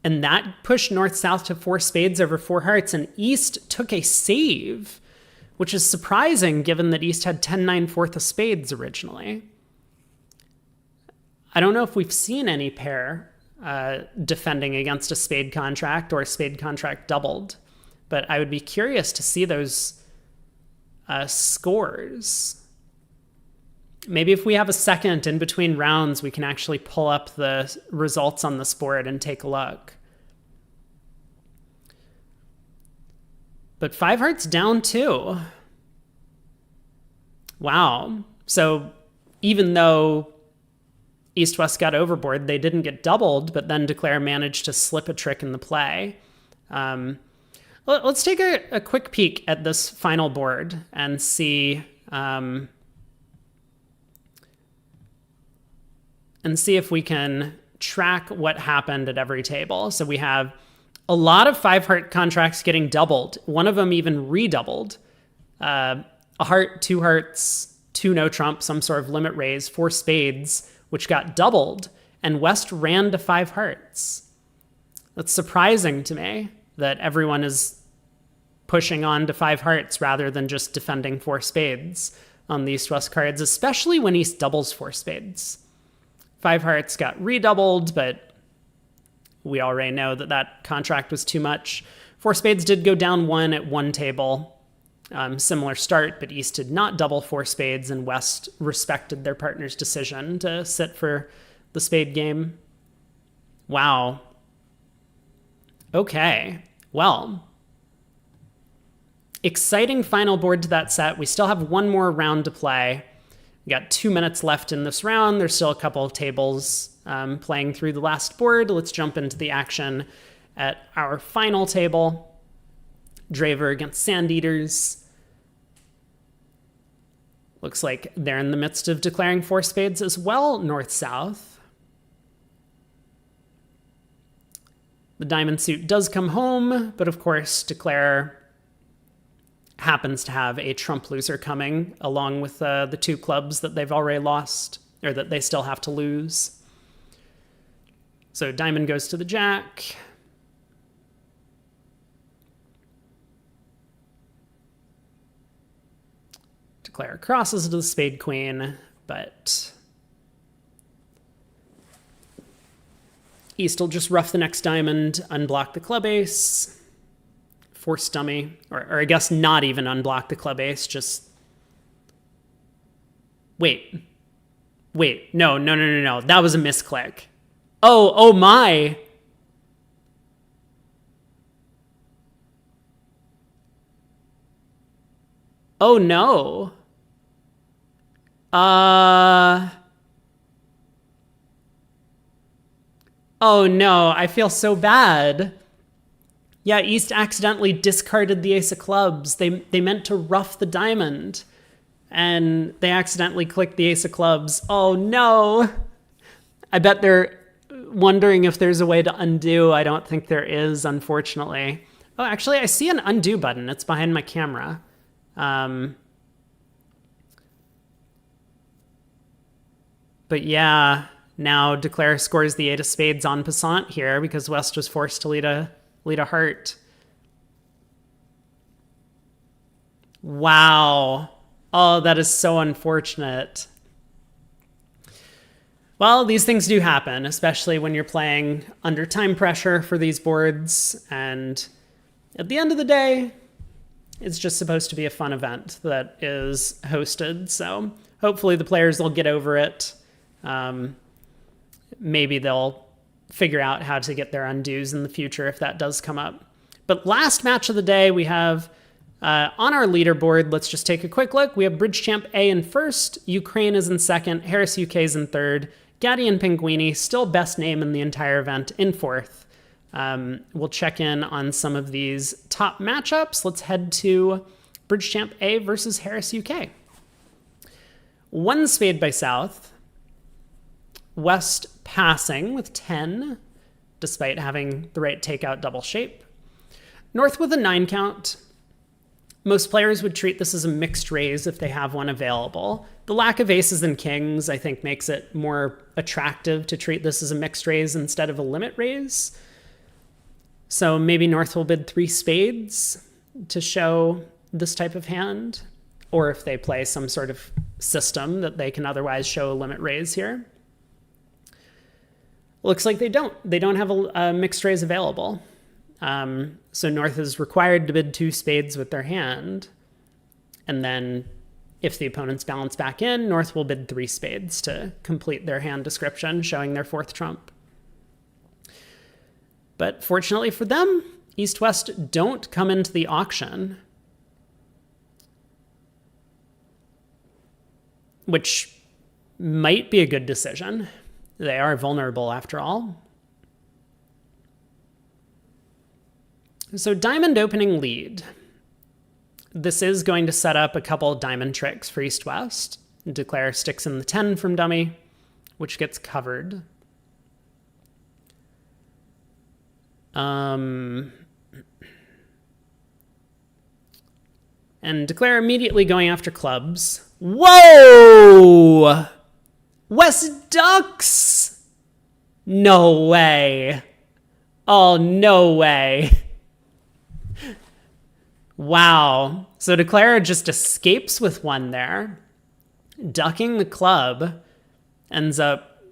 [SPEAKER 1] And that pushed North-South to 4 spades over 4 hearts, and East took a save, which is surprising given that East had 10-9 fourth of spades originally. I don't know if we've seen any pair defending against a spade contract or a spade contract doubled, but I would be curious to see those scores. Maybe if we have a second in between rounds, we can actually pull up the results on this board and take a look. But 5 hearts down 2. Wow. So even though East-West got overboard, they didn't get doubled, but then Declare managed to slip a trick in the play. Let's take a quick peek at this final board and see... and see if we can track what happened at every table. So we have a lot of 5-heart contracts getting doubled. One of them even redoubled. A heart, 2 hearts, two no trump, some sort of limit raise, four spades, which got doubled, and West ran to five hearts. That's surprising to me that everyone is pushing on to five hearts rather than just defending four spades on the East-West cards, especially when East doubles four spades. Five hearts got redoubled, but we already know that that contract was too much. Four spades did go down one at one table. Similar start, but East did not double four spades, and West respected their partner's decision to sit for the spade game. Wow. Okay. Well, exciting final board to that set. We still have one more round to play. We got 2 minutes left in this round. There's still a couple of tables playing through the last board. Let's jump into the action at our final table. Draver against Sandeaters. Looks like they're in the midst of declaring four spades as well, north-south. The diamond suit does come home, but of course, Declare happens to have a trump loser coming, along with the two clubs that they've already lost, or that they still have to lose. So diamond goes to the jack. Declare crosses to the spade queen, but East will just rough the next diamond, unblock the club ace, force dummy, or I guess not even unblock the club ace, just... Wait, no, that was a misclick. Oh my! Oh no. Oh no, I feel so bad. Yeah, East accidentally discarded the ace of clubs. They meant to rough the diamond, and they accidentally clicked the ace of clubs. Oh no. I bet they're wondering if there's a way to undo. I don't think there is, unfortunately. Oh, actually, I see an undo button. It's behind my camera. But yeah, now Declare scores the eight of spades en passant here because West was forced to lead a heart. Wow. Oh, that is so unfortunate. Well, these things do happen, especially when you're playing under time pressure for these boards. And at the end of the day, it's just supposed to be a fun event that is hosted. So hopefully the players will get over it. Maybe they'll figure out how to get their undos in the future if that does come up. But last match of the day, we have on our leaderboard, let's just take a quick look. We have BridgeChamp A in first, Ukraine is in second, Harris UK is in third, Gatti and Pinguini, still best name in the entire event, in fourth. We'll check in on some of these top matchups. Let's head to BridgeChamp A versus Harris UK. One spade by South. West passing with 10, despite having the right takeout double shape. North with a 9 count. Most players would treat this as a mixed raise if they have one available. The lack of aces and kings, I think, makes it more attractive to treat this as a mixed raise instead of a limit raise. So maybe North will bid 3 spades to show this type of hand, or if they play some sort of system that they can otherwise show a limit raise here. Looks like they don't. They don't have a mixed raise available. So North is required to bid 2 spades with their hand. And then if the opponents balance back in, North will bid 3 spades to complete their hand description, showing their 4th trump. But fortunately for them, East-West don't come into the auction, which might be a good decision. They are vulnerable after all. So diamond opening lead. This is going to set up a couple diamond tricks for East-West. Declare sticks in the 10 from dummy, which gets covered. And Declare immediately going after clubs. Whoa! West ducks! No way. Oh, no way. Wow. So Declara just escapes with one there. Ducking the club ends up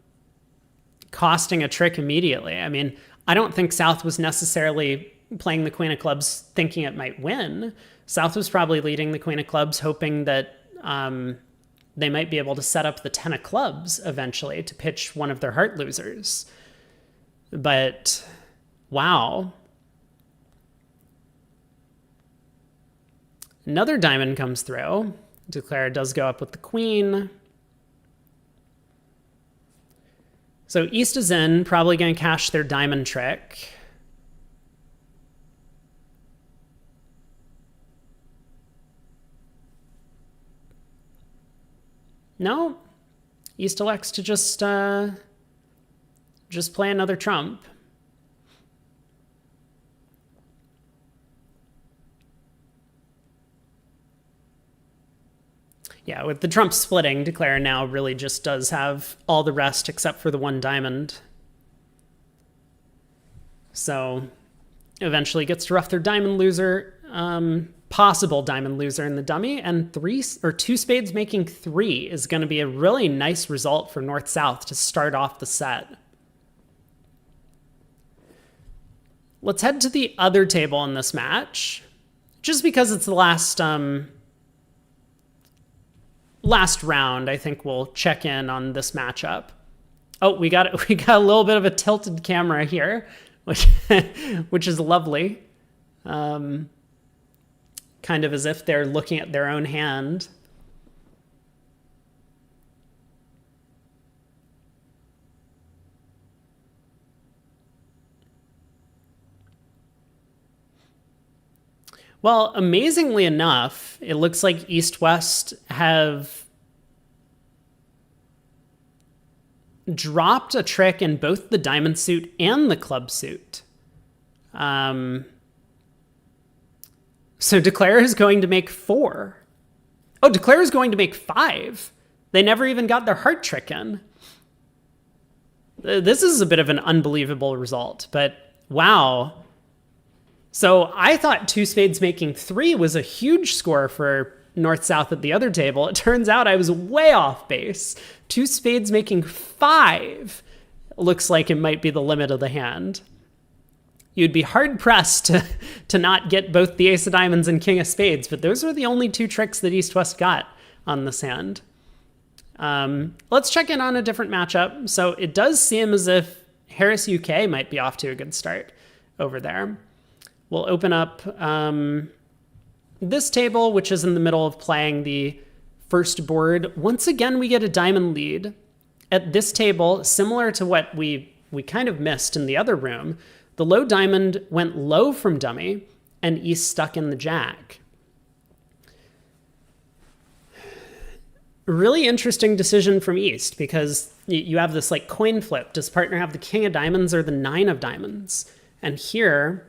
[SPEAKER 1] costing a trick immediately. I mean, I don't think South was necessarily playing the queen of clubs thinking it might win. South was probably leading the queen of clubs hoping that they might be able to set up the 10 of clubs eventually to pitch one of their heart losers. But wow. Another diamond comes through. Declara does go up with the queen. So East is in, probably going to cash their diamond trick. No, East elects to just play another trump. Yeah, with the trump splitting, Declara now really just does have all the rest except for the one diamond. So eventually gets to rough their diamond loser, possible diamond loser in the dummy, and 2 spades making 3 is going to be a really nice result for North-South to start off the set. Let's head to the other table in this match, just because it's the last round. I think we'll check in on this matchup. Oh, we got a little bit of a tilted camera here, which is lovely. Kind of as if they're looking at their own hand. Well, amazingly enough, it looks like East-West have dropped a trick in both the diamond suit and the club suit. So Declara is going to make 4. Oh, Declara is going to make 5. They never even got their heart trick in. This is a bit of an unbelievable result, but wow. So I thought 2 spades making 3 was a huge score for North-South at the other table. It turns out I was way off base. 2 spades making 5 looks like it might be the limit of the hand. You'd be hard-pressed to not get both the ace of diamonds and king of spades, but those are the only 2 tricks that East-West got on this hand. Let's check in on a different matchup. So it does seem as if Harris UK might be off to a good start over there. We'll open up this table, which is in the middle of playing the first board. Once again, we get a diamond lead. At this table, similar to what we kind of missed in the other room, the low diamond went low from dummy, and East stuck in the jack. Really interesting decision from East, because you have this like coin flip. Does partner have the king of diamonds or the 9 of diamonds? And here,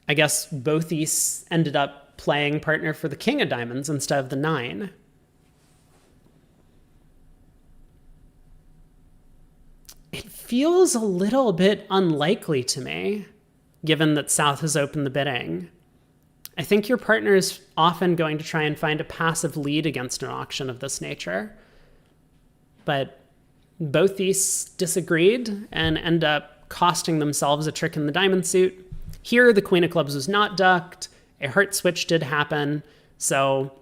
[SPEAKER 1] I guess both Easts ended up playing partner for the king of diamonds instead of the 9. It feels a little bit unlikely to me, given that South has opened the bidding. I think your partner is often going to try and find a passive lead against an auction of this nature. But both Easts disagreed and end up costing themselves a trick in the diamond suit. Here, the queen of clubs was not ducked. A heart switch did happen. So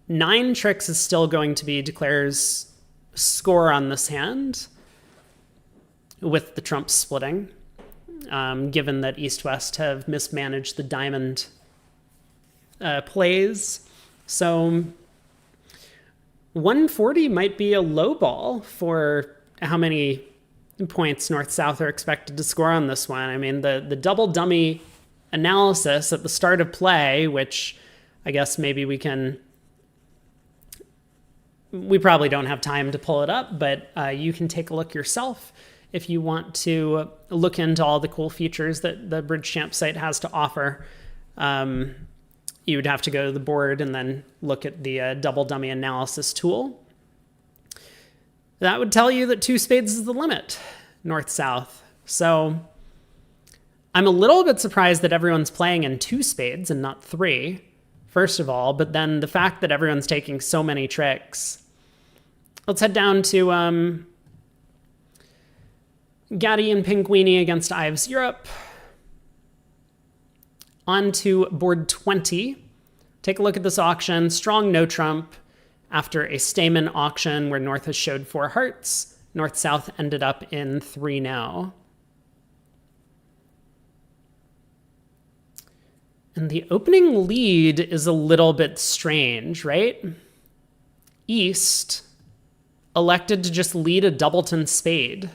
[SPEAKER 1] 9 tricks is still going to be Declara's score on this hand, with the trump splitting, given that East-West have mismanaged the diamond plays. So 140 might be a low ball for how many points North-South are expected to score on this one. I mean, the double dummy analysis at the start of play, which I guess maybe we probably don't have time to pull it up, but you can take a look yourself if you want to look into all the cool features that the BridgeChamp site has to offer. you would have to go to the board and then look at the double dummy analysis tool. That would tell you that 2 spades is the limit, north-south. So I'm a little bit surprised that everyone's playing in 2 spades and not 3, first of all, but then the fact that everyone's taking so many tricks. Let's head down to Gaddy and Pinguini against Ives Europe. On to board 20. Take a look at this auction. Strong no trump after a Stayman auction where North has showed 4 hearts. North-South ended up in 3 now. And the opening lead is a little bit strange, right? East elected to just lead a doubleton spade.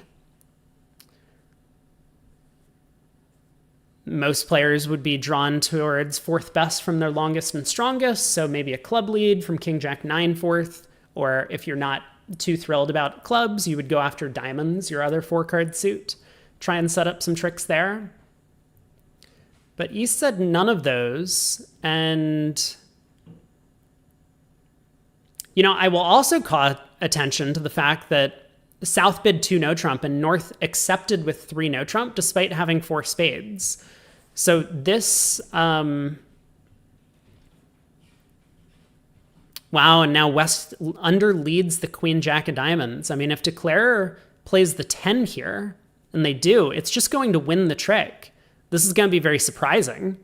[SPEAKER 1] Most players would be drawn towards 4th best from their longest and strongest, so maybe a club lead from King Jack 9 4th, or if you're not too thrilled about clubs, you would go after diamonds, your other 4-card suit. Try and set up some tricks there. But East said none of those, and I will also call attention to the fact that South bid 2 no trump and North accepted with 3 no trump despite having 4 spades. So this, wow, and now West under leads the Queen Jack of diamonds. I mean, if Declarer plays the 10 here, and they do, it's just going to win the trick. This is going to be very surprising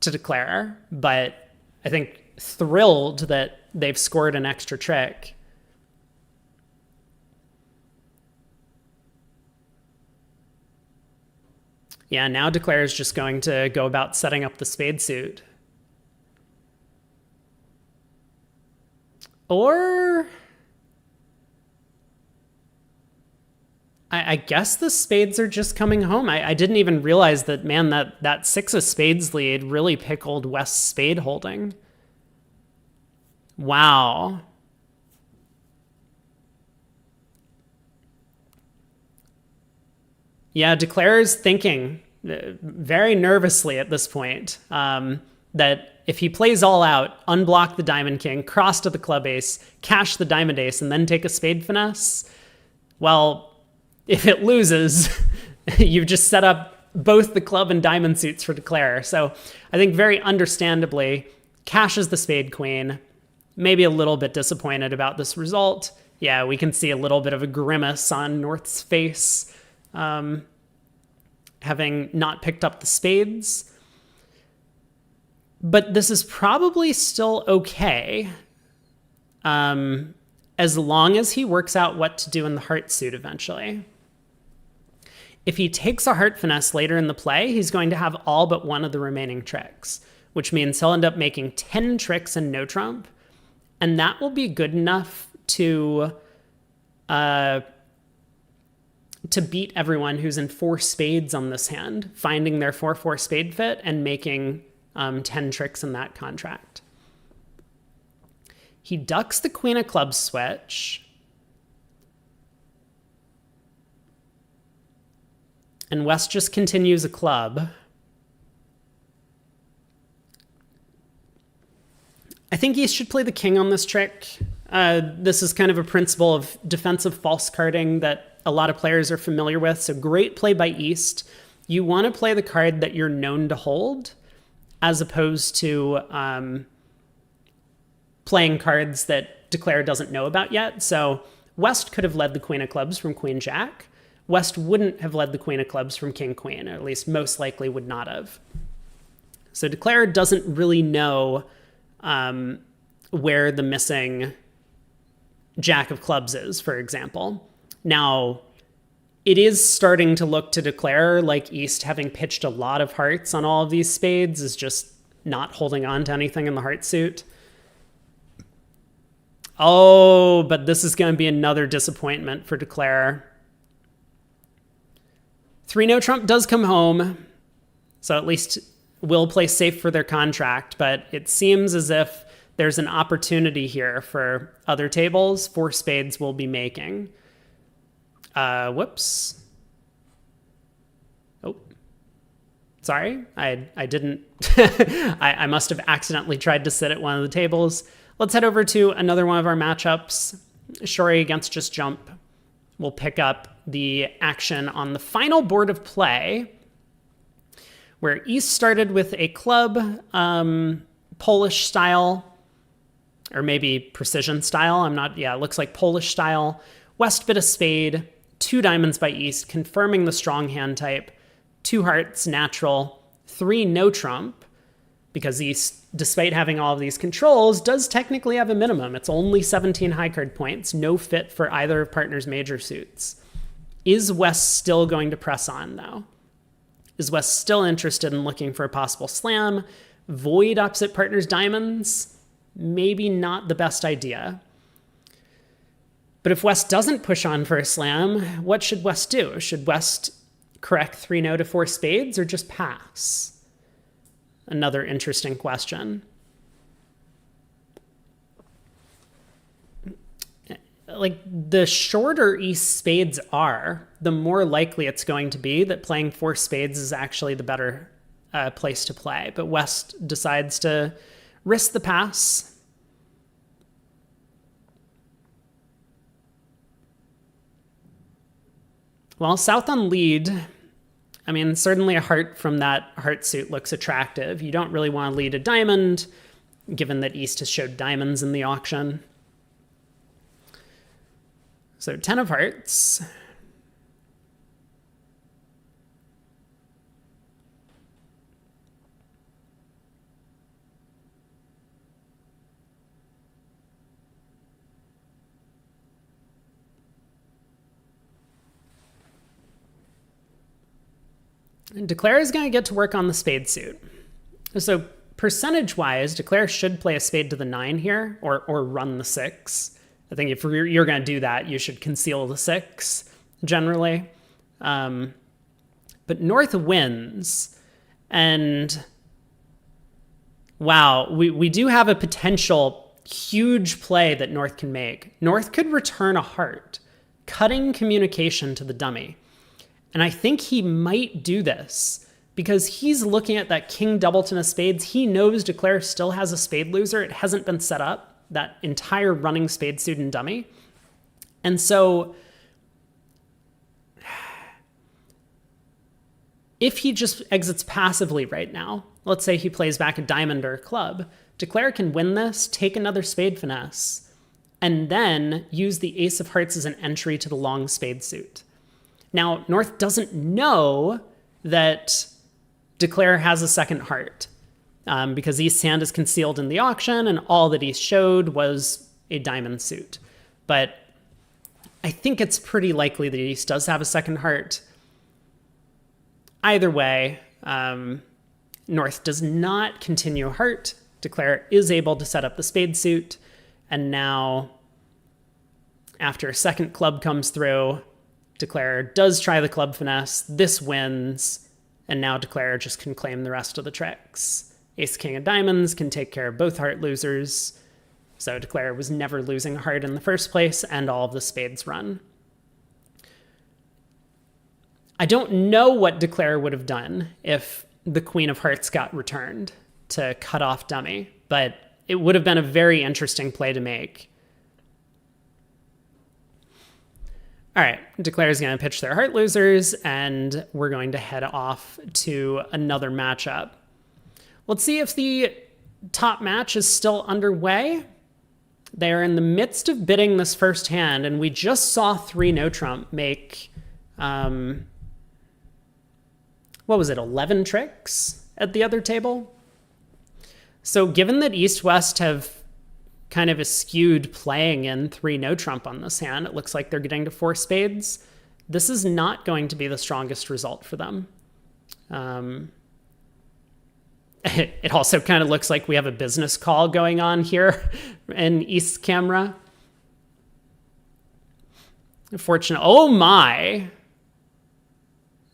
[SPEAKER 1] to Declarer, but I think thrilled that they've scored an extra trick. Yeah, now Declare is just going to go about setting up the spade suit. Or I guess the spades are just coming home. I didn't even realize that, man, that 6 of spades lead really pickled West's spade holding. Wow. Yeah, Declare's thinking very nervously at this point that if he plays all out, unblock the diamond king, cross to the club ace, cash the diamond ace, and then take a spade finesse, well, if it loses, you've just set up both the club and diamond suits for Declare. So I think very understandably, cashes the spade queen, maybe a little bit disappointed about this result. Yeah, we can see a little bit of a grimace on North's face, having not picked up the spades. But this is probably still okay, as long as he works out what to do in the heart suit eventually. If he takes a heart finesse later in the play, he's going to have all but one of the remaining tricks, which means he'll end up making 10 tricks and no trump, and that will be good enough to beat everyone who's in 4 spades on this hand, finding their 4-4 spade fit and making 10 tricks in that contract. He ducks the queen of clubs switch. And West just continues a club. I think East should play the king on this trick. This is kind of a principle of defensive false carding that a lot of players are familiar with. So great play by East. You want to play the card that you're known to hold, as opposed to playing cards that Declare doesn't know about yet. So West could have led the queen of clubs from queen jack. West wouldn't have led the queen of clubs from king queen, or at least most likely would not have. So Declare doesn't really know where the missing jack of clubs is, for example. Now, it is starting to look to Declare like East, having pitched a lot of hearts on all of these spades, is just not holding on to anything in the heart suit. Oh, but this is going to be another disappointment for Declare. 3 no trump does come home, so at least will play safe for their contract, but it seems as if there's an opportunity here for other tables. 4 spades will be making. Whoops. Oh. Sorry, I didn't. I must have accidentally tried to sit at one of the tables. Let's head over to another one of our matchups. Shori against Just Jump. We'll pick up the action on the final board of play, where East started with a club, Polish style, or maybe precision style. It looks like Polish style. West bit a spade, 2 diamonds by East, confirming the strong hand type, 2 hearts, natural, 3 no trump, because East, despite having all of these controls, does technically have a minimum. It's only 17 high card points, no fit for either of partner's major suits. Is West still going to press on, though? Is West still interested in looking for a possible slam? Void opposite partner's diamonds? Maybe not the best idea. But if West doesn't push on for a slam, what should West do? Should West correct 3 no to 4 spades or just pass? Another interesting question. Like, the shorter East spades are, the more likely it's going to be that playing 4 spades is actually the better place to play. But West decides to risk the pass. Well, South on lead. I mean, certainly a heart from that heart suit looks attractive. You don't really want to lead a diamond, given that East has showed diamonds in the auction. So 10 of hearts. And Declare is going to get to work on the spade suit. So percentage-wise, Declare should play a spade to the 9 here, or run the 6. I think if you're going to do that, you should conceal the 6, generally. But North wins, and wow, we do have a potential huge play that North can make. North could return a heart, cutting communication to the dummy. And I think he might do this because he's looking at that king doubleton of spades. He knows Declare still has a spade loser. It hasn't been set up, that entire running spade suit and dummy. And so if he just exits passively right now, let's say he plays back a diamond or a club, Declare can win this, take another spade finesse, and then use the ace of hearts as an entry to the long spade suit. Now, North doesn't know that Declare has a second heart because East's hand is concealed in the auction and all that East showed was a diamond suit. But I think it's pretty likely that East does have a second heart. Either way, North does not continue heart. Declare is able to set up the spade suit. And now, after a second club comes through, Declare does try the club finesse. This wins. And now Declare just can claim the rest of the tricks. Ace King of Diamonds can take care of both heart losers. So Declare was never losing a heart in the first place, and all of the spades run. I don't know what Declare would have done if the Queen of Hearts got returned to cut off dummy, but it would have been a very interesting play to make. All right, Declare is going to pitch their heart losers, and we're going to head off to another matchup. Let's see if the top match is still underway. They're in the midst of bidding this first hand, and we just saw 3 no trump make, what was it, 11 tricks at the other table? So given that East-West have kind of eschewed playing in 3 no trump on this hand, it looks like they're getting to 4 spades. This is not going to be the strongest result for them. It also kind of looks like we have a business call going on here in East's camera. Fortunate. Oh my!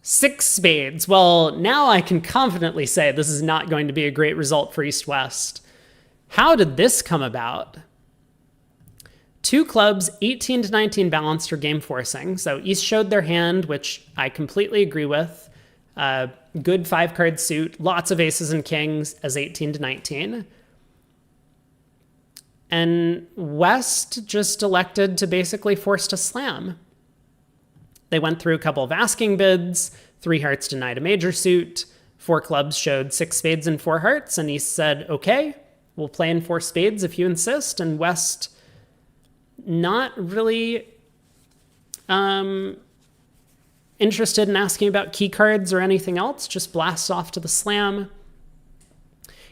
[SPEAKER 1] 6 spades. Well, now I can confidently say this is not going to be a great result for East-West. How did this come about? 2 clubs, 18 to 19 balanced or game forcing. So East showed their hand, which I completely agree with. good 5-card suit, lots of aces and kings as 18 to 19. And West just elected to basically force to slam. They went through a couple of asking bids, 3 hearts denied a major suit, 4 clubs showed 6 spades and 4 hearts, and East said, okay, we'll play in 4 spades if you insist, and West not really interested in asking about key cards or anything else, just blasts off to the slam.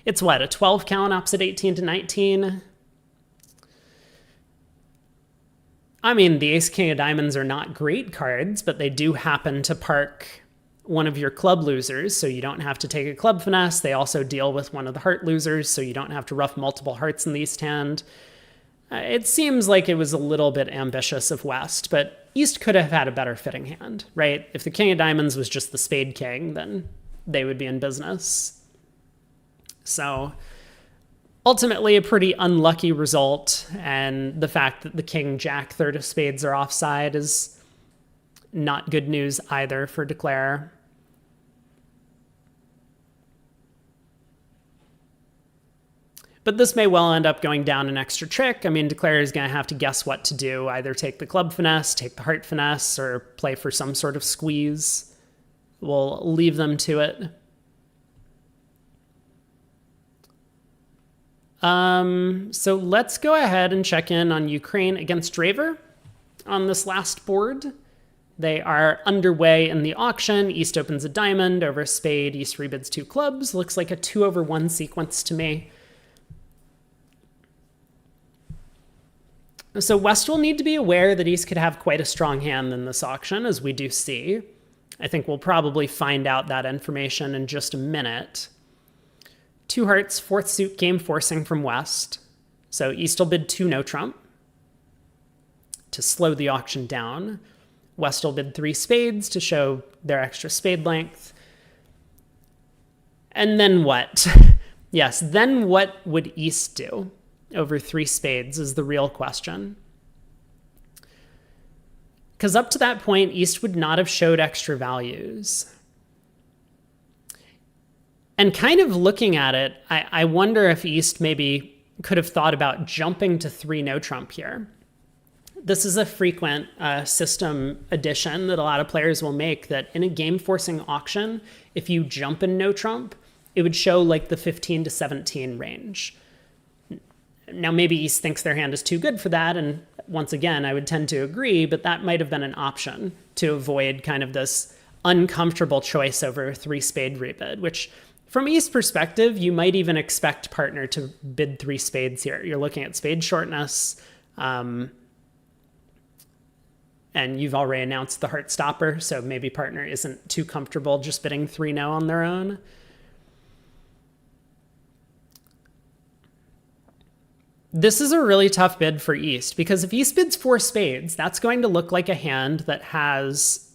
[SPEAKER 1] It's what, a 12 count opposite 18 to 19? I mean, the ace king of diamonds are not great cards, but they do happen to park one of your club losers, so you don't have to take a club finesse. They also deal with one of the heart losers, so you don't have to rough multiple hearts in the East hand. It seems like it was a little bit ambitious of West, but East could have had a better fitting hand, right? If the king of diamonds was just the spade king, then they would be in business. So ultimately a pretty unlucky result, and the fact that the king, jack, 3rd of spades are offside is not good news either for Declare. But this may well end up going down an extra trick. I mean, Declare is going to have to guess what to do, either take the club finesse, take the heart finesse, or play for some sort of squeeze. We'll leave them to it. So let's go ahead and check in on Ukraine against Draver on this last board. They are underway in the auction. East opens a diamond over a spade. East rebids 2 clubs. Looks like a 2/1 sequence to me. So West will need to be aware that East could have quite a strong hand in this auction, as we do see. I think we'll probably find out that information in just a minute. 2 hearts, 4th suit, game forcing from West. So East will bid 2 no trump to slow the auction down. West will bid 3 spades to show their extra spade length. And then what? Yes, then what would East do over 3 spades is the real question. Because up to that point, East would not have showed extra values. And kind of looking at it, I wonder if East maybe could have thought about jumping to 3 no trump here. This is a frequent system addition that a lot of players will make, that in a game forcing auction, if you jump in no trump, it would show like the 15 to 17 range. Now, maybe East thinks their hand is too good for that, and once again, I would tend to agree, but that might have been an option to avoid kind of this uncomfortable choice over a 3 spade rebid, which from East perspective, you might even expect partner to bid 3 spades here. You're looking at spade shortness, and you've already announced the heart stopper, so maybe partner isn't too comfortable just bidding 3 no on their own. This is a really tough bid for East, because if East bids 4 spades, that's going to look like a hand that has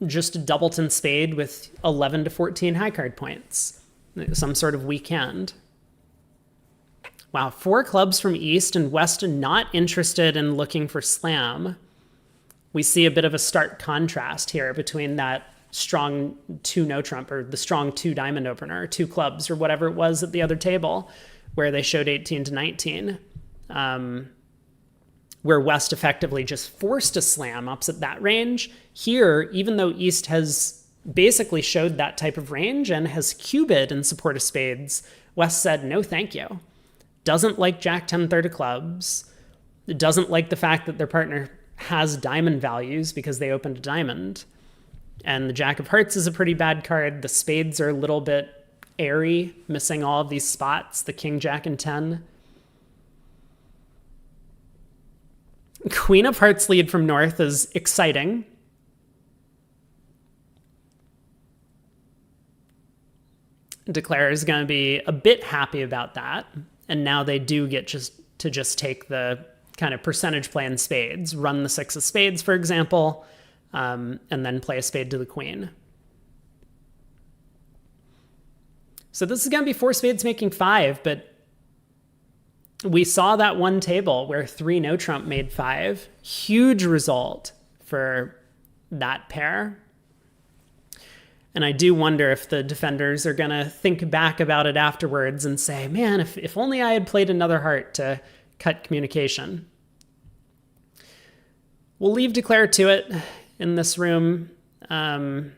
[SPEAKER 1] just a doubleton spade with 11 to 14 high card points, some sort of weak hand. Wow, 4 clubs from East, and West not interested in looking for slam. We see a bit of a stark contrast here between that strong 2 no trump, or the strong 2 diamond opener, or 2 clubs, or whatever it was at the other table, where they showed 18 to 19, where West effectively just forced a slam opposite that range. Here, even though East has basically showed that type of range and has cubed in support of spades, West said, no, thank you. Doesn't like Jack 10 3rd of clubs. Doesn't like the fact that their partner has diamond values because they opened a diamond. And the Jack of Hearts is a pretty bad card. The spades are a little bit airy, missing all of these spots. The King, Jack, and 10. Queen of Hearts lead from North is exciting. Declare is going to be a bit happy about that. And now they do get to take the kind of percentage play in spades, run the 6 of spades, for example, and then play a spade to the queen. So this is going to be 4 spades making 5, but we saw that one table where 3 no trump made 5. Huge result for that pair. And I do wonder if the defenders are going to think back about it afterwards and say, man, if only I had played another heart to cut communication. We'll leave Declare to it in this room. Head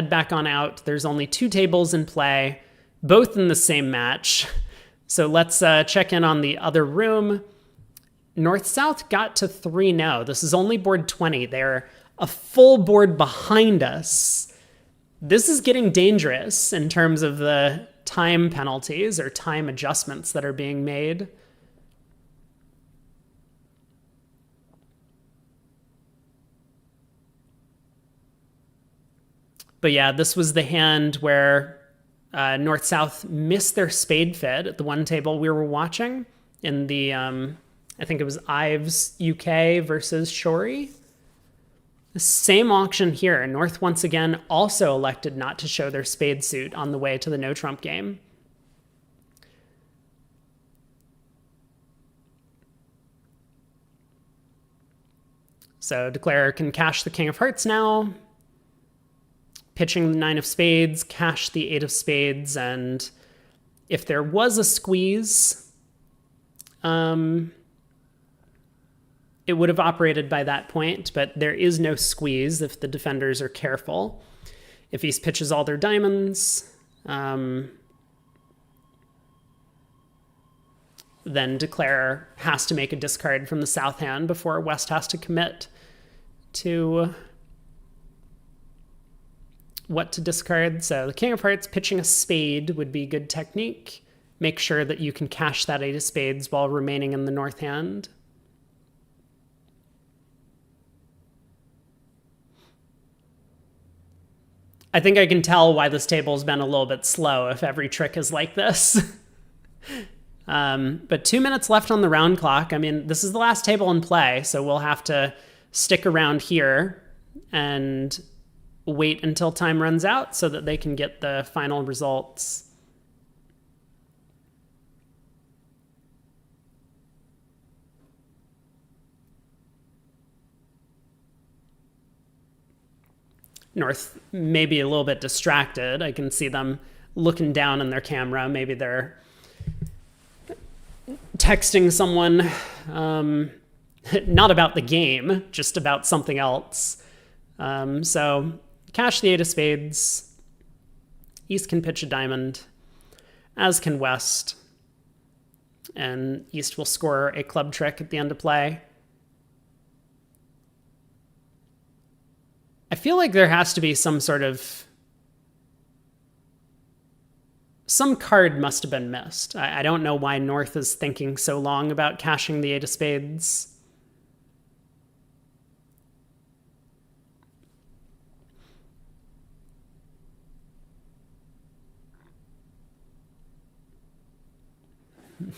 [SPEAKER 1] back on out. There's only 2 tables in play, both in the same match. So let's check in on the other room. North-South got to 3-0. This is only board 20. They're a full board behind us. This is getting dangerous in terms of the time penalties or time adjustments that are being made. But yeah, this was the hand where North-South missed their spade fed at the one table we were watching in the, I think it was Ives UK versus Shorey. The same auction here. North once again also elected not to show their spade suit on the way to the no trump game. So Declare can cash the king of hearts now, pitching the 9 of spades, cash the 8 of spades, and if there was a squeeze, it would have operated by that point, but there is no squeeze if the defenders are careful. If East pitches all their diamonds, then Declare has to make a discard from the south hand before West has to commit to what to discard. So the king of hearts pitching a spade would be good technique. Make sure that you can cash that 8 of spades while remaining in the north hand. I think I can tell why this table's been a little bit slow if every trick is like this. But 2 minutes left on the round clock. I mean, this is the last table in play, so we'll have to stick around here and wait until time runs out so that they can get the final results. North may be a little bit distracted. I can see them looking down in their camera. Maybe they're texting someone, not about the game, just about something else. So cash the 8 of spades. East can pitch a diamond, as can West. And East will score a club trick at the end of play. I feel like there has to be some card must have been missed. I don't know why North is thinking so long about cashing the 8 of spades.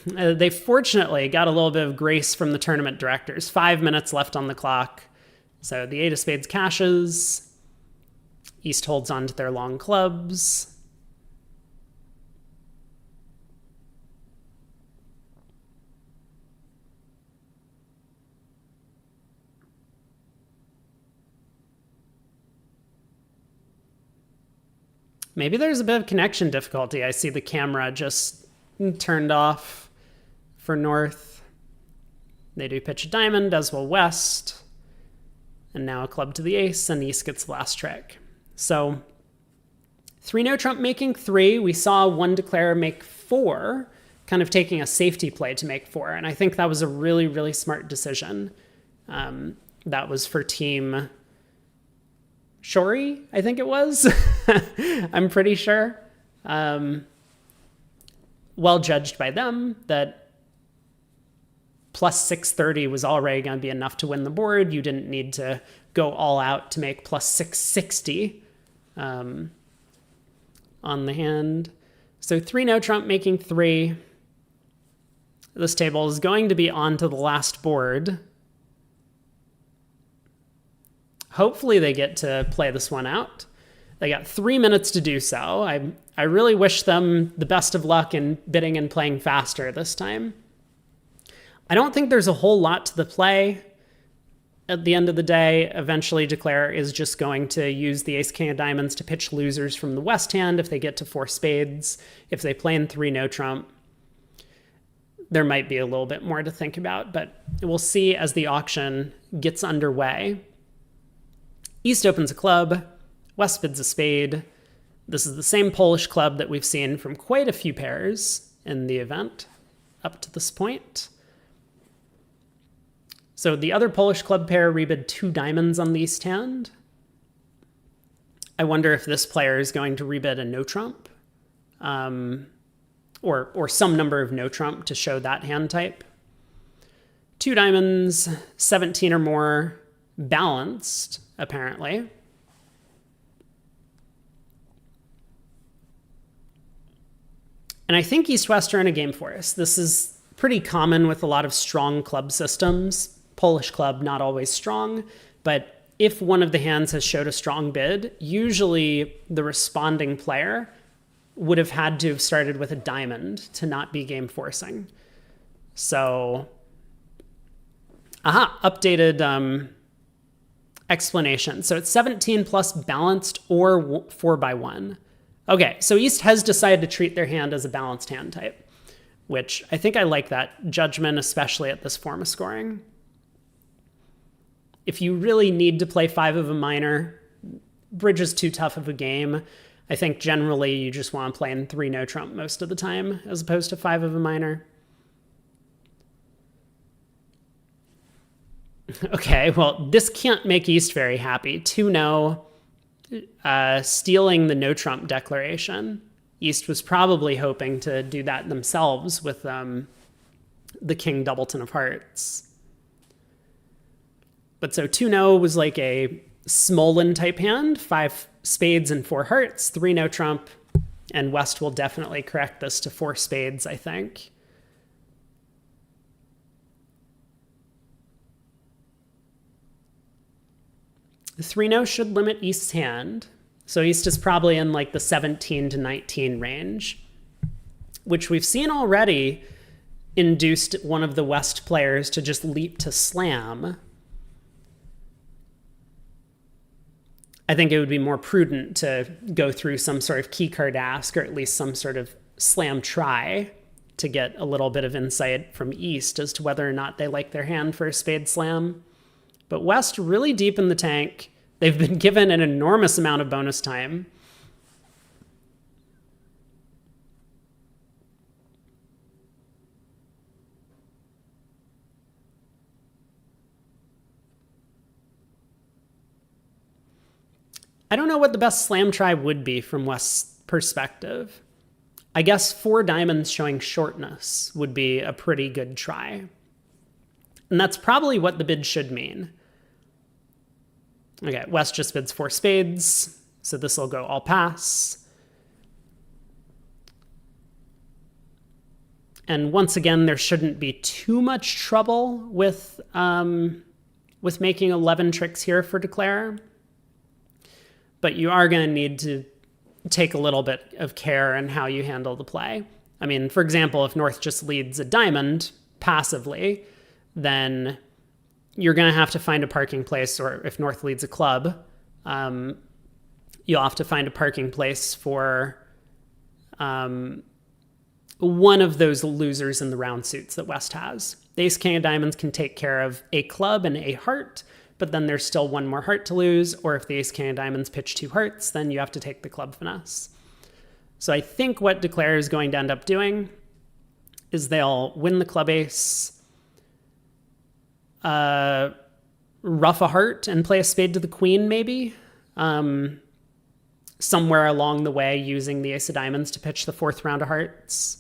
[SPEAKER 1] They fortunately got a little bit of grace from the tournament directors. 5 minutes left on the clock. So the 8 of spades cashes. East holds on to their long clubs. Maybe there's a bit of connection difficulty. I see the camera just turned off for North. They do pitch a diamond, as will West. And now a club to the ace, and East gets the last trick. So 3 no trump making 3. We saw one Declare make 4, kind of taking a safety play to make 4. And I think that was a really, really smart decision. That was for team Shorey, I think it was. I'm pretty sure. Well judged by them that plus 630 was already going to be enough to win the board. You didn't need to go all out to make plus 660 on the hand. So 3 no trump making 3. This table is going to be on to the last board. Hopefully they get to play this one out. They got 3 minutes to do so. I really wish them the best of luck in bidding and playing faster this time. I don't think there's a whole lot to the play. at the end of the day, eventually Declare is just going to use the ace king of diamonds to pitch losers from the west hand if they get to 4 spades. If they play in 3 no trump, there might be a little bit more to think about, but we'll see as the auction gets underway. East opens a club, West bids a spade. This is the same Polish club that we've seen from quite a few pairs in the event up to this point. So the other Polish club pair rebid 2 diamonds on the East hand. I wonder if this player is going to rebid a no trump, or some number of no trump to show that hand type. 2 diamonds, 17 or more, balanced, apparently. And I think East-West are in a game for us. This is pretty common with a lot of strong club systems. Polish club, not always strong, but if one of the hands has showed a strong bid, usually the responding player would have had to have started with a diamond to not be game forcing. So, updated explanation. So it's 17 plus balanced or 4x1. Okay, so East has decided to treat their hand as a balanced hand type, which I think I like that judgment, especially at this form of scoring. If you really need to play 5 of a minor, bridge is too tough of a game. I think generally you just want to play in 3 no trump most of the time, as opposed to 5 of a minor. Okay, well, this can't make East very happy. 2 no, stealing the no trump declaration. East was probably hoping to do that themselves with the king doubleton of hearts. But so 2 no was like a Smolin type hand, 5 spades and 4 hearts, 3 no trump, and West will definitely correct this to 4 spades, I think. The 3 no should limit East's hand, so East is probably in like the 17 to 19 range, which we've seen already induced one of the West players to just leap to slam. I think it would be more prudent to go through some sort of keycard ask, or at least some sort of slam try, to get a little bit of insight from East as to whether or not they like their hand for a spade slam. But West really deep in the tank. They've been given an enormous amount of bonus time. I don't know what the best slam try would be from West's perspective. I guess 4 diamonds showing shortness would be a pretty good try. And that's probably what the bid should mean. Okay, West just bids 4 spades, so this will go all pass. And once again, there shouldn't be too much trouble with making 11 tricks here for Declare. But you are going to need to take a little bit of care in how you handle the play. I mean, for example, if North just leads a diamond passively, then you're going to have to find a parking place, or if North leads a club, you'll have to find a parking place for one of those losers in the round suits that West has. The ace king of diamonds can take care of a club and a heart, but then there's still 1 more heart to lose, or if the ace king of diamonds pitch 2 hearts, then you have to take the club finesse. So I think what Declare is going to end up doing is they'll win the club ace, rough a heart and play a spade to the queen, maybe, somewhere along the way using the ace of diamonds to pitch the 4th round of hearts.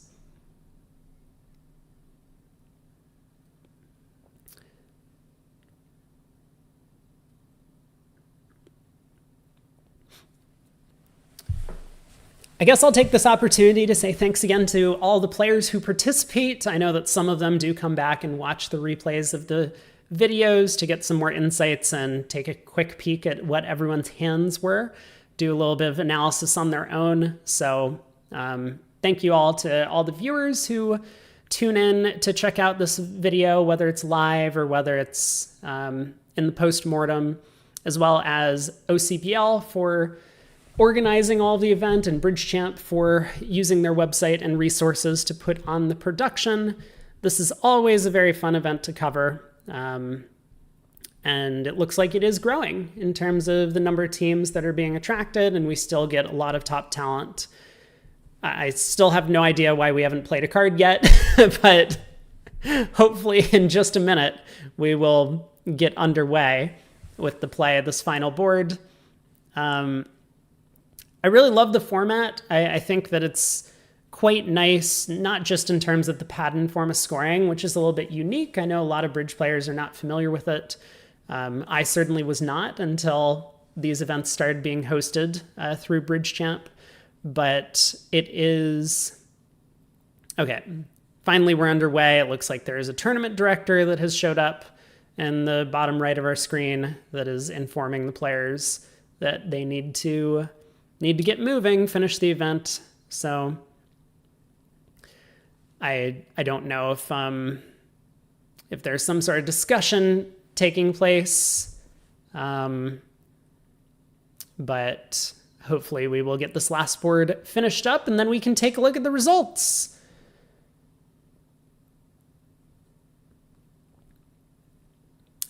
[SPEAKER 1] I guess I'll take this opportunity to say thanks again to all the players who participate. I know that some of them do come back and watch the replays of the videos to get some more insights and take a quick peek at what everyone's hands were, do a little bit of analysis on their own. So thank you all to all the viewers who tune in to check out this video, whether it's live or whether it's in in the postmortem, as well as OCBL for organizing all the event and BridgeChamp for using their website and resources to put on the production. This is always a very fun event to cover. And it looks like it is growing in terms of the number of teams that are being attracted, and we still get a lot of top talent. I still have no idea why we haven't played a card yet, but hopefully in just a minute we will get underway with the play of this final board. I really love the format. I think that it's quite nice, not just in terms of the Patton form of scoring, which is a little bit unique. I know a lot of bridge players are not familiar with it. I certainly was not until these events started being hosted through BridgeChamp, but it is... Okay, finally we're underway. It looks like there is a tournament director that has showed up in the bottom right of our screen that is informing the players that they need to get moving, finish the event. So I don't know if there's some sort of discussion taking place, but hopefully we will get this last board finished up and then we can take a look at the results.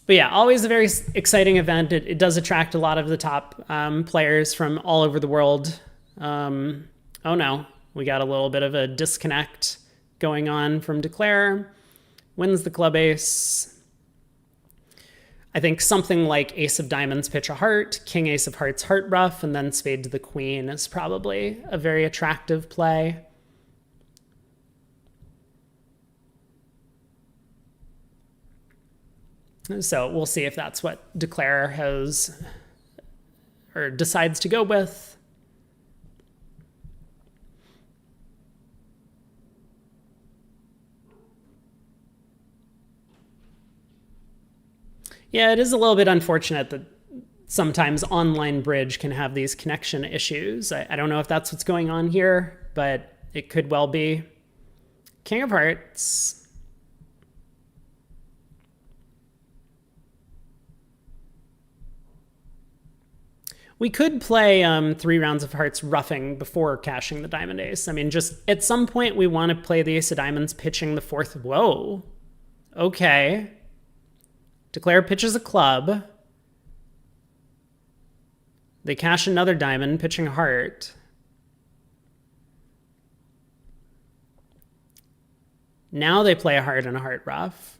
[SPEAKER 1] But yeah, always a very exciting event. It does attract a lot of the top players from all over the world. Oh no, we got a little bit of a disconnect going on from Declare. Wins the club ace. I think something like Ace of Diamonds, pitch a heart, King Ace of Hearts, heart rough, and then Spade to the Queen is probably a very attractive play. So we'll see if that's what Declare has or decides to go with. Yeah, it is a little bit unfortunate that sometimes online bridge can have these connection issues. I don't know if that's what's going on here, but it could well be. King of Hearts. We could play 3 rounds of hearts roughing before cashing the diamond ace. I mean, just at some point we want to play the ace of diamonds pitching the 4th. Whoa. Okay. Declare pitches a club. They cash another diamond, pitching a heart. Now they play a heart and a heart rough.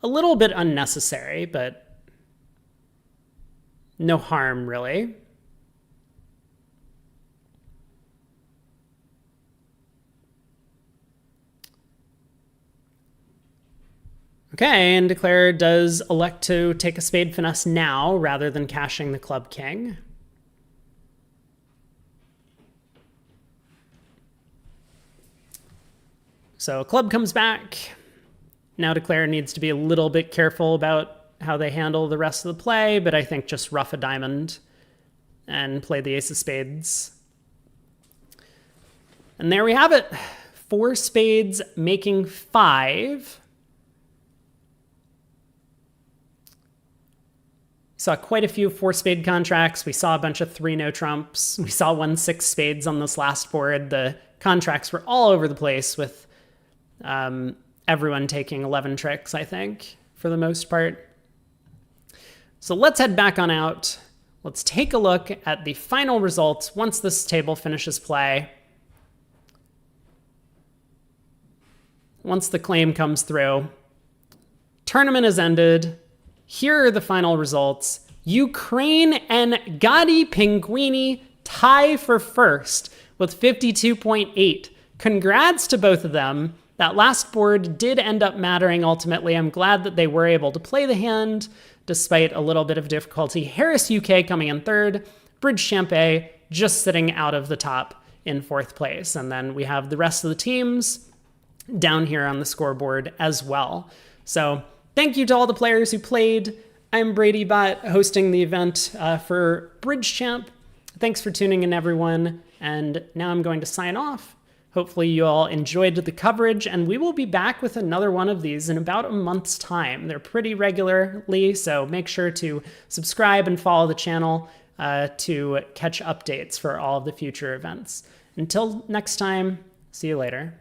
[SPEAKER 1] A little bit unnecessary, but no harm, really. Okay, and Declare does elect to take a spade finesse now rather than cashing the club king. So club comes back. Now Declare needs to be a little bit careful about how they handle the rest of the play, but I think just rough a diamond and play the ace of spades. And there we have it. 4 spades making 5. Saw quite a few 4-spade contracts. We saw a bunch of 3 no trumps. We saw 1 6 spades on this last board. The contracts were all over the place with everyone taking 11 tricks, I think, for the most part. So let's head back on out. Let's take a look at the final results once this table finishes play. Once the claim comes through. Tournament has ended. Here are the final results. Ukraine and Gadi Pinguini tie for first with 52.8. Congrats to both of them. That last board did end up mattering ultimately. I'm glad that they were able to play the hand despite a little bit of difficulty. Harris UK coming in 3rd. BridgeChamp A just sitting out of the top in 4th place. And then we have the rest of the teams down here on the scoreboard as well. So thank you to all the players who played. I'm Brady Bot hosting the event for BridgeChamp. Thanks for tuning in, everyone. And now I'm going to sign off. Hopefully you all enjoyed the coverage, and we will be back with another one of these in about a month's time. They're pretty regularly, so make sure to subscribe and follow the channel to catch updates for all of the future events. Until next time, see you later.